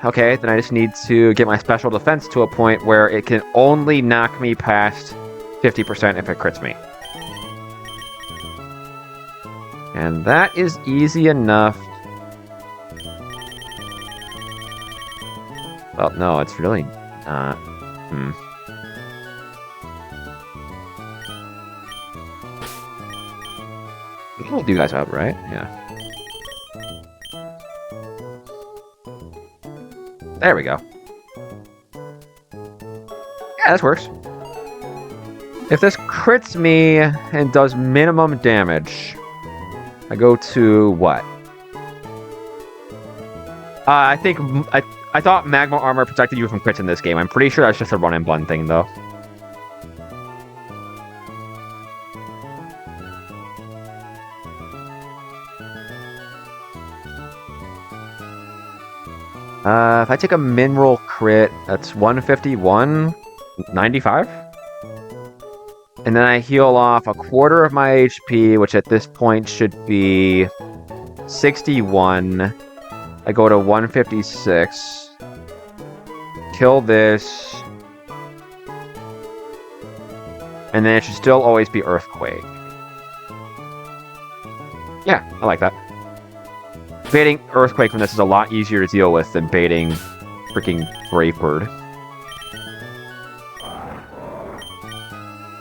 Okay, then I just need to get my special defense to a point where it can only knock me past 50% if it crits me. And that is easy enough. Well, no, it's really not. We'll do you guys up, right? Yeah. There we go. Yeah, this works. If this crits me and does minimum damage, I go to what? I thought magma armor protected you from crits in this game. I'm pretty sure that's just a run and button thing, though. If I take a mineral crit, that's 151, 95? And then I heal off a quarter of my HP, which at this point should be 61. I go to 156. Kill this. And then it should still always be Earthquake. Yeah, I like that. Baiting Earthquake from this is a lot easier to deal with than baiting freaking Brave Bird.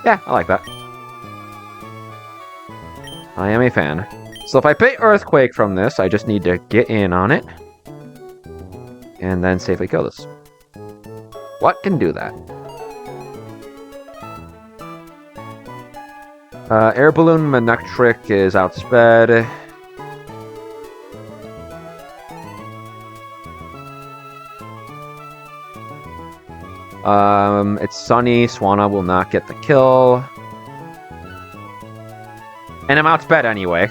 Yeah, I like that. I am a fan. So if I bait Earthquake from this, I just need to get in on it. And then safely kill this. What can do that? Air Balloon Manectric is outsped. It's sunny. Swanna will not get the kill. And I'm outsped anyway.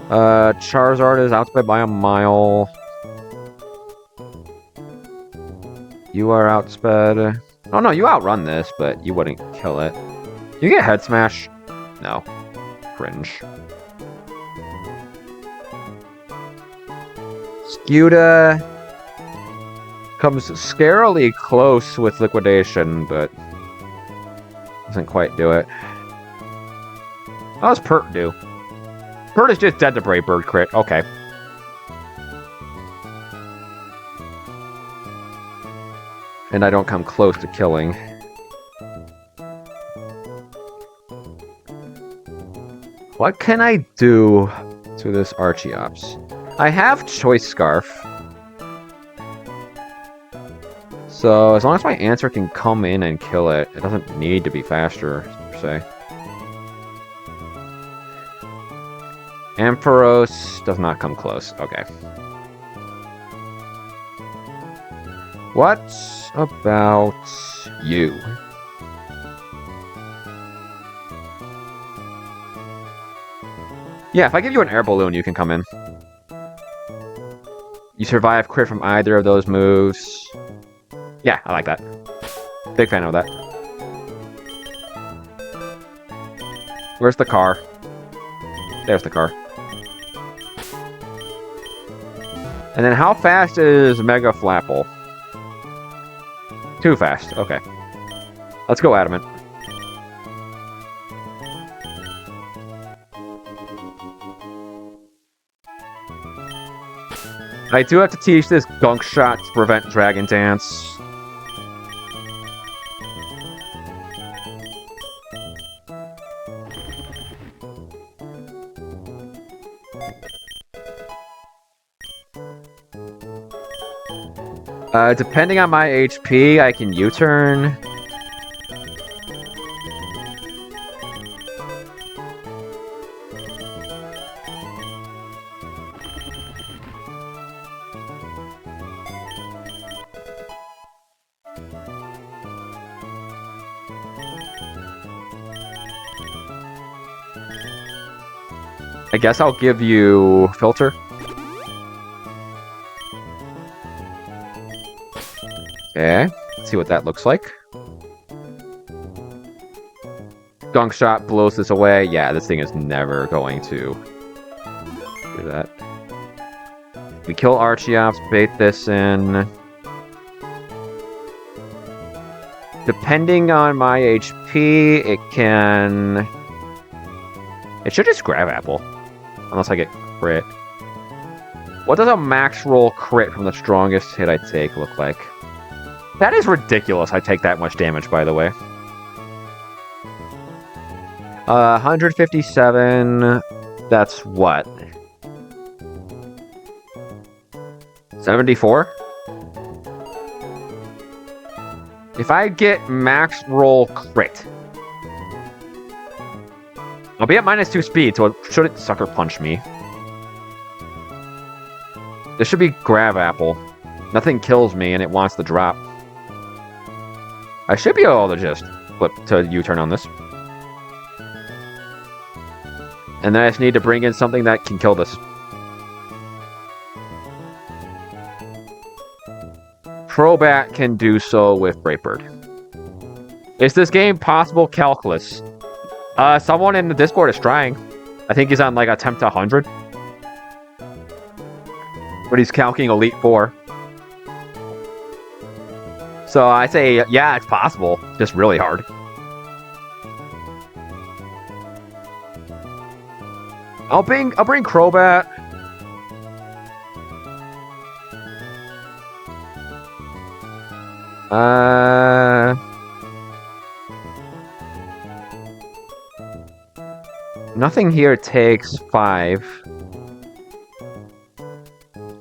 Charizard is outsped by a mile. You are outsped. Oh no, you outrun this, but you wouldn't kill it. You get Head Smash? No. Cringe. Scuda comes scarily close with Liquidation, but doesn't quite do it. How does Pert do? Pert is just dead to Brave Bird crit. Okay. And I don't come close to killing. What can I do to this Archeops? I have Choice Scarf. So as long as my answer can come in and kill it, it doesn't need to be faster, per se. Ampharos does not come close. Okay. What about you? Yeah, if I give you an air balloon, you can come in. You survive crit from either of those moves. Yeah, I like that. Big fan of that. Where's the car? There's the car. And then how fast is Mega Flapple? Too fast. Okay. Let's go Adamant. I do have to teach this Gunk Shot to prevent Dragon Dance. Depending on my HP, I can U-turn. I guess I'll give you filter. Okay, let's see what that looks like. Gunk shot blows this away. Yeah, this thing is never going to do that. We kill Archeops, bait this in. Depending on my HP, it can... It should just grab apple. Unless I get crit. What does a max roll crit from the strongest hit I take look like? That is ridiculous I take that much damage, by the way. 157... That's what? 74? If I get max roll crit, I'll be at -2 speed, so it shouldn't sucker punch me. This should be grab apple. Nothing kills me, and it wants the drop. I should be able to just flip to U-turn on this. And then I just need to bring in something that can kill this. Crobat can do so with Brightbird. Is this game possible calculus? Someone in the Discord is trying. I think he's on like attempt 100. But he's calculating Elite 4. So I say, yeah, it's possible. Just really hard. I'll bring Crobat. Nothing here takes 5.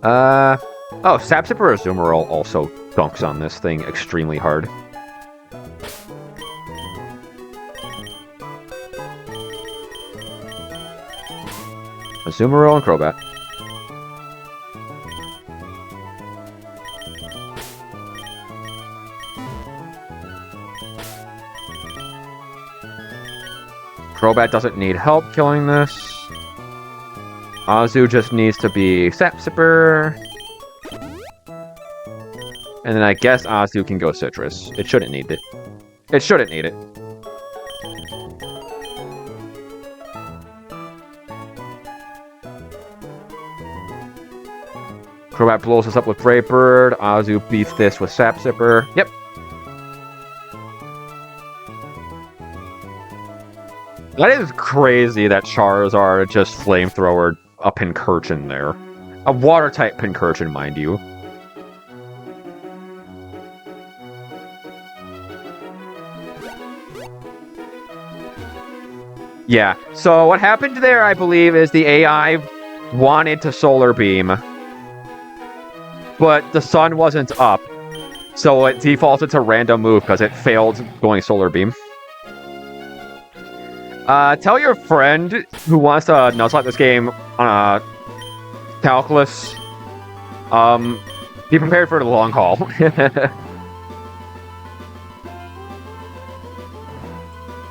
Oh, Sapsipper or Azumarill also dunks on this thing extremely hard. Azumarill and Crobat. Crobat doesn't need help killing this. Azu just needs to be Sapsipper. And then I guess Azu can go Citrus. It shouldn't need it. It shouldn't need it. Crobat blows us up with Brightbird. Azu beats this with Sapsipper. Yep. That is crazy that Charizard just flamethrowered a Pincurchin there. A water-type Pincurchin, mind you. Yeah, so what happened there, I believe, is the AI wanted to Solar Beam, but the sun wasn't up, so it defaulted to random move because it failed going Solar Beam. Tell your friend who wants to nuzlocke this game on calculus, be prepared for the long haul.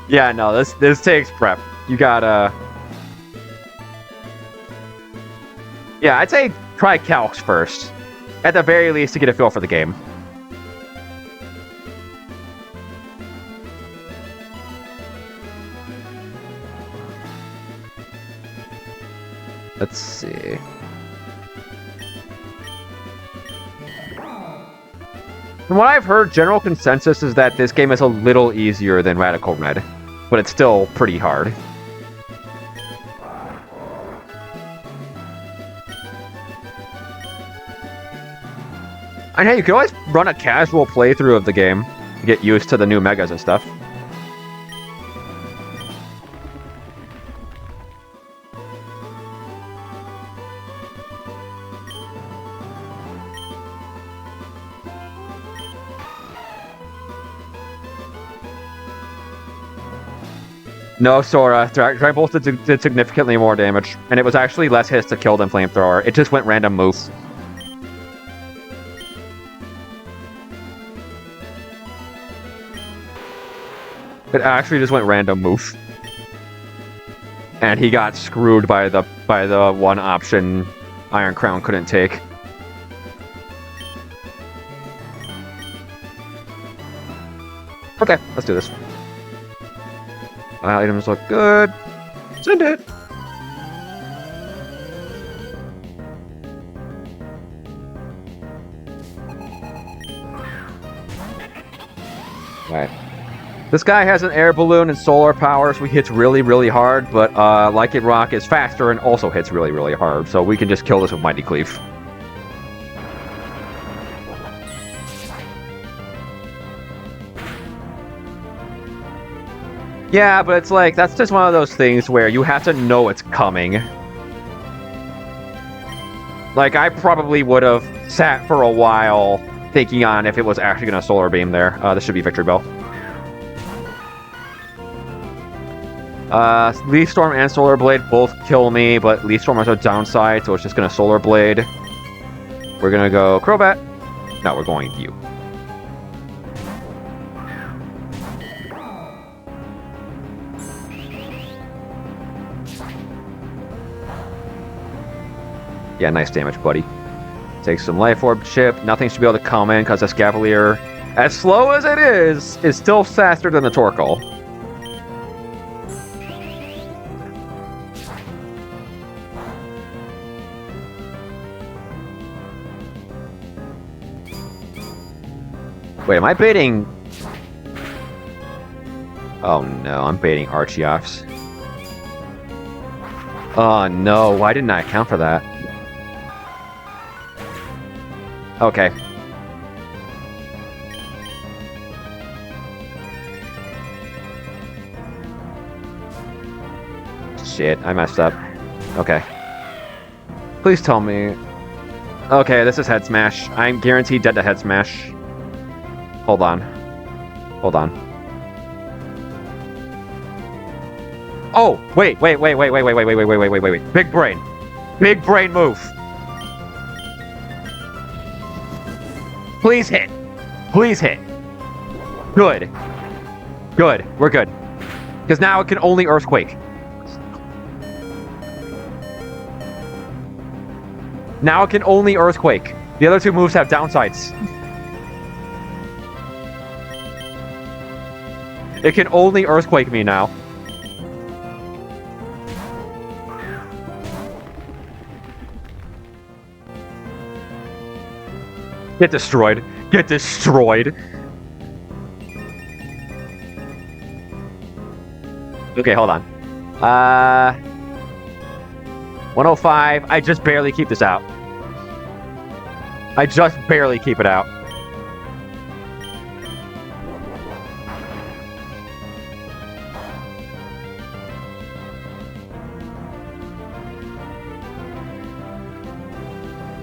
Yeah, no, this takes prep. You gotta... Yeah, I'd say try calcs first. At the very least, to get a feel for the game. Let's see. From what I've heard, general consensus is that this game is a little easier than Radical Red, but it's still pretty hard. And hey, you can always run a casual playthrough of the game to get used to the new megas and stuff. No, Sora. Dry Bolt did significantly more damage, and it was actually less hits to kill than Flamethrower. It just went random moves. It actually just went random move. And he got screwed by the one option Iron Crown couldn't take. Okay, let's do this. Items look good. Send it. Alright. This guy has an air balloon and solar power, so he hits really, really hard, but Like It Rock is faster and also hits really, really hard, so we can just kill this with Mighty Cleave. Yeah, but it's like, that's just one of those things where you have to know it's coming. Like, I probably would have sat for a while thinking on if it was actually going to Solar Beam there. This should be Victory Bell. Leaf Storm and Solar Blade both kill me, but Leaf Storm has a downside, so it's just going to Solar Blade. We're going to go Crobat. No, we're going View. Yeah, nice damage, buddy. Take some Life Orb chip. Nothing should be able to come in because this Cavalier, as slow as it is still faster than the Torkoal. Wait, am I baiting? Oh no, I'm baiting Archeops. Oh no, why didn't I account for that? Okay. Shit, I messed up. Okay. Please tell me. Okay, this is Head Smash. I'm guaranteed dead to Head Smash. Hold on. Hold on. Oh, wait. Big brain. Big brain move. Please hit. Please hit. Good. Good. We're good. Because now it can only Earthquake. Now it can only Earthquake. The other two moves have downsides. It can only Earthquake me now. Get destroyed. Get destroyed. Okay, hold on. 105. I just barely keep this out. I just barely keep it out.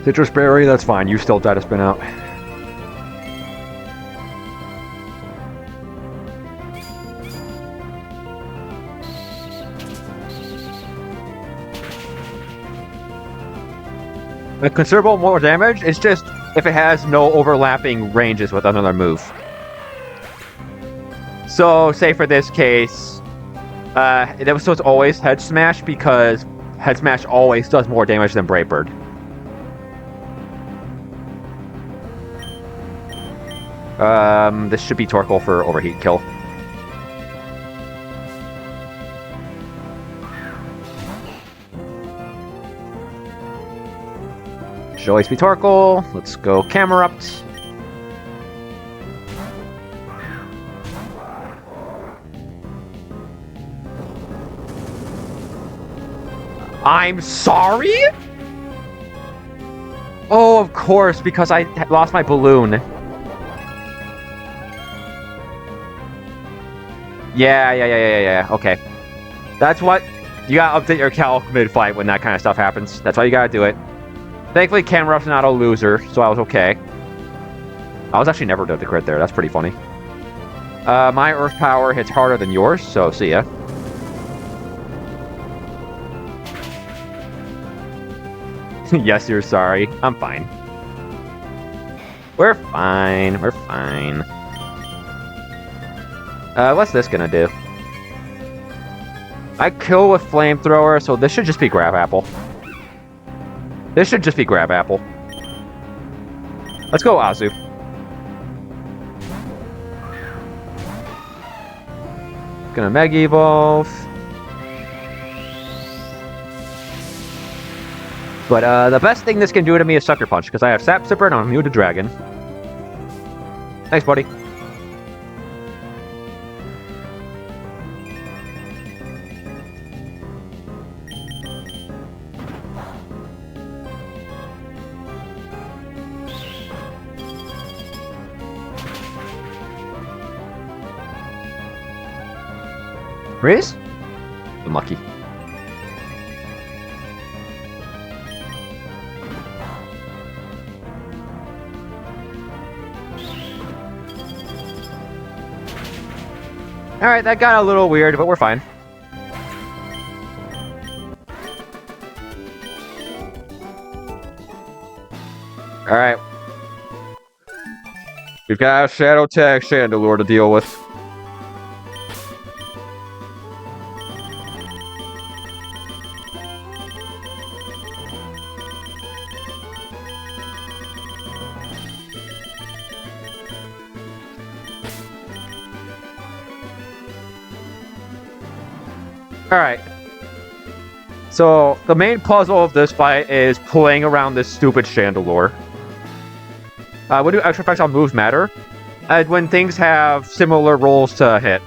Citrus Berry, that's fine. You still die to spin out. A considerable more damage, it's just if it has no overlapping ranges with another move. So, say for this case, so it's always Head Smash because Head Smash always does more damage than Brave Bird. This should be Torkoal for Overheat kill. Show HP Torkoal. Let's go Camerupt. I'm sorry? Oh, of course, because I lost my balloon. Yeah. Okay. That's what... You gotta update your calc mid-fight when that kind of stuff happens. That's why you gotta do it. Thankfully, Camerupt's not a loser, so I was okay. I was actually never dead to crit there. That's pretty funny. My Earth Power hits harder than yours, so see ya. Yes, you're sorry. I'm fine. We're fine. We're fine. What's this gonna do? I kill with flamethrower, so this should just be grab apple. This should just be grab apple. Let's go, Azu. Gonna Mega Evolve. But the best thing this can do to me is Sucker Punch, because I have Sap Sipper and I'm immune to Dragon. Thanks, buddy. Riz? Unlucky. Alright, that got a little weird, but we're fine. Alright. We've got a Shadow Tag Chandelure to deal with. Alright. So, the main puzzle of this fight is playing around this stupid Chandelure. When do extra effects on moves matter? When things have similar rolls to hit.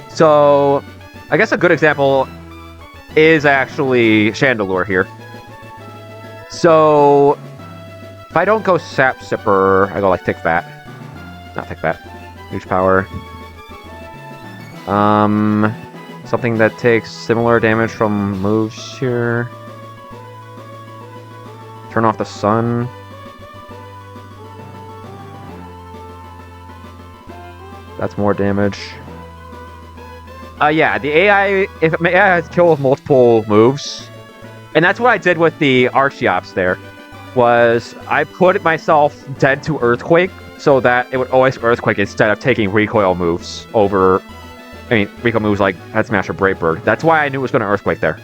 So, I guess a good example is actually Chandelure here. So, if I don't go Sap Sipper, I go like Thick Fat. Not Thick Fat. Huge Power. Something that takes similar damage from moves here. Turn off the sun. That's more damage. Yeah, the AI, if AI has kill with multiple moves, and that's what I did with the Archeops there, was I put myself dead to Earthquake so that it would always Earthquake instead of taking recoil moves over, recoil moves like Head Smash or Brave Bird. That's why I knew it was going to Earthquake there.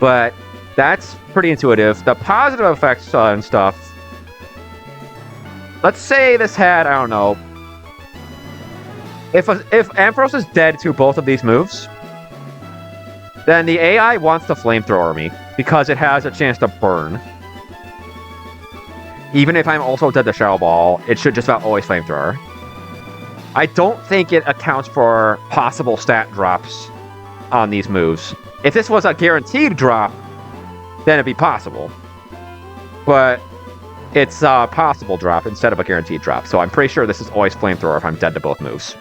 But that's pretty intuitive. The positive effects and stuff, let's say this had, I don't know, if Ampharos is dead to both of these moves, then the AI wants to Flamethrower me, because it has a chance to burn. Even if I'm also dead to Shadow Ball, it should just about always Flamethrower. I don't think it accounts for possible stat drops on these moves. If this was a guaranteed drop, then it'd be possible. But it's a possible drop instead of a guaranteed drop, so I'm pretty sure this is always Flamethrower if I'm dead to both moves.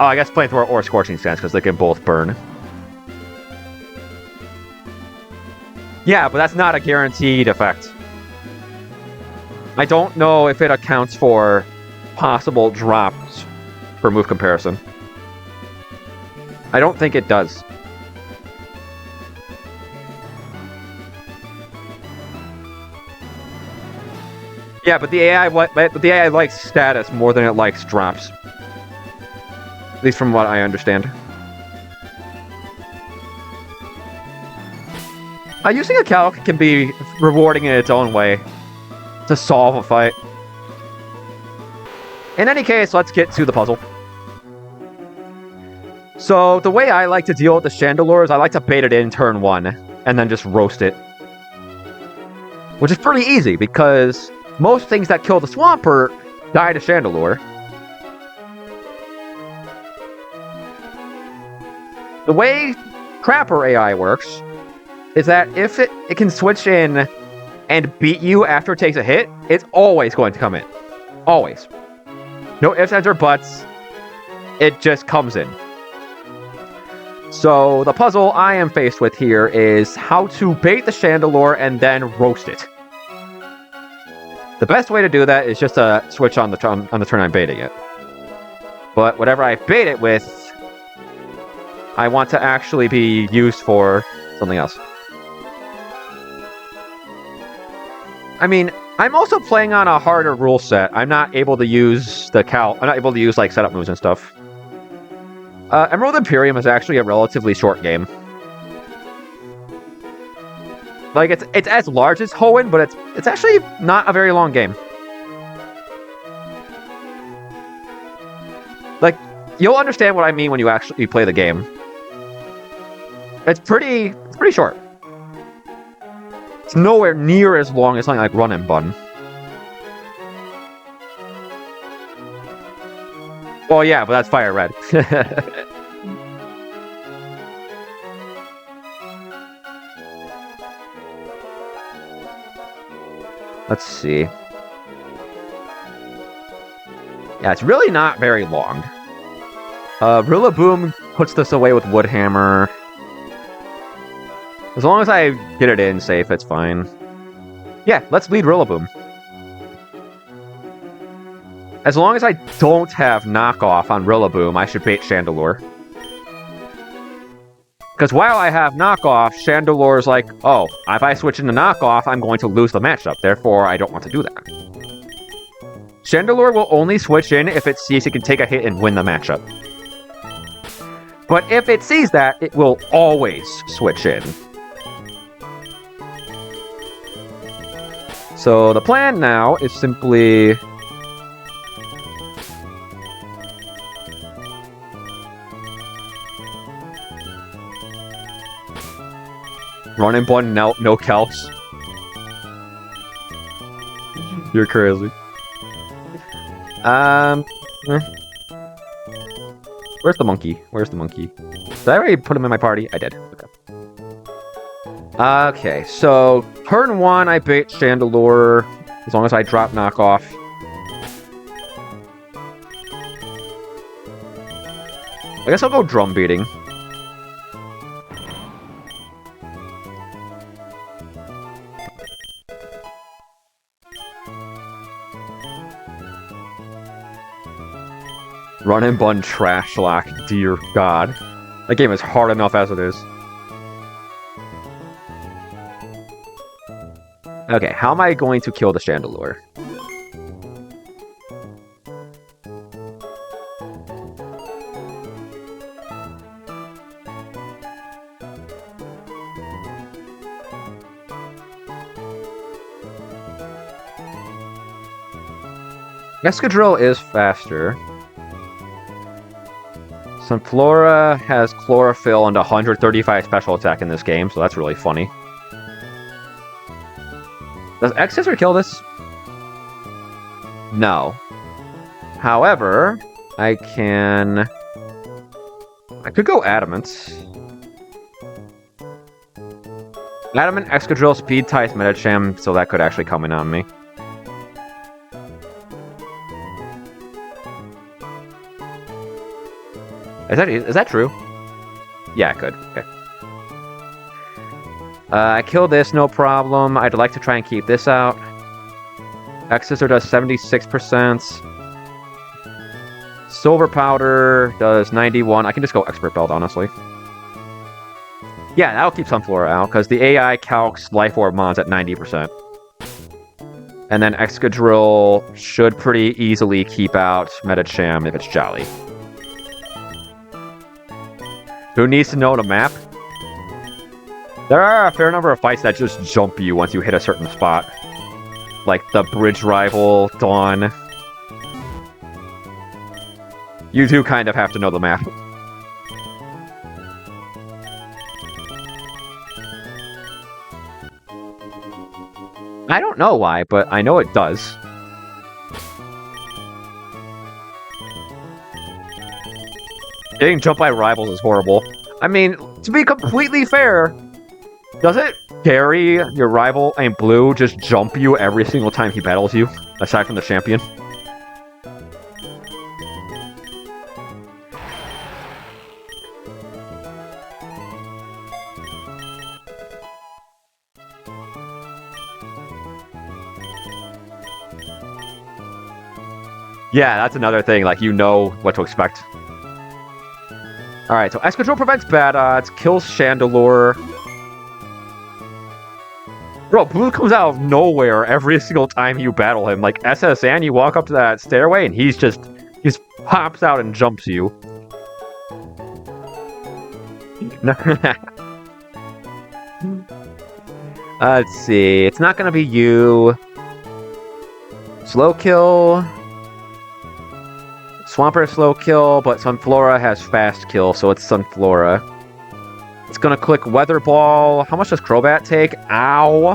Oh, I guess Flamethrower or Scorching Stance, because they can both burn. Yeah, but that's not a guaranteed effect. I don't know if it accounts for possible drops for move comparison. I don't think it does. Yeah, but the AI likes status more than it likes drops. At least from what I understand. Using a calc can be rewarding in its own way to solve a fight. In any case, let's get to the puzzle. So, the way I like to deal with the Chandelure is I like to bait it in turn 1, and then just roast it. Which is pretty easy, because most things that kill the Swampert die to Chandelure. The way Trapper AI works is that if it can switch in and beat you after it takes a hit, it's always going to come in. Always. No ifs, ands, or buts. It just comes in. So the puzzle I am faced with here is how to bait the Chandelure and then roast it. The best way to do that is just to switch on the turn I'm baiting it. But whatever I bait it with, I want to actually be used for something else. I mean, I'm also playing on a harder rule set. I'm not able to use I'm not able to use, like, setup moves and stuff. Emerald Imperium is actually a relatively short game. Like, it's as large as Hoenn, but it's actually not a very long game. Like, you'll understand what I mean when you actually play the game. It's pretty short. It's nowhere near as long as something like Run and Bun. Well, yeah, but that's Fire Red. Let's see. Yeah, it's really not very long. Rillaboom puts this away with Woodhammer. As long as I get it in safe, it's fine. Yeah, let's lead Rillaboom. As long as I don't have knockoff on Rillaboom, I should bait Chandelure. Because while I have knockoff, Chandelure's like, oh, if I switch into knockoff, I'm going to lose the matchup. Therefore, I don't want to do that. Chandelure will only switch in if it sees it can take a hit and win the matchup. But if it sees that, it will always switch in. So the plan now is simply... Run and Bun, no Calcs. You're crazy. Where's the monkey? Where's the monkey? Did I already put him in my party? I did. Okay. Okay, so turn 1, I bait Chandelure, as long as I drop knockoff. I guess I'll go drum beating. Run and Bun Trash Lock, dear God. That game is hard enough as it is. Okay, how am I going to kill the Chandelure? Escadrille is faster. Sunflora has Chlorophyll and 135 special attack in this game, so that's really funny. Does X-Scissor kill this? No. However, I could go Adamant. Adamant, Excadrill, Speed Ties, Medicham, so that could actually come in on me. Is that true? Yeah, I could. Okay. I kill this, no problem. I'd like to try and keep this out. X-Scissor does 76%. Silver Powder does 91. I can just go Expert Belt, honestly. Yeah, that'll keep Sunflora out, because the AI calcs Life Orb Mons at 90%. And then Excadrill should pretty easily keep out Medicham if it's Jolly. Who needs to know the map? There are a fair number of fights that just jump you once you hit a certain spot. Like the Bridge Rival, Dawn. You do kind of have to know the map. I don't know why, but I know it does. Getting jumped by rivals is horrible. I mean, to be completely fair, does it carry your rival and Blue just jump you every single time he battles you, aside from the champion? Yeah, that's another thing, like, you know what to expect. Alright, so Excadrill prevents bad odds, kills Chandelure. Bro, Blue comes out of nowhere every single time you battle him. Like SSN, you walk up to that stairway and he just pops out and jumps you. Let's see. It's not gonna be you. Slow kill. Swampert slow kill, but Sunflora has fast kill, so it's Sunflora. It's gonna click Weather Ball. How much does Crobat take? Ow.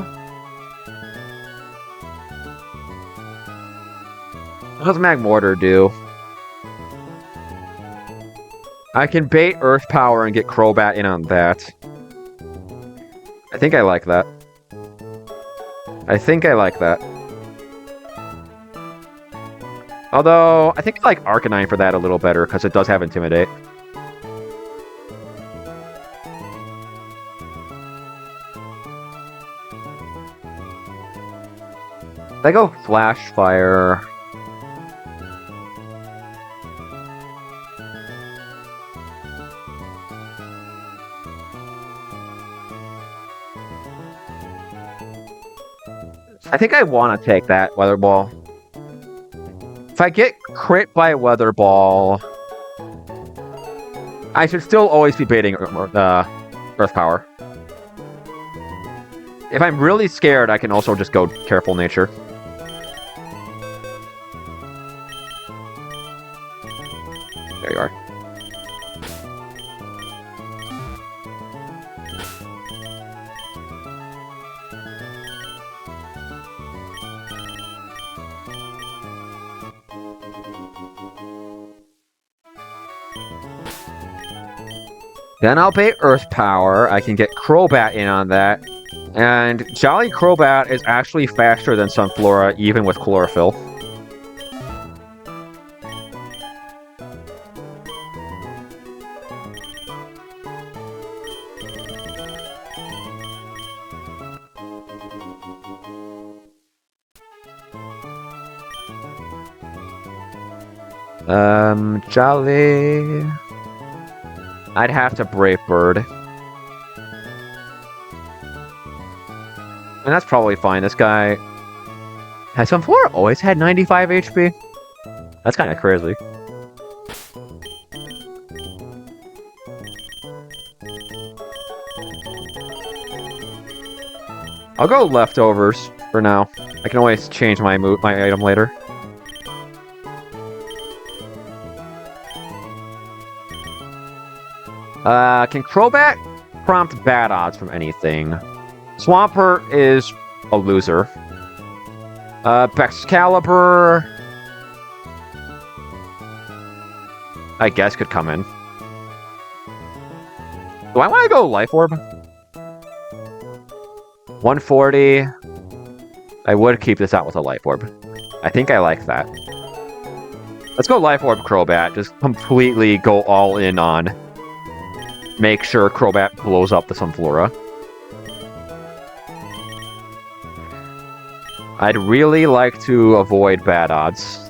What does Magmortar do? I can bait Earth Power and get Crobat in on that. I think I like that. Although, I think I like Arcanine for that a little better, because it does have Intimidate. I go Flash Fire. I think I want to take that Weather Ball. If I get crit by Weather Ball, I should still always be baiting Earth Power. If I'm really scared, I can also just go Careful Nature. There you are. Then I'll bait Earth Power. I can get Crobat in on that. And Jolly Crobat is actually faster than Sunflora, even with Chlorophyll. Jolly... I'd have to Brave Bird. And that's probably fine. This guy... Has Sunflora always had 95 HP? That's kind of crazy. I'll go Leftovers for now. I can always change my item later. Can Crobat prompt bad odds from anything? Swampert is a loser. Excalibur... I guess could come in. Do I want to go Life Orb? 140. I would keep this out with a Life Orb. I think I like that. Let's go Life Orb Crobat. Just completely go all in on... Make sure Crobat blows up the Sunflora. I'd really like to avoid bad odds.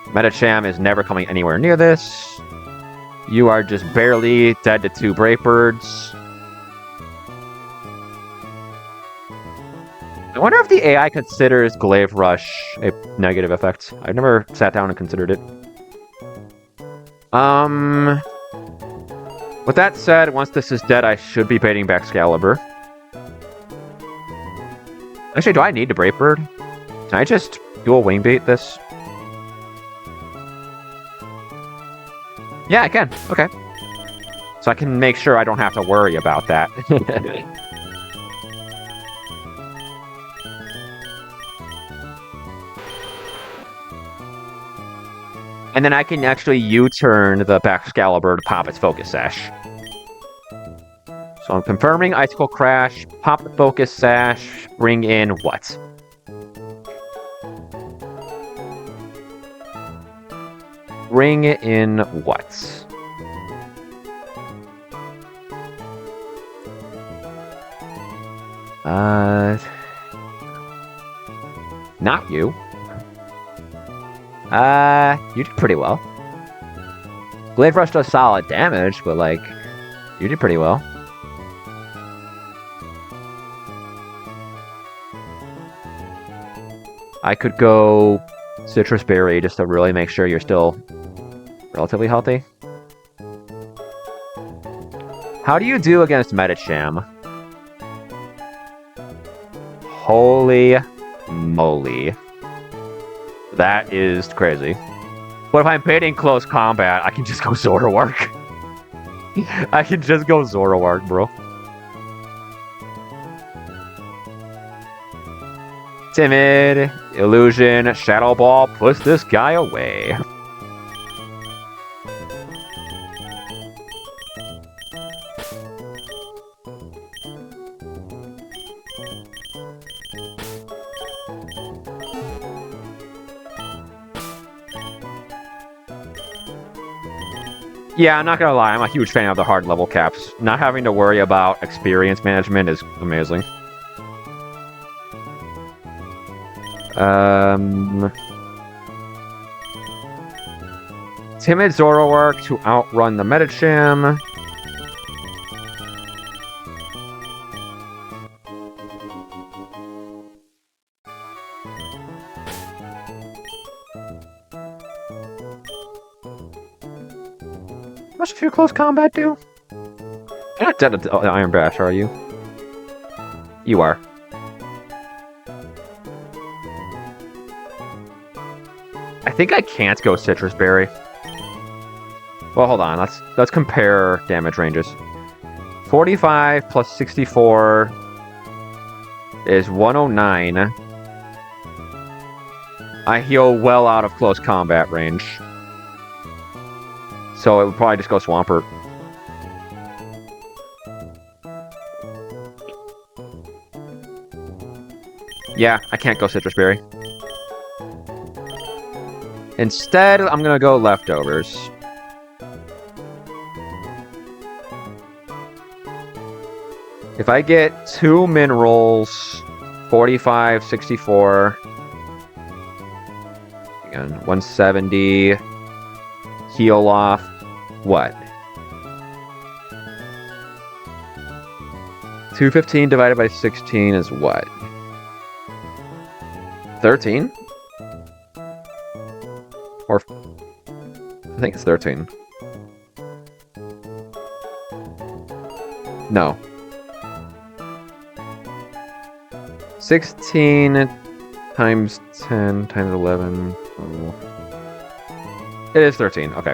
Metacham is never coming anywhere near this. You are just barely dead to 2 Brave Birds. I wonder if the AI considers Glaive Rush a negative effect. I've never sat down and considered it. With that said, once this is dead, I should be baiting back Excalibur. Actually, do I need to Brave Bird? Can I just dual Wing Bait this? Yeah, I can. Okay. So I can make sure I don't have to worry about that. And then I can actually U-turn the Excalibur to pop its Focus Sash. So I'm confirming Icicle Crash, pop the Focus Sash, bring in what? Bring in what? Not you. You did pretty well. Glaive Rush does solid damage, but, like, you did pretty well. I could go Citrus Berry just to really make sure you're still relatively healthy. How do you do against Medicham? Holy moly. That is crazy. But if I'm baiting close combat, I can just go Zoroark. I can just go Zoroark, bro. Timid, Illusion, Shadow Ball puts this guy away. Yeah, I'm not gonna lie, I'm a huge fan of the hard level caps. Not having to worry about experience management is amazing. Timid Zoroark to outrun the Medicham. How much of your close combat do? You're not dead to Iron Bash, are you? You are. I think I can't go Citrus Berry. Well, hold on. Let's compare damage ranges. 45 plus 64 is 109. I heal well out of close combat range. So it would probably just go Swampert. Yeah, I can't go Citrus Berry. Instead, I'm gonna go Leftovers. If I get 2 min rolls, 45, 64, again, 170, heal off, what? 215 divided by 16 is what? 13? Or, I think it's 13. No. 16 times 10 times 11. Oh. It is 13, okay.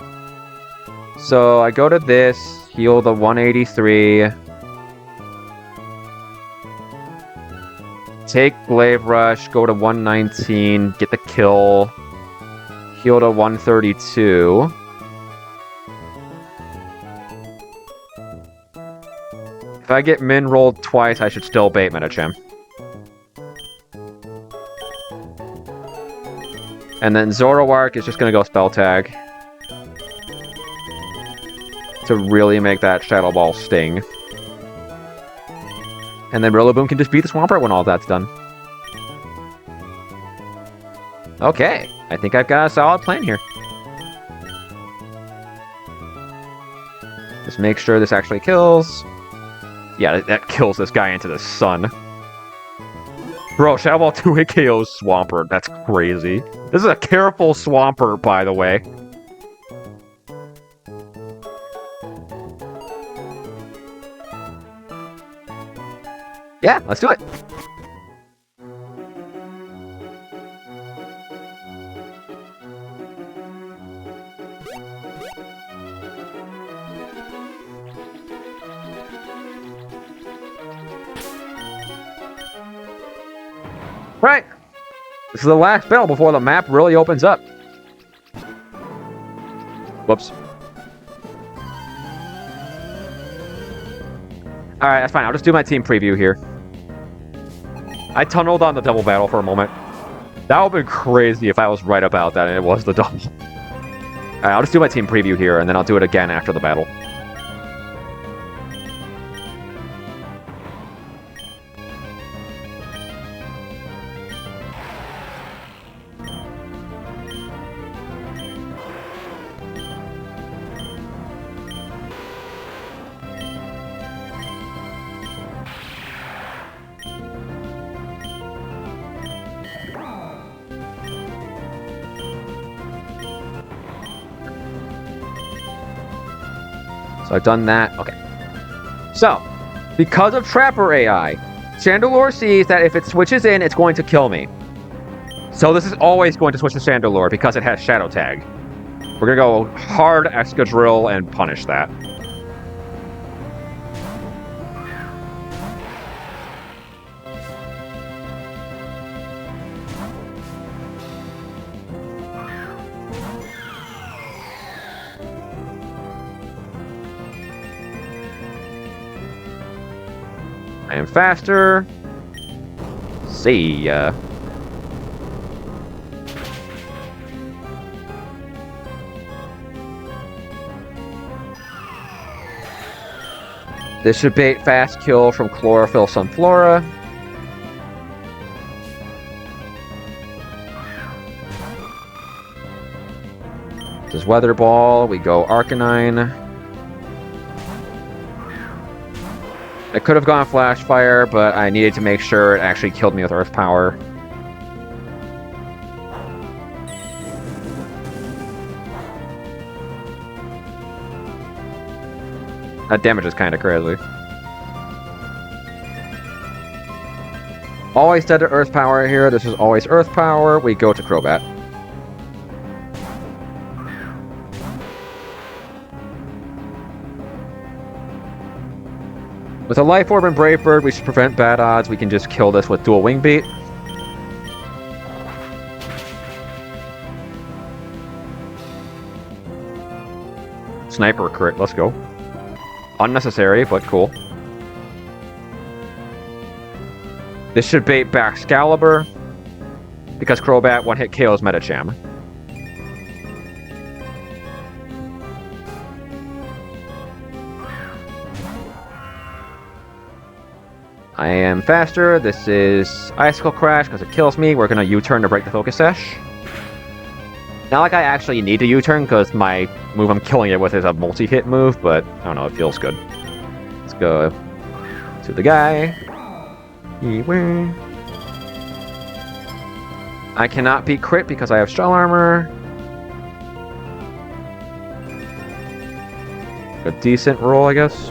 So I go to this, heal the 183. Take Glaive Rush, go to 119, get the kill. Heal to 132. If I get min rolled twice, I should still bait Medicham. And then Zoroark is just going to go Spell Tag. To really make that Shadow Ball sting. And then Rillaboom can just beat the Swampert when all that's done. Okay, I think I've got a solid plan here. Just make sure this actually kills. Yeah, that kills this guy into the sun. Bro, Shadow Ball 2-hit KOs Swampert. That's crazy. This is a careful Swampert, by the way. Yeah, let's do it. Right. This is the last battle before the map really opens up. Whoops. Alright, that's fine. I'll just do my team preview here. I tunneled on the double battle for a moment. That would have been crazy if I was right about that and it was the double. Alright, I'll just do my team preview here, and then I'll do it again after the battle. So I've done that. Okay. So, because of Trapper AI, Chandelure sees that if it switches in, it's going to kill me. So this is always going to switch to Chandelure because it has Shadow Tag. We're going to go hard Excadrill and punish that. I am faster. See ya. This should bait fast kill from Chlorophyll Sunflora. This is Weather Ball. We go Arcanine. I could have gone Flash Fire, but I needed to make sure it actually killed me with Earth Power. That damage is kind of crazy. Always dead to Earth Power here. This is always Earth Power. We go to Crobat. With a Life Orb and Brave Bird, we should prevent bad odds. We can just kill this with Dual Wing Beat. Sniper crit, let's go. Unnecessary, but cool. This should bait back Excalibur, because Crobat one-hit KOs Medicham. I am faster. This is Icicle Crash because it kills me. We're going to U-turn to break the Focus Sash. Not like I actually need to U-turn because my move I'm killing it with is a multi-hit move, but I don't know, it feels good. Let's go to the guy. I cannot beat crit because I have Shell Armor. A decent roll, I guess.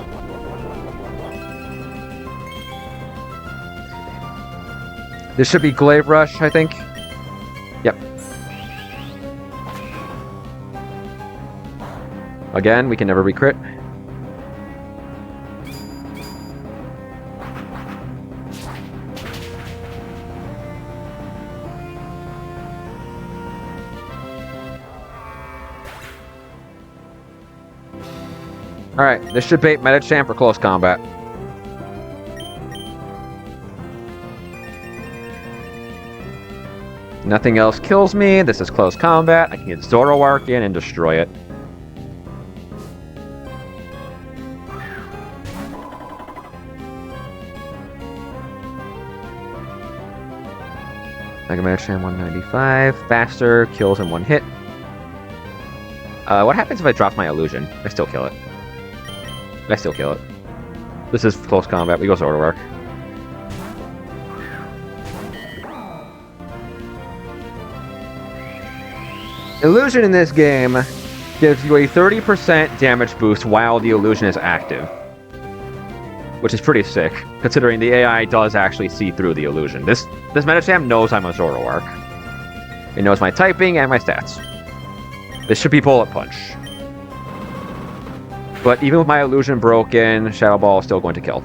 This should be Glaive Rush, I think. Yep. Again, we can never be crit. Alright, this should bait Medicham for close combat. Nothing else kills me. This is close combat. I can get Zoroark in and destroy it. Mega Medicham 195. Faster, kills in one hit. What happens if I drop my illusion? I still kill it. I still kill it. This is close combat. We go Zoroark. Illusion in this game gives you a 30% damage boost while the illusion is active. Which is pretty sick, considering the AI does actually see through the illusion. This Medicham knows I'm a Zoroark. It knows my typing and my stats. This should be Bullet Punch. But even with my illusion broken, Shadow Ball is still going to kill.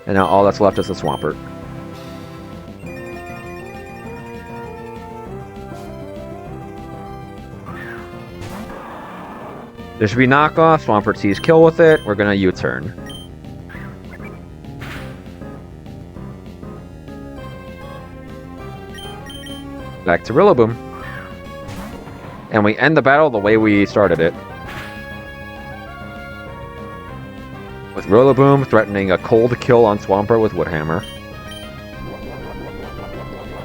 And now all that's left is the Swampert. There should be knockoff. Swampert sees kill with it. We're gonna U-turn. Back to Rillaboom. And we end the battle the way we started it. With Rillaboom threatening a cold kill on Swampert with Woodhammer.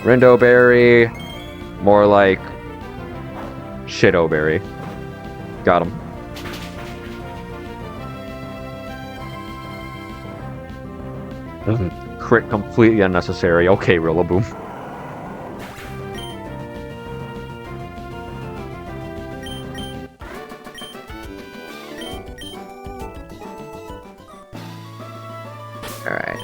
Rindo Berry. More like Shitto Berry. Got him. Crit completely unnecessary. Okay, Rillaboom. Alright.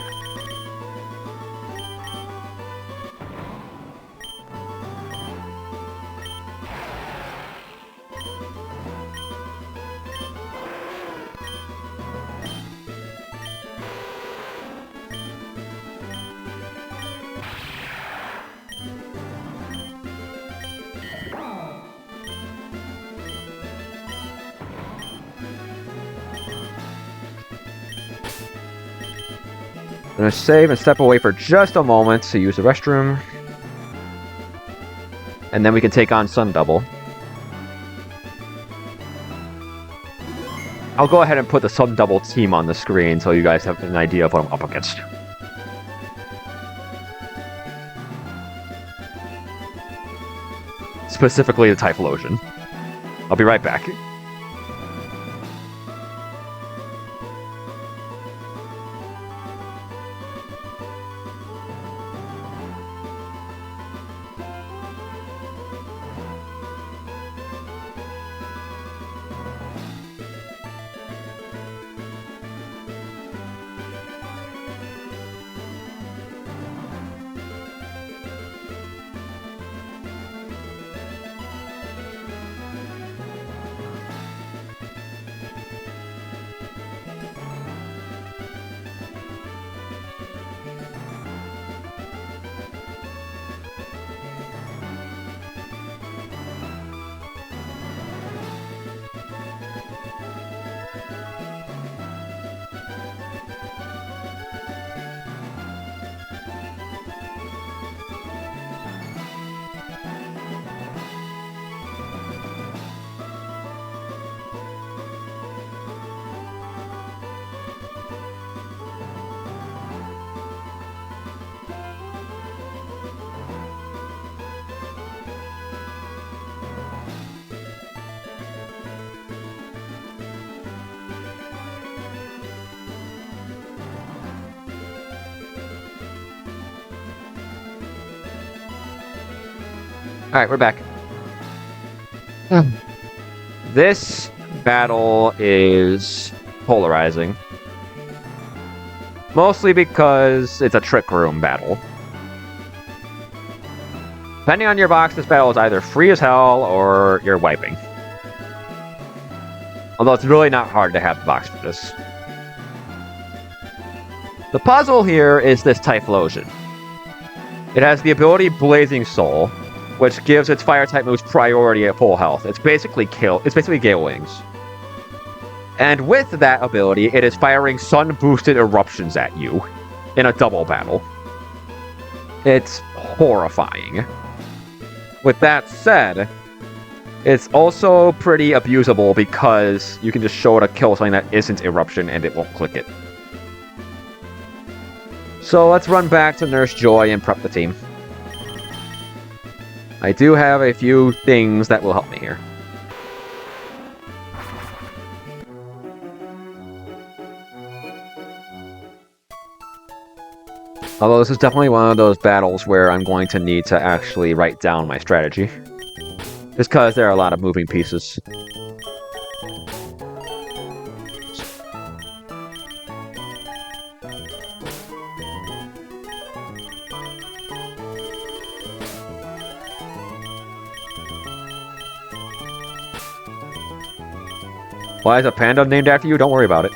I'm gonna save and step away for just a moment to use the restroom. And then we can take on Sun Double. I'll go ahead and put the Sun Double team on the screen so you guys have an idea of what I'm up against. Specifically the Typhlosion. I'll be right back. Alright, we're back. This battle is polarizing. Mostly because it's a Trick Room battle. Depending on your box, this battle is either free as hell or you're wiping. Although it's really not hard to have the box for this. The puzzle here is this Typhlosion. It has the ability Blazing Soul, which gives its fire-type moves priority at full health. It's basically Gale Wings. And with that ability, it is firing sun-boosted eruptions at you in a double battle. It's horrifying. With that said, it's also pretty abusable because you can just show it to kill something that isn't eruption and it won't click it. So let's run back to Nurse Joy and prep the team. I do have a few things that will help me here. Although this is definitely one of those battles where I'm going to need to actually write down my strategy. Just because there are a lot of moving pieces. Why is a panda named after you? Don't worry about it.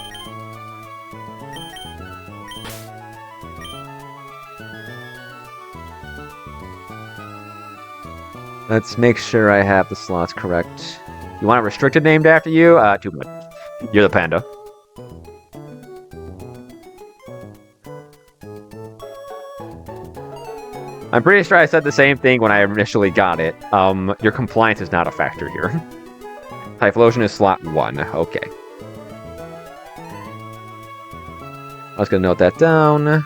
Let's make sure I have the slots correct. You want a restricted named after you? Too good. You're the panda. I'm pretty sure I said the same thing when I initially got it. Your compliance is not a factor here. Typhlosion is slot 1. Okay. I was gonna note that down.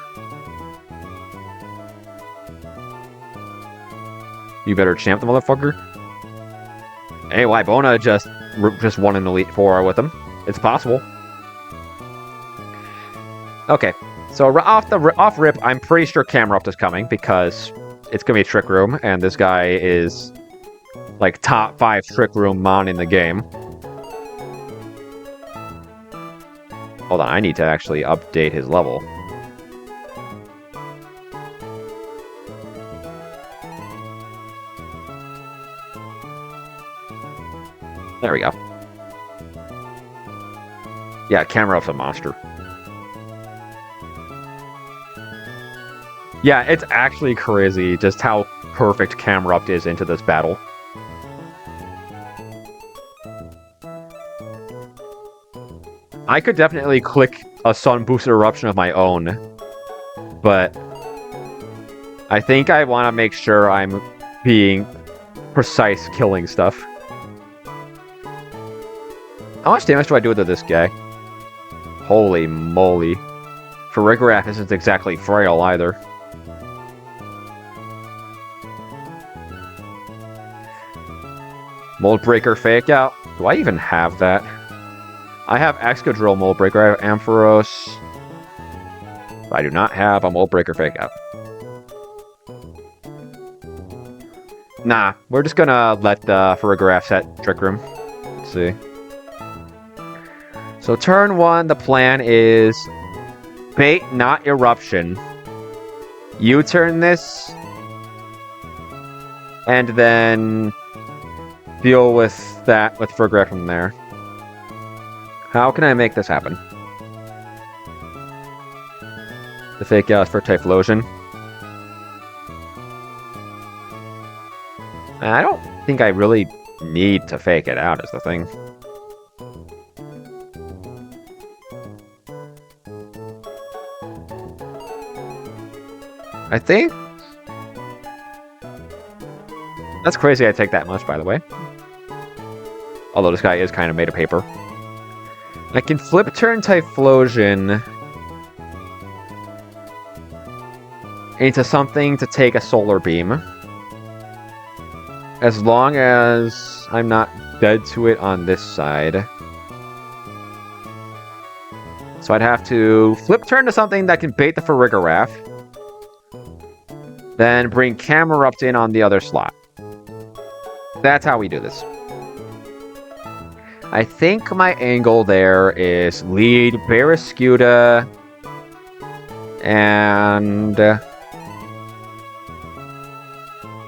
You better champ the motherfucker. Hey, why Bona just won an Elite Four with him? It's possible. Okay, So off rip, I'm pretty sure Camerupt is coming because it's gonna be a Trick Room, and this guy is like top 5 Trick Room mon in the game. Hold on, I need to actually update his level. There we go. Yeah, Camerupt's a monster. Yeah, it's actually crazy just how perfect Camerupt is into this battle. I could definitely click a sun-boosted eruption of my own, but I think I want to make sure I'm being precise killing stuff. How much damage do I do to this guy? Holy moly. Farigiraf isn't exactly frail either. Mold Breaker Fake Out. Do I even have that? I have Excadrill Mold Breaker. I have Ampharos. I do not have a Mold Breaker Fake Out. Nah, we're just gonna let the Farigiraf set Trick Room. Let's see. So turn 1, the plan is bait, not eruption. You turn this, and then deal with that with Farigiraf from there. How can I make this happen? The fake out for Typhlosion. I don't think I really need to fake it out is the thing. I think... That's crazy I take that much, by the way. Although this guy is kind of made of paper. I can flip turn Typhlosion into something to take a Solar Beam. As long as I'm not dead to it on this side. So I'd have to flip turn to something that can bait the Farigiraf. Then bring Camerupt in on the other slot. That's how we do this. I think my angle there is lead Barraskewda and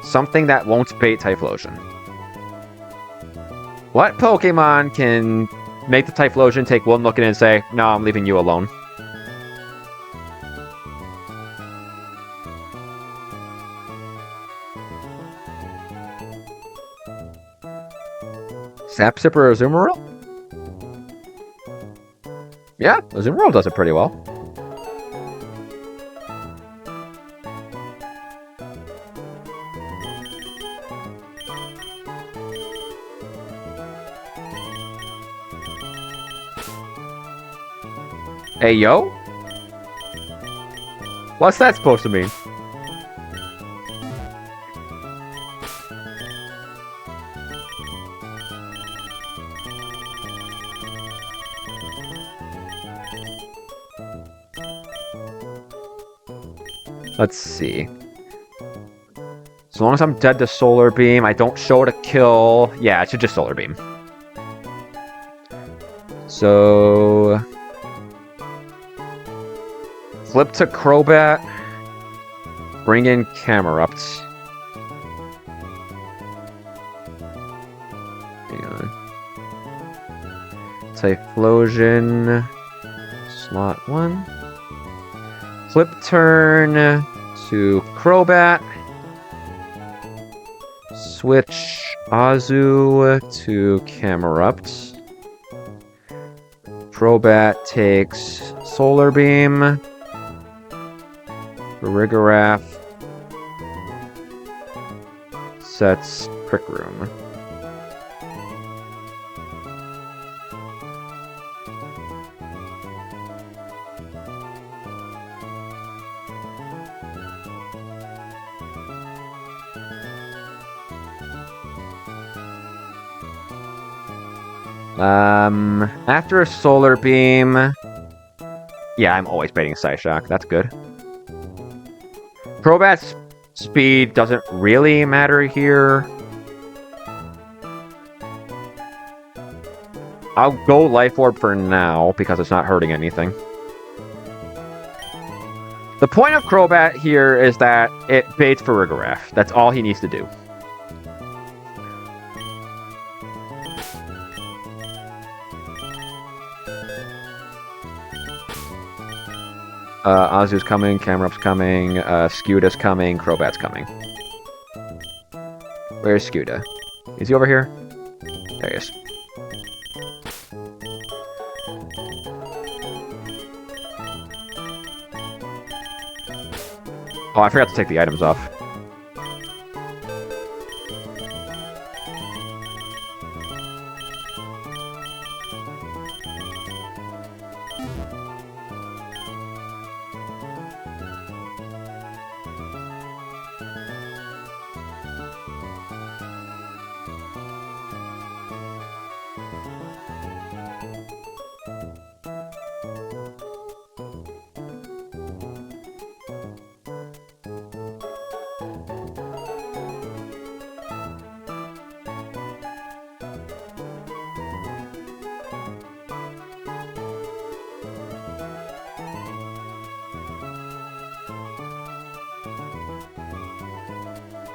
something that won't bait Typhlosion. What Pokemon can make the Typhlosion take one look at it and say, no, I'm leaving you alone? Sapsip or Azumarill? Yeah, Azumarill does it pretty well. Hey, yo? What's that supposed to mean? Let's see. As long as I'm dead to Solar Beam, I don't show it a kill. Yeah, it should just Solar Beam. So... Flip to Crobat. Bring in Camerupt. Hang on. Typhlosion. Slot 1. Flip turn to Crobat. Switch Azu to Camerupt. Crobat takes Solar Beam. Farigiraf sets Trick Room. After a Solar Beam, Yeah, I'm always baiting Psyshock. That's good. Crobat's speed doesn't really matter here. I'll go Life Orb for now, because it's not hurting anything. The point of Crobat here is that it baits for Farigiraf. That's all he needs to do. Azu's coming, Camerup's coming, Scuda's coming, Crobat's coming. Where's Scuda? Is he over here? There he is. Oh, I forgot to take the items off.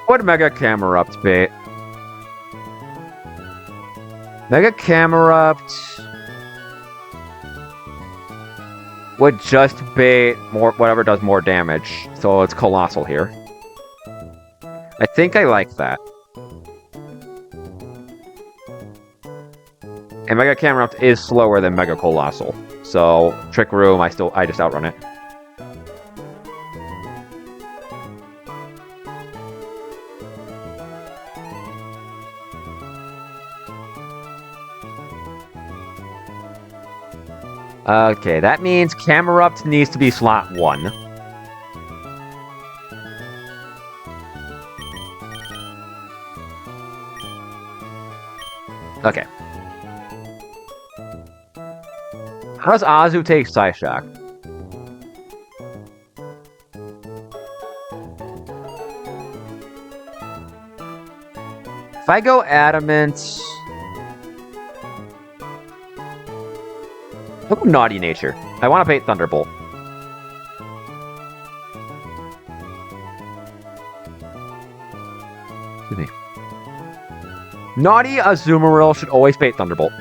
What Mega Camerupt bait? Mega Camerupt would just bait more whatever does more damage, so it's Colossal here. I think I like that. And Mega Camerupt is slower than Mega Colossal, so Trick Room, I just outrun it. Okay, that means Camerupt needs to be slot 1. Okay. How does Azu take Psyshock? If I go Adamant... I'll go Naughty Nature. I want to bait Thunderbolt. Excuse me. Naughty Azumarill should always bait Thunderbolt.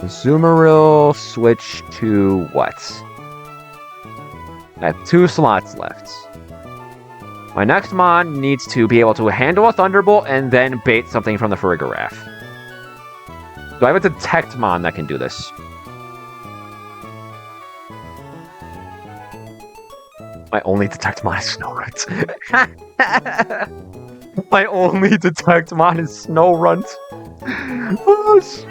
Azumarill switch to what? I have 2 slots left. My next mon needs to be able to handle a Thunderbolt and then bait something from the Farigiraf. Do I have a Detect mon that can do this? My only Detect mon is Snorunt. My only Detect mon is Snorunt. Oh, shit.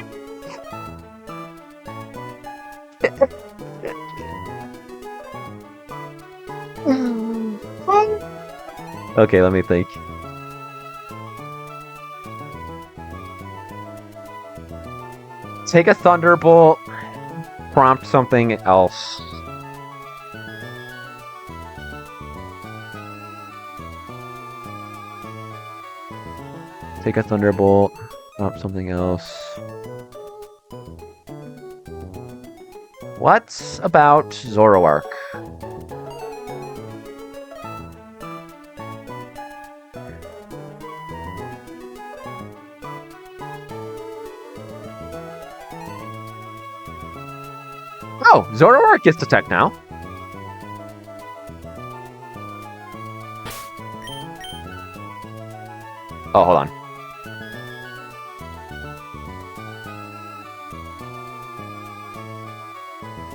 Okay, let me think. Take a Thunderbolt, prompt something else. Take a Thunderbolt, prompt something else. What about Zoroark? Oh, Zoroark gets Detect now. Oh, hold on.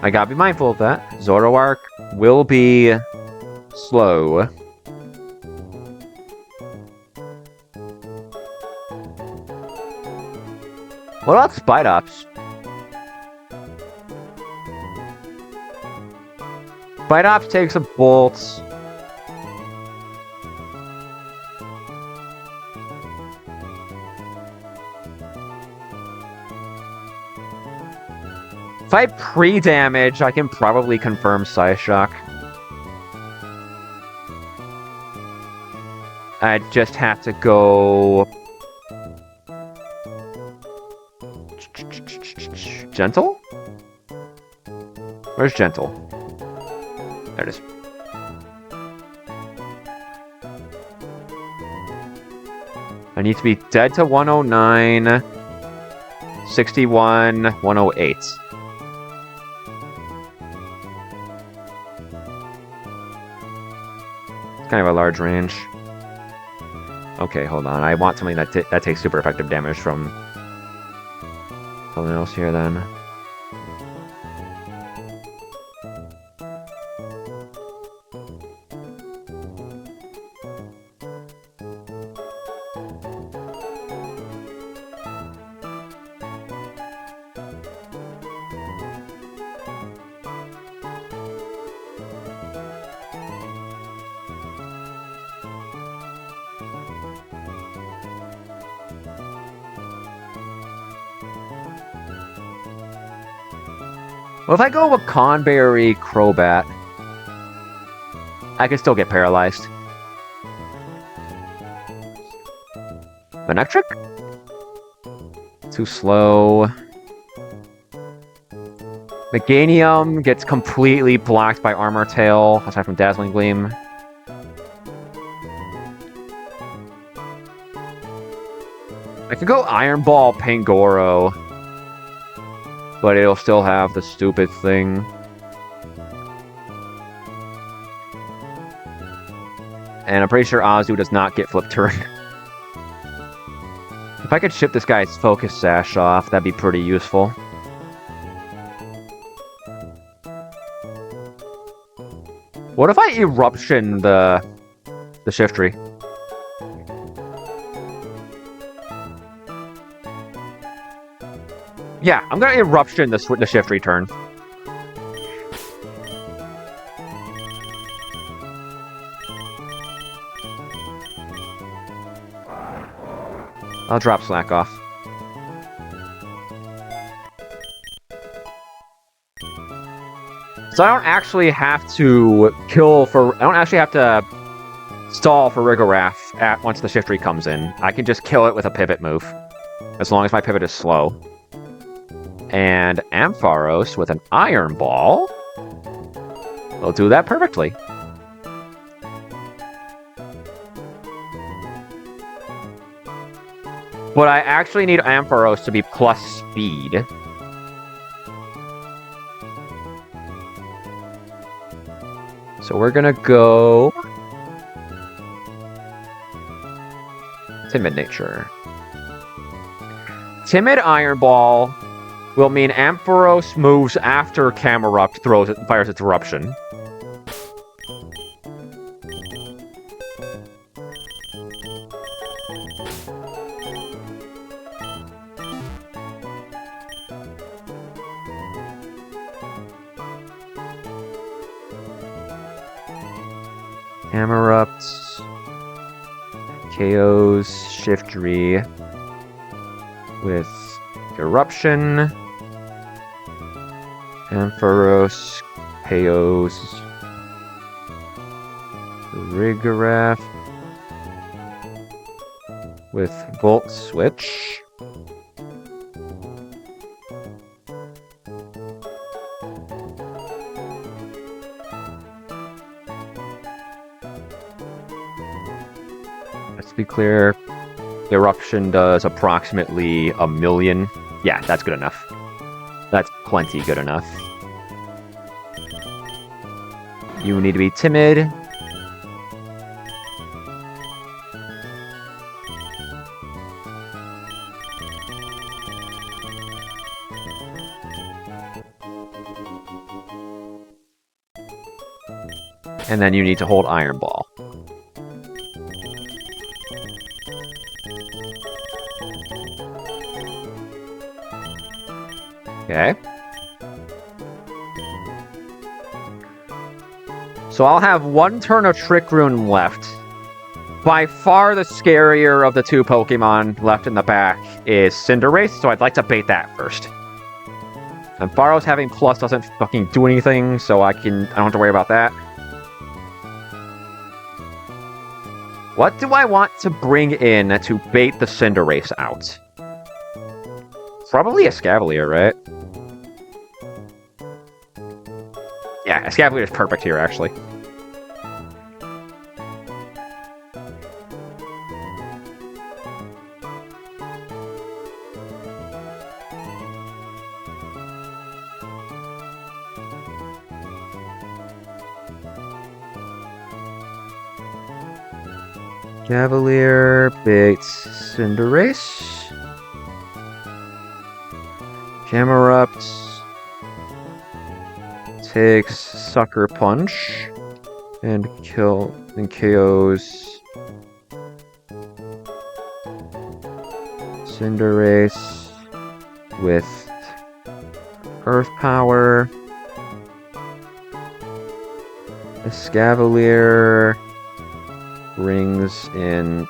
I gotta be mindful of that. Zoroark will be slow. What about Spidops? Spidops takes a bolt. If I pre-damage, I can probably confirm Psyshock. I just have to go... Gentle? Where's Gentle? There it is. I need to be dead to 109, 61, 108. Kind of a large range. Okay, hold on. I want something that takes super effective damage from something else here then. Well, if I go with Conberry Crobat, I can still get paralyzed. Manectric? Too slow. Meganium gets completely blocked by Armor Tail, aside from Dazzling Gleam. I could go Iron Ball Pangoro, but it'll still have the stupid thing. And I'm pretty sure Azu does not get Flip Turn. If I could ship this guy's Focus Sash off, that'd be pretty useful. What if I Eruption the Shiftry? Yeah, I'm gonna Eruption the Shiftry turn. I'll drop Slack off. So I don't actually have to I don't actually have to stall for Rigorath once the Shiftry comes in. I can just kill it with a pivot move, as long as my pivot is slow. And Ampharos with an Iron Ball will do that perfectly. But I actually need Ampharos to be plus speed. So we're gonna go Timid Nature. Timid Iron Ball will mean Ampharos moves after Camerupt fires its Eruption. Camerupt KOs Shiftry with Eruption. Ampharos KOs Rigorath with Volt Switch. Let's be clear, Eruption does approximately 1,000,000. Yeah, that's good enough. That's plenty good enough. You need to be timid. And then you need to hold Iron Ball. Okay. So I'll have one turn of Trick Rune left. By far the scarier of the two Pokemon left in the back is Cinderace, so I'd like to bait that first. And Ampharos having plus doesn't fucking do anything, so I don't have to worry about that. What do I want to bring in to bait the Cinderace out? Probably a Escavalier, right? Yeah, Escavalier is perfect here, actually. Cavalier baits Cinderace. Camerupt takes Sucker Punch and KOs Cinderace with Earth Power. Escavalier brings in,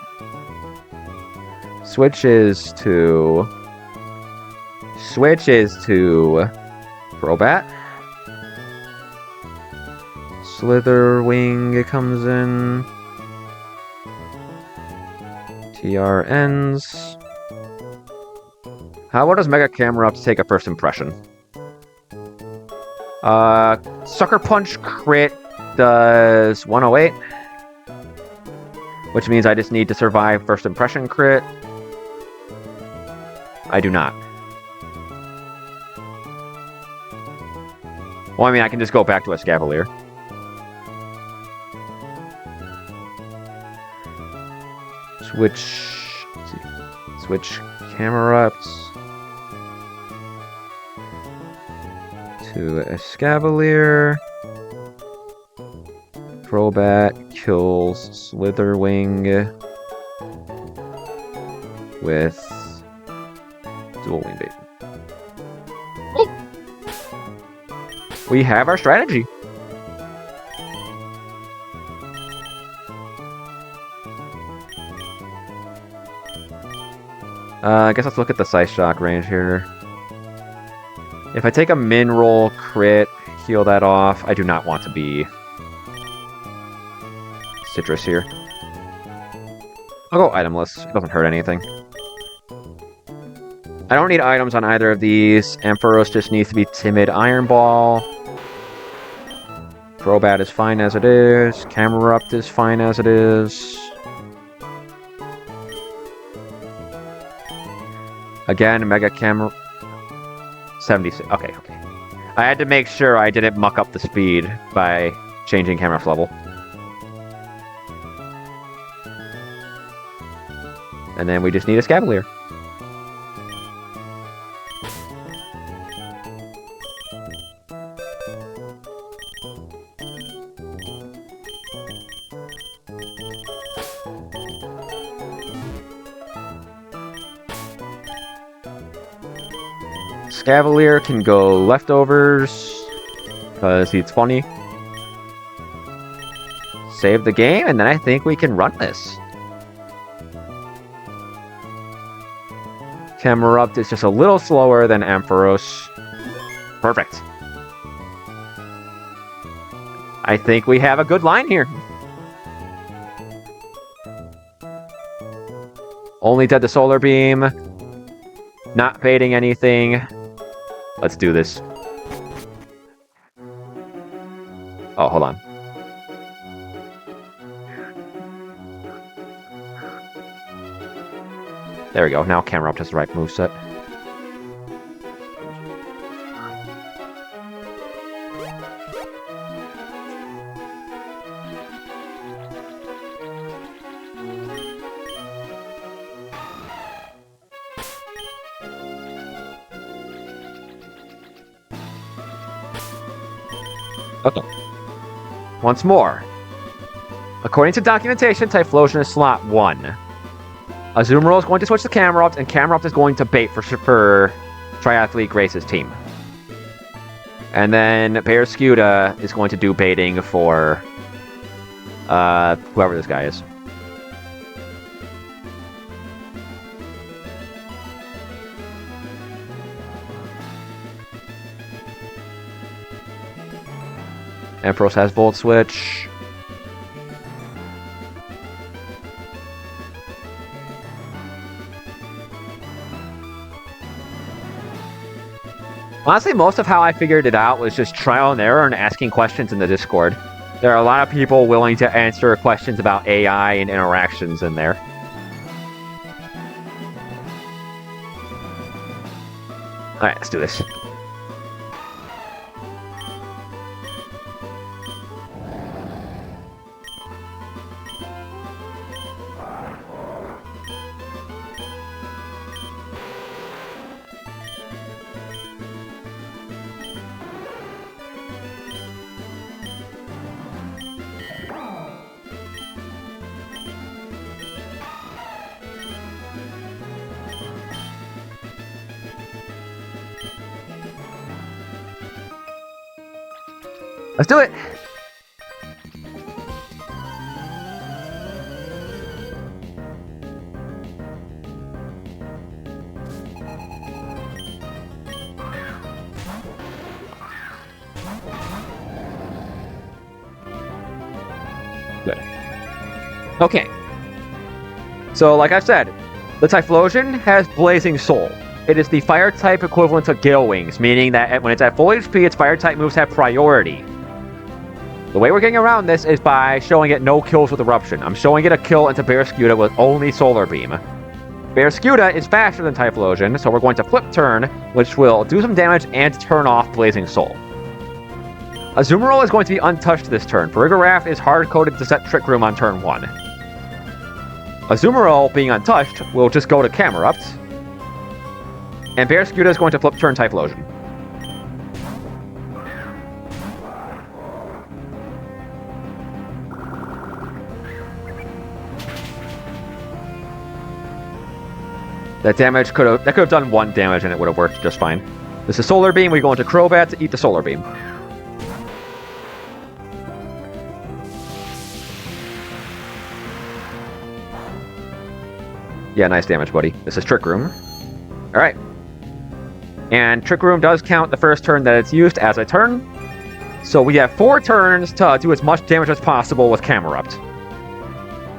switches to Crobat. Slitherwing comes in. TR ends. How does Mega Camerupt take a first impression? Sucker Punch crit does 108. Which means I just need to survive first impression crit. I do not. Well, I mean, I can just go back to Escavalier. Switch Camerupt to Escavalier. Crobat kills Slitherwing with Dual Wing Bait. Oh. We have our strategy. I guess let's look at the Size Shock range here. If I take a Min Roll crit, heal that off. I do not want to be Citrus here. I'll go itemless. It doesn't hurt anything. I don't need items on either of these. Ampharos just needs to be Timid Iron Ball. Crobat is fine as it is. Camerupt is fine as it is. Again, Mega Camerupt. 76. Okay. I had to make sure I didn't muck up the speed by changing Camerupt's level. And then we just need a Escavalier. Escavalier can go leftovers because it's funny. Save the game, and then I think we can run this. Camerupt is just a little slower than Ampharos. Perfect. I think we have a good line here. Only dead to Solar Beam. Not fading anything. Let's do this. Oh, hold on. There we go. Now Camerupt has the right moveset. Okay. Once more. According to documentation, Typhlosion is slot 1. Azumarill is going to switch to Camerupt, and Camerupt is going to bait for Triathlete Grace's team. And then Barraskewda is going to do baiting for whoever this guy is. Empress has Volt Switch. Honestly, most of how I figured it out was just trial and error and asking questions in the Discord. There are a lot of people willing to answer questions about AI and interactions in there. Alright, let's do this. Let's do it! Good. Okay. So, like I said, the Typhlosion has Blazing Soul. It is the fire type equivalent to Gale Wings, meaning that when it's at full HP, its fire type moves have priority. The way we're getting around this is by showing it no kills with Eruption. I'm showing it a kill into Barraskewda with only Solar Beam. Barraskewda is faster than Typhlosion, so we're going to Flip Turn, which will do some damage and turn off Blazing Soul. Azumarill is going to be untouched this turn. Farigiraf is hard-coded to set Trick Room on turn 1. Azumarill, being untouched, will just go to Camerupt. And Barraskewda is going to Flip Turn Typhlosion. That damage could have done 1 damage and it would have worked just fine. This is Solar Beam. We go into Crobat to eat the Solar Beam. Yeah, nice damage, buddy. This is Trick Room. Alright. And Trick Room does count the first turn that it's used as a turn. So we have 4 turns to do as much damage as possible with Camerupt.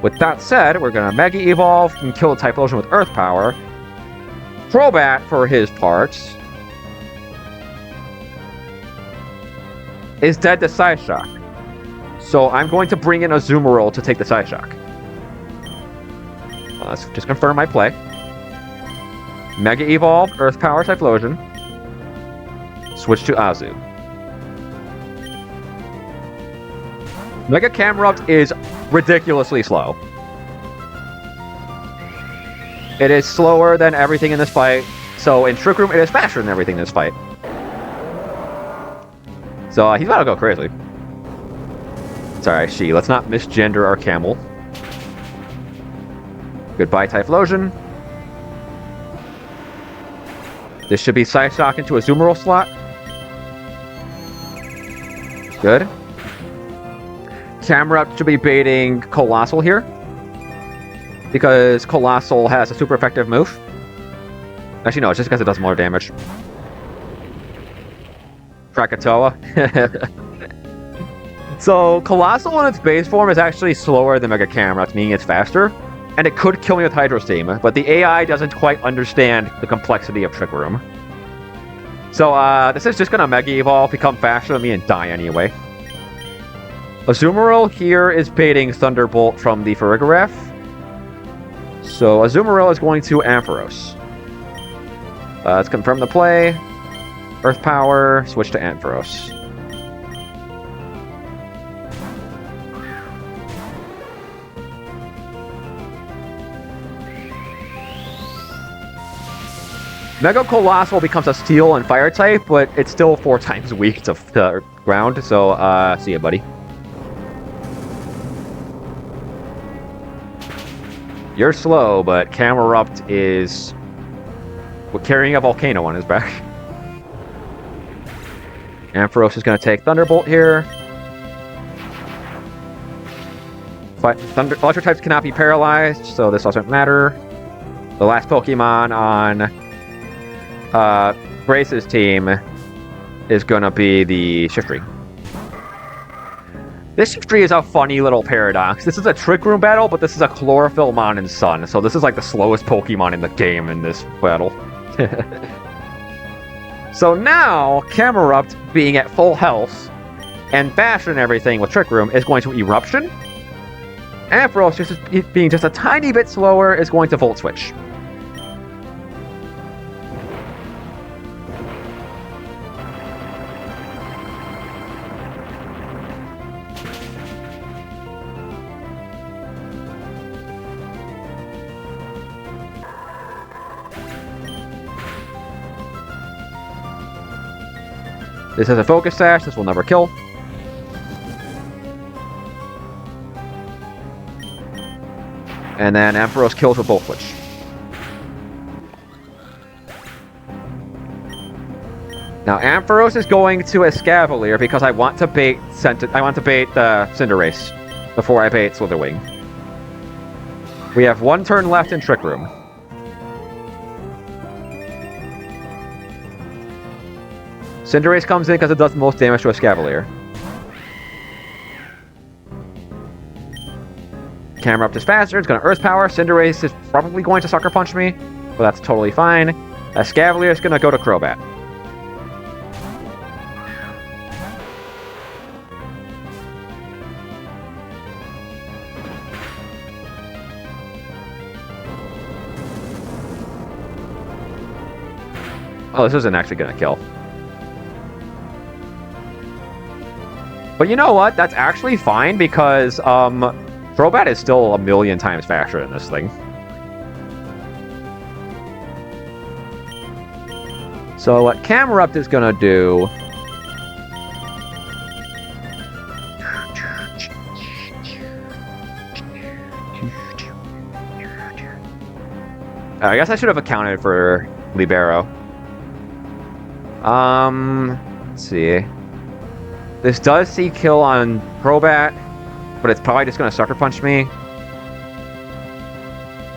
With that said, we're going to Mega Evolve and kill the Typhlosion with Earth Power. Crobat, for his part, is dead to Psyshock. So I'm going to bring in Azumarill to take the Psyshock. Let's just confirm my play. Mega Evolve, Earth Power, Typhlosion. Switch to Azu. Mega Camerupt is ridiculously slow. It is slower than everything in this fight. So in Trick Room, it is faster than everything in this fight. So he's about to go crazy. Sorry, she. Let's not misgender our camel. Goodbye, Typhlosion. This should be Psyshock into a Azumarill slot. Good. Camerupt should be baiting Colossal here. Because Colossal has a super effective move. Actually, no, it's just because it does more damage. Krakatoa. So, Colossal in its base form is actually slower than Mega Camerupt, meaning it's faster. And it could kill me with Hydro Steam, but the AI doesn't quite understand the complexity of Trick Room. So, this is just gonna Mega Evolve, become faster than me, and die anyway. Azumarill here is baiting Thunderbolt from the Farigiraf. So, Azumarill is going to Ampharos. Let's confirm the play. Earth Power, switch to Ampharos. Mega Colossal becomes a Steel and Fire type, but it's still 4 times weak to ground, so, see ya, buddy. You're slow, but Camerupt is carrying a volcano on his back. Ampharos is going to take Thunderbolt here. Electric types cannot be paralyzed, so this doesn't matter. The last Pokemon on Grace's team is going to be the Shiftry. This Shiftry is a funny little paradox. This is a Trick Room battle, but this is a Chlorophyll Mon and Sun, so this is like the slowest Pokemon in the game in this battle. So now, Camerupt, being at full health, and Bastion and everything with Trick Room, is going to Eruption. Ampharos, just being just a tiny bit slower, is going to Volt Switch. This is a Focus Sash, this will never kill. And then Ampharos kills with Volt Switch. Now Ampharos is going to Escavalier because I want to bait Cinderace before I bait Slitherwing. We have one turn left in Trick Room. Cinderace comes in because it does the most damage to Escavalier. Camerupt is faster, it's going to Earth Power. Cinderace is probably going to Sucker Punch me, but that's totally fine. Escavalier is going to go to Crobat. Oh, this isn't actually going to kill. But you know what? That's actually fine because Crobat is still 1,000,000 times faster than this thing. So what Camerupt is going to do... I guess I should have accounted for Libero. Let's see. This does see kill on Crobat, but it's probably just going to Sucker Punch me.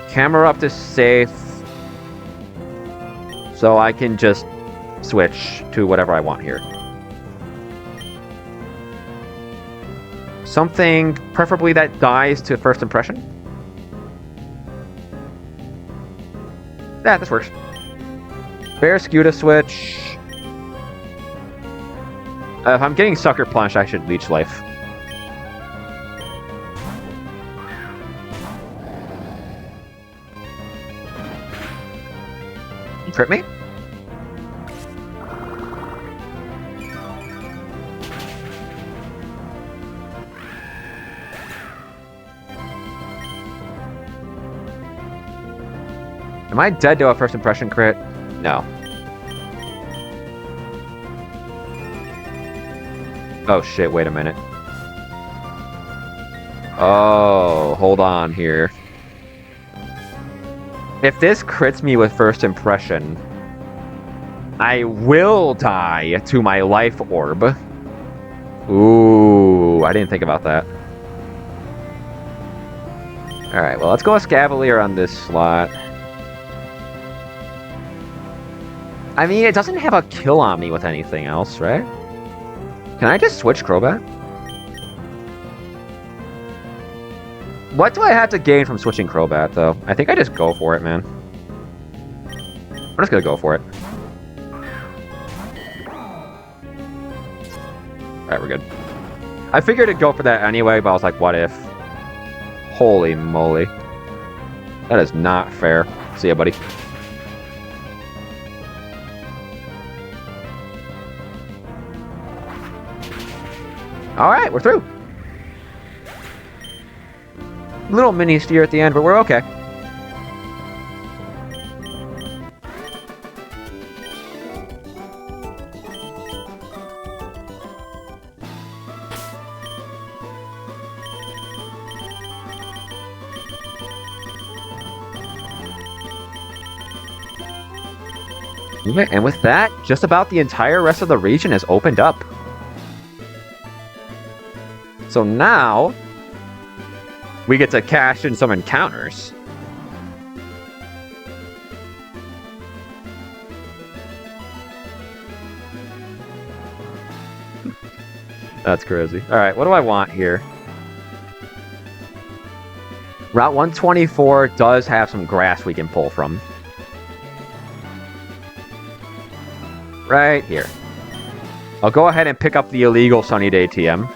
Camerupt is safe, so I can just switch to whatever I want here. Something preferably that dies to First Impression. Yeah, this works. Bear Skew to switch. If I'm getting Sucker Punch, I should Leech Life. You crit me? Am I dead to a First Impression crit? No. Oh shit, wait a minute. Oh, hold on here. If this crits me with First Impression, I will die to my Life Orb. Ooh, I didn't think about that. Alright, well, let's go Escavalier on this slot. I mean, it doesn't have a kill on me with anything else, right? Can I just switch Crobat? What do I have to gain from switching Crobat, though? I think I just go for it, man. I'm just gonna go for it. Alright, we're good. I figured to go for that anyway, but I was like, what if? Holy moly. That is not fair. See ya, buddy. Alright, we're through. Little mini steer at the end, but we're okay. And with that, just about the entire rest of the region is opened up. So now, we get to cash in some encounters. That's crazy. Alright, what do I want here? Route 124 does have some grass we can pull from. Right here. I'll go ahead and pick up the illegal Sunny Day TM.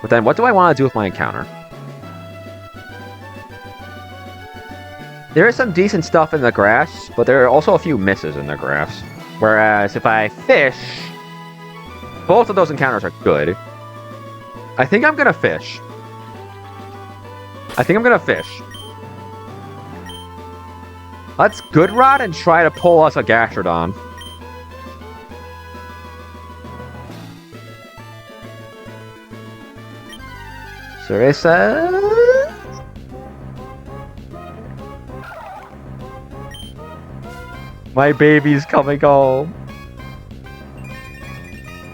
But then what do I want to do with my encounter? There is some decent stuff in the grass, but there are also a few misses in the grass. Whereas if I fish, both of those encounters are good. I think I'm gonna fish. Let's Good Rod and try to pull us a Gastrodon. Cereza? My baby's coming home.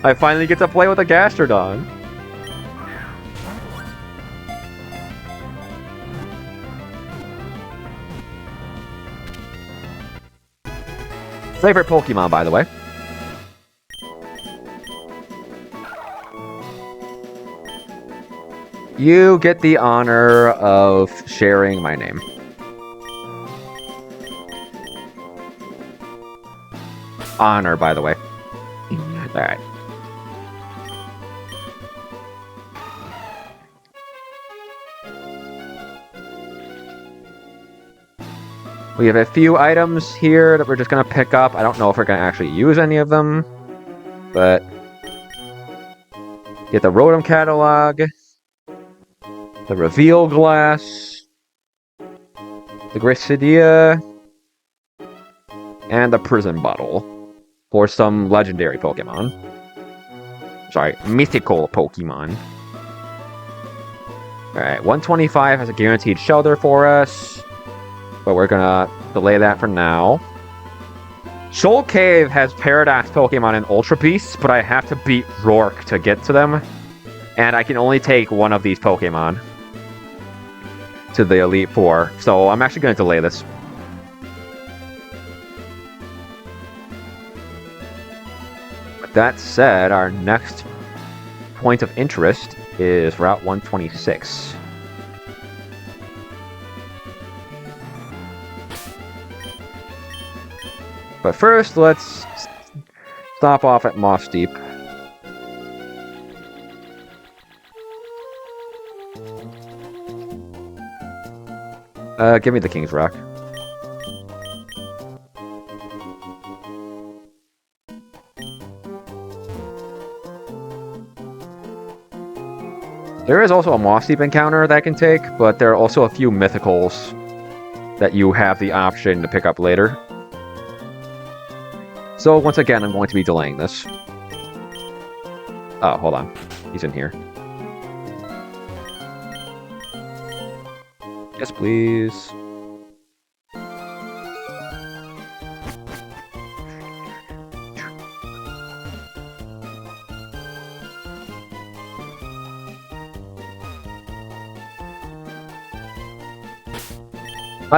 I finally get to play with a Gastrodon. Favorite Pokemon, by the way. You get the honor of sharing my name. Honor, by the way. Alright. We have a few items here that we're just going to pick up. I don't know if we're going to actually use any of them. But get the Rotom Catalog. The Reveal Glass. The Gracidia. And the Prison Bottle. For some legendary Pokemon. Sorry, mythical Pokemon. Alright, 125 has a guaranteed shelter for us. But we're gonna delay that for now. Shoal Cave has Paradox Pokemon and Ultra Beasts, but I have to beat Rourke to get to them. And I can only take one of these Pokemon to the Elite Four. So I'm actually gonna delay this. With that said, our next point of interest is Route 126. But first, let's stop off at Moss Deep. Give me the King's Rock. There is also a Moss Deep encounter that I can take, but there are also a few mythicals that you have the option to pick up later. So, once again, I'm going to be delaying this. Oh, hold on. He's in here. Yes, please.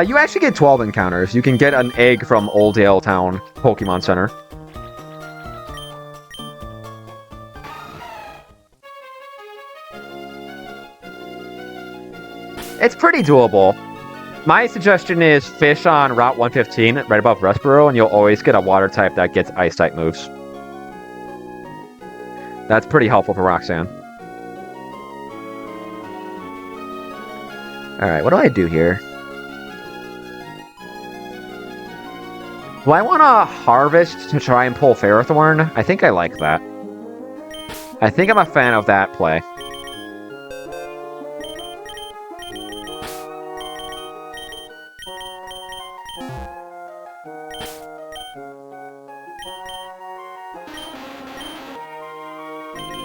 You actually get 12 encounters. You can get an egg from Oldale Town Pokemon Center. It's pretty doable. My suggestion is fish on Route 115, right above Rustboro, and you'll always get a water type that gets ice type moves. That's pretty helpful for Roxanne. Alright, what do I do here? Do I want to harvest to try and pull Ferrothorn? I think I like that. I think I'm a fan of that play.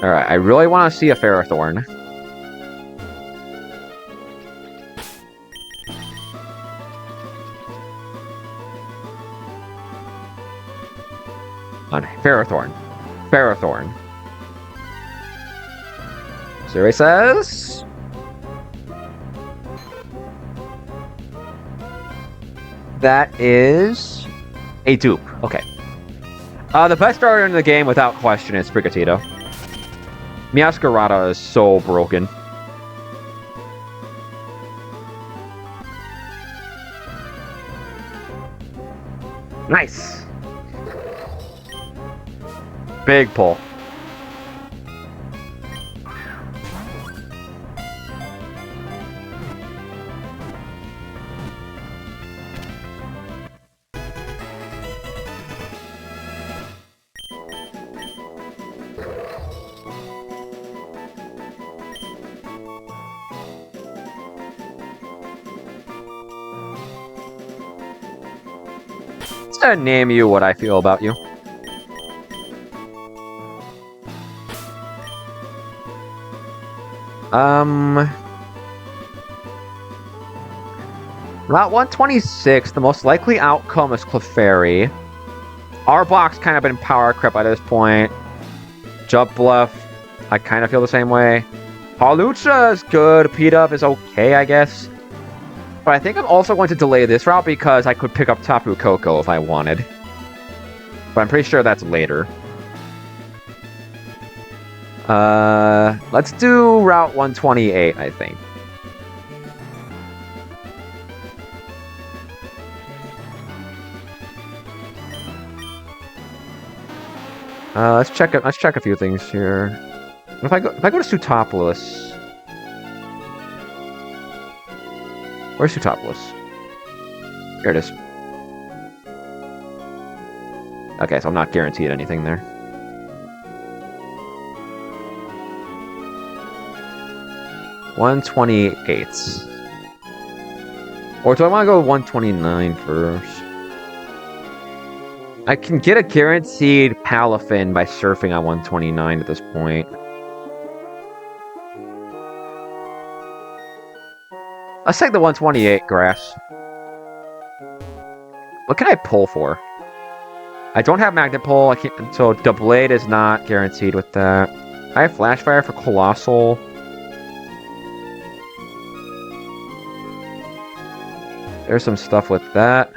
Alright, I really want to see a Ferrothorn. On Ferrothorn. Ferrothorn. Survey says... that is... a dupe. Okay. The best starter in the game, without question, is Sprigatito. Meowscarada is so broken. Nice! Big pull. Let's name you what I feel about you. Route 126, the most likely outcome is Clefairy. Arbok's kind of been power creep at this point. Jump Bluff, I kind of feel the same way. Hawlucha is good. P-Dub is okay, I guess. But I think I'm also going to delay this route because I could pick up Tapu Koko if I wanted. But I'm pretty sure that's later. Let's do Route 128, I think. Let's check a few things here. If I go to Sutopolis. Where's Sutopolis? Here it is. Okay, so I'm not guaranteed anything there. $128. Or do I want to go 129 first? I can get a guaranteed Palafin by surfing on 129 at this point. Let's take the 128 grass. What can I pull for? I don't have Magnet Pull, so the Blade is not guaranteed with that. I have Flash Fire for Colossal. There's some stuff with that.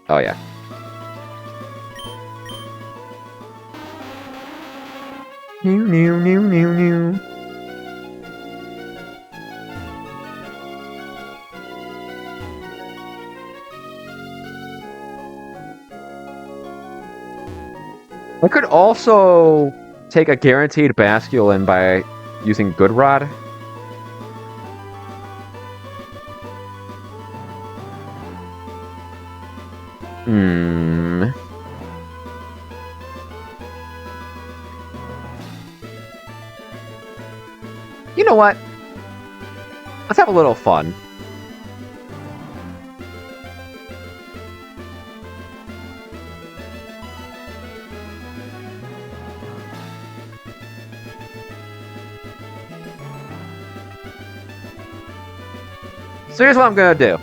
Oh yeah. New. I could also take a guaranteed Basculin by using Good Rod. You know what? Let's have a little fun. So here's what I'm gonna do.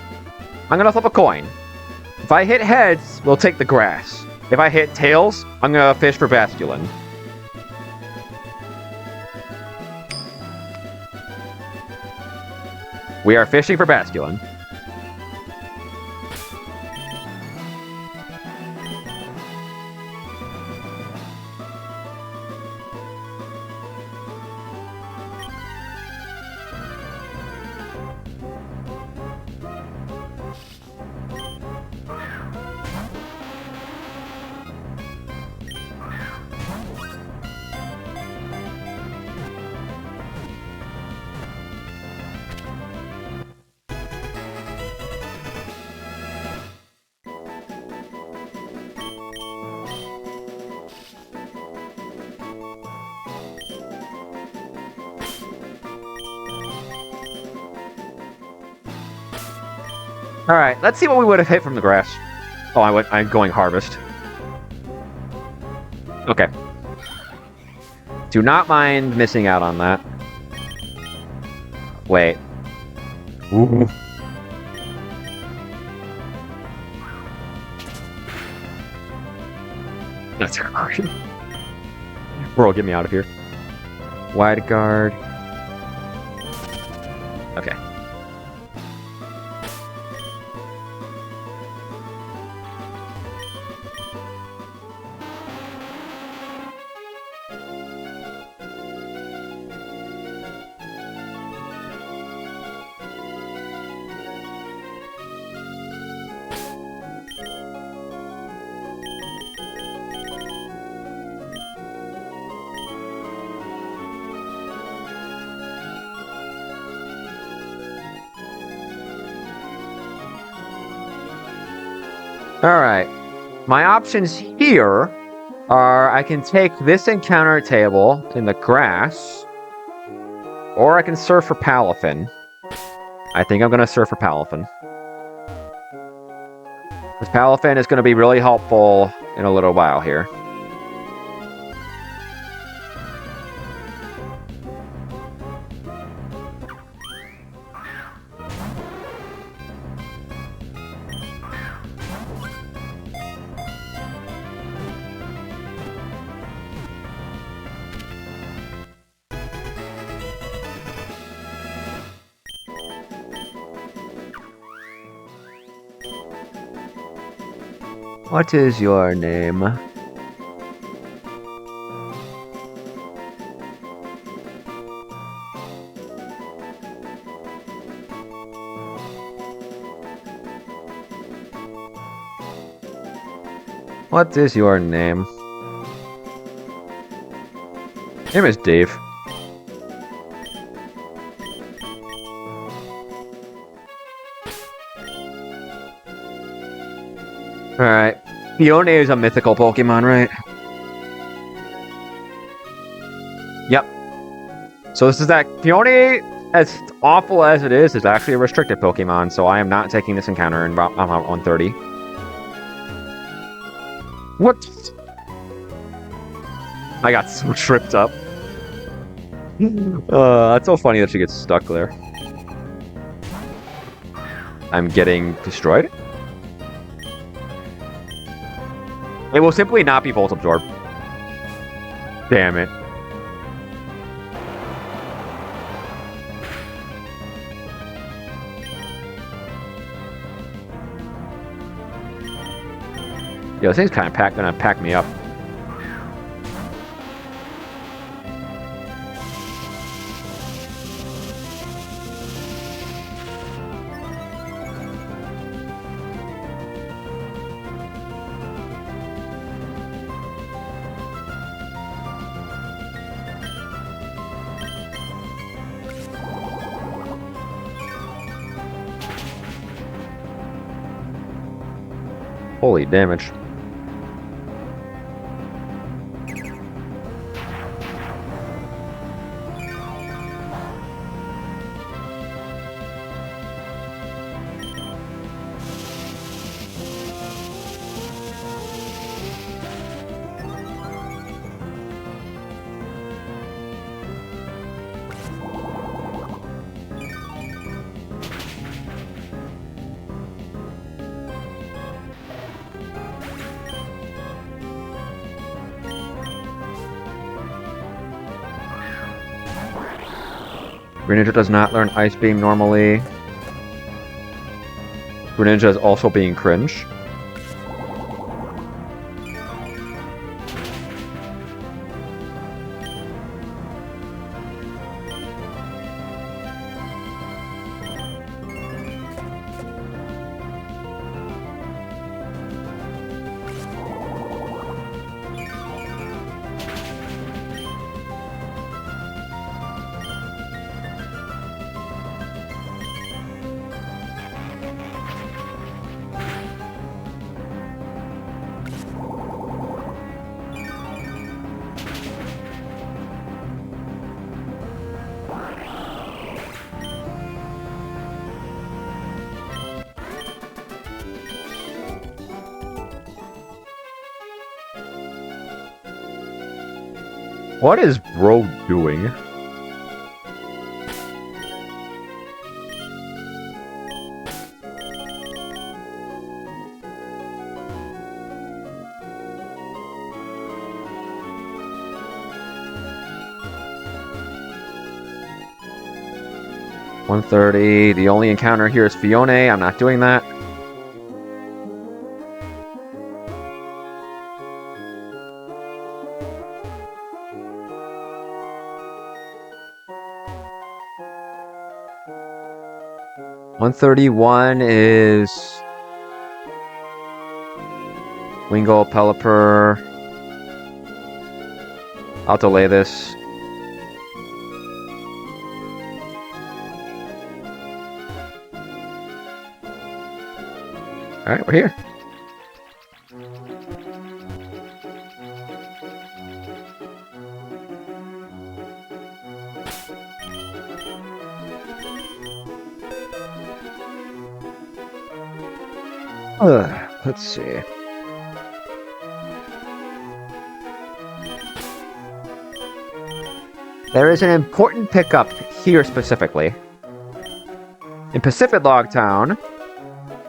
I'm gonna flip a coin. If I hit heads, we'll take the grass. If I hit tails, I'm gonna fish for Basculin. We are fishing for Basculin. Alright, let's see what we would have hit from the grass. Oh, I'm going harvest. Okay. Do not mind missing out on that. Wait. Ooh. That's great. Bro, get me out of here. Wide guard. Okay. Alright. My options here are I can take this encounter table in the grass, or I can surf for Palafin. I think I'm going to surf for Palafin. Because Palafin is going to be really helpful in a little while here. What is your name? What is your name? Name is Dave. Alright. Fione is a mythical Pokemon, right? Yep. So this is that... Fione, as awful as it is actually a restricted Pokemon, so I am not taking this encounter in Route 130. What? I got so tripped up. That's so funny that she gets stuck there. I'm getting destroyed? It will simply not be Volt Absorb. Damn it. Yo, this thing's kind of gonna pack me up. Holy damage. Greninja does not learn Ice Beam normally. Greninja is also being cringe. What is bro doing? 130. The only encounter here is Fione. I'm not doing that. $131 is Wingull, Pelipper. I'll delay this. Alright, we're here. Let's see. There is an important pickup here specifically. In Pacific Log Town,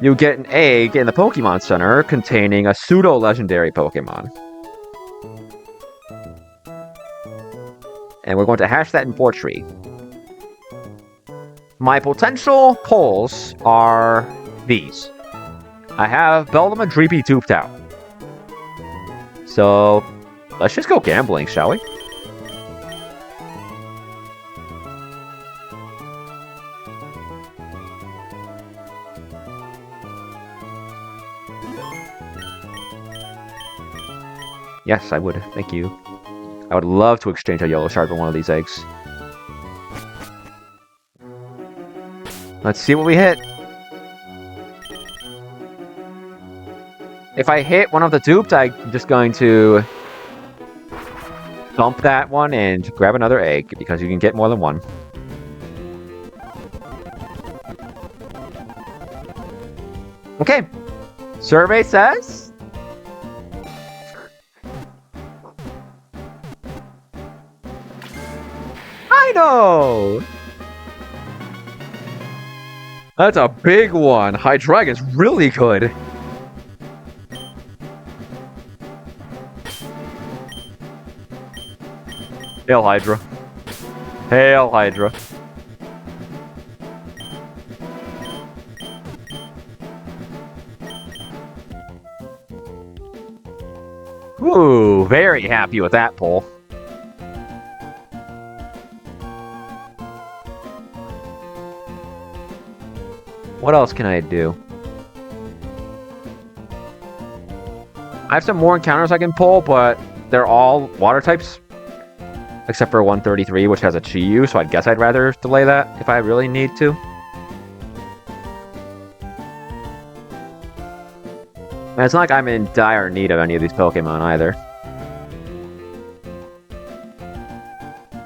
you get an egg in the Pokemon Center containing a pseudo-legendary Pokemon. And we're going to hash that in Fortree. My potential pulls are these. I have Beldum and Dreepy duped out. So, let's just go gambling, shall we? Yes, I would. Thank you. I would love to exchange a yellow shard for one of these eggs. Let's see what we hit. If I hit one of the duped, I'm just going to dump that one and grab another egg, because you can get more than one. Okay. Survey says... I know! That's a big one. Hydreigon's really good. Hail Hydra. Hail Hydra. Ooh, very happy with that pull. What else can I do? I have some more encounters I can pull, but they're all water types. Except for 133, which has a Chi-Yu, so I guess I'd rather delay that if I really need to. And it's not like I'm in dire need of any of these Pokemon either.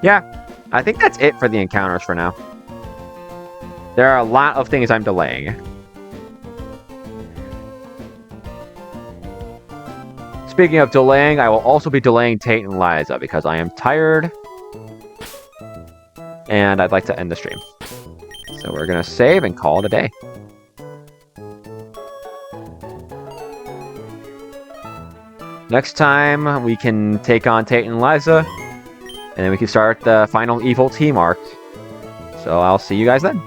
Yeah, I think that's it for the encounters for now. There are a lot of things I'm delaying. Speaking of delaying, I will also be delaying Tate and Liza because I am tired. And I'd like to end the stream. So we're going to save and call it a day. Next time, we can take on Tate and Liza. And then we can start the final evil team arc. So I'll see you guys then.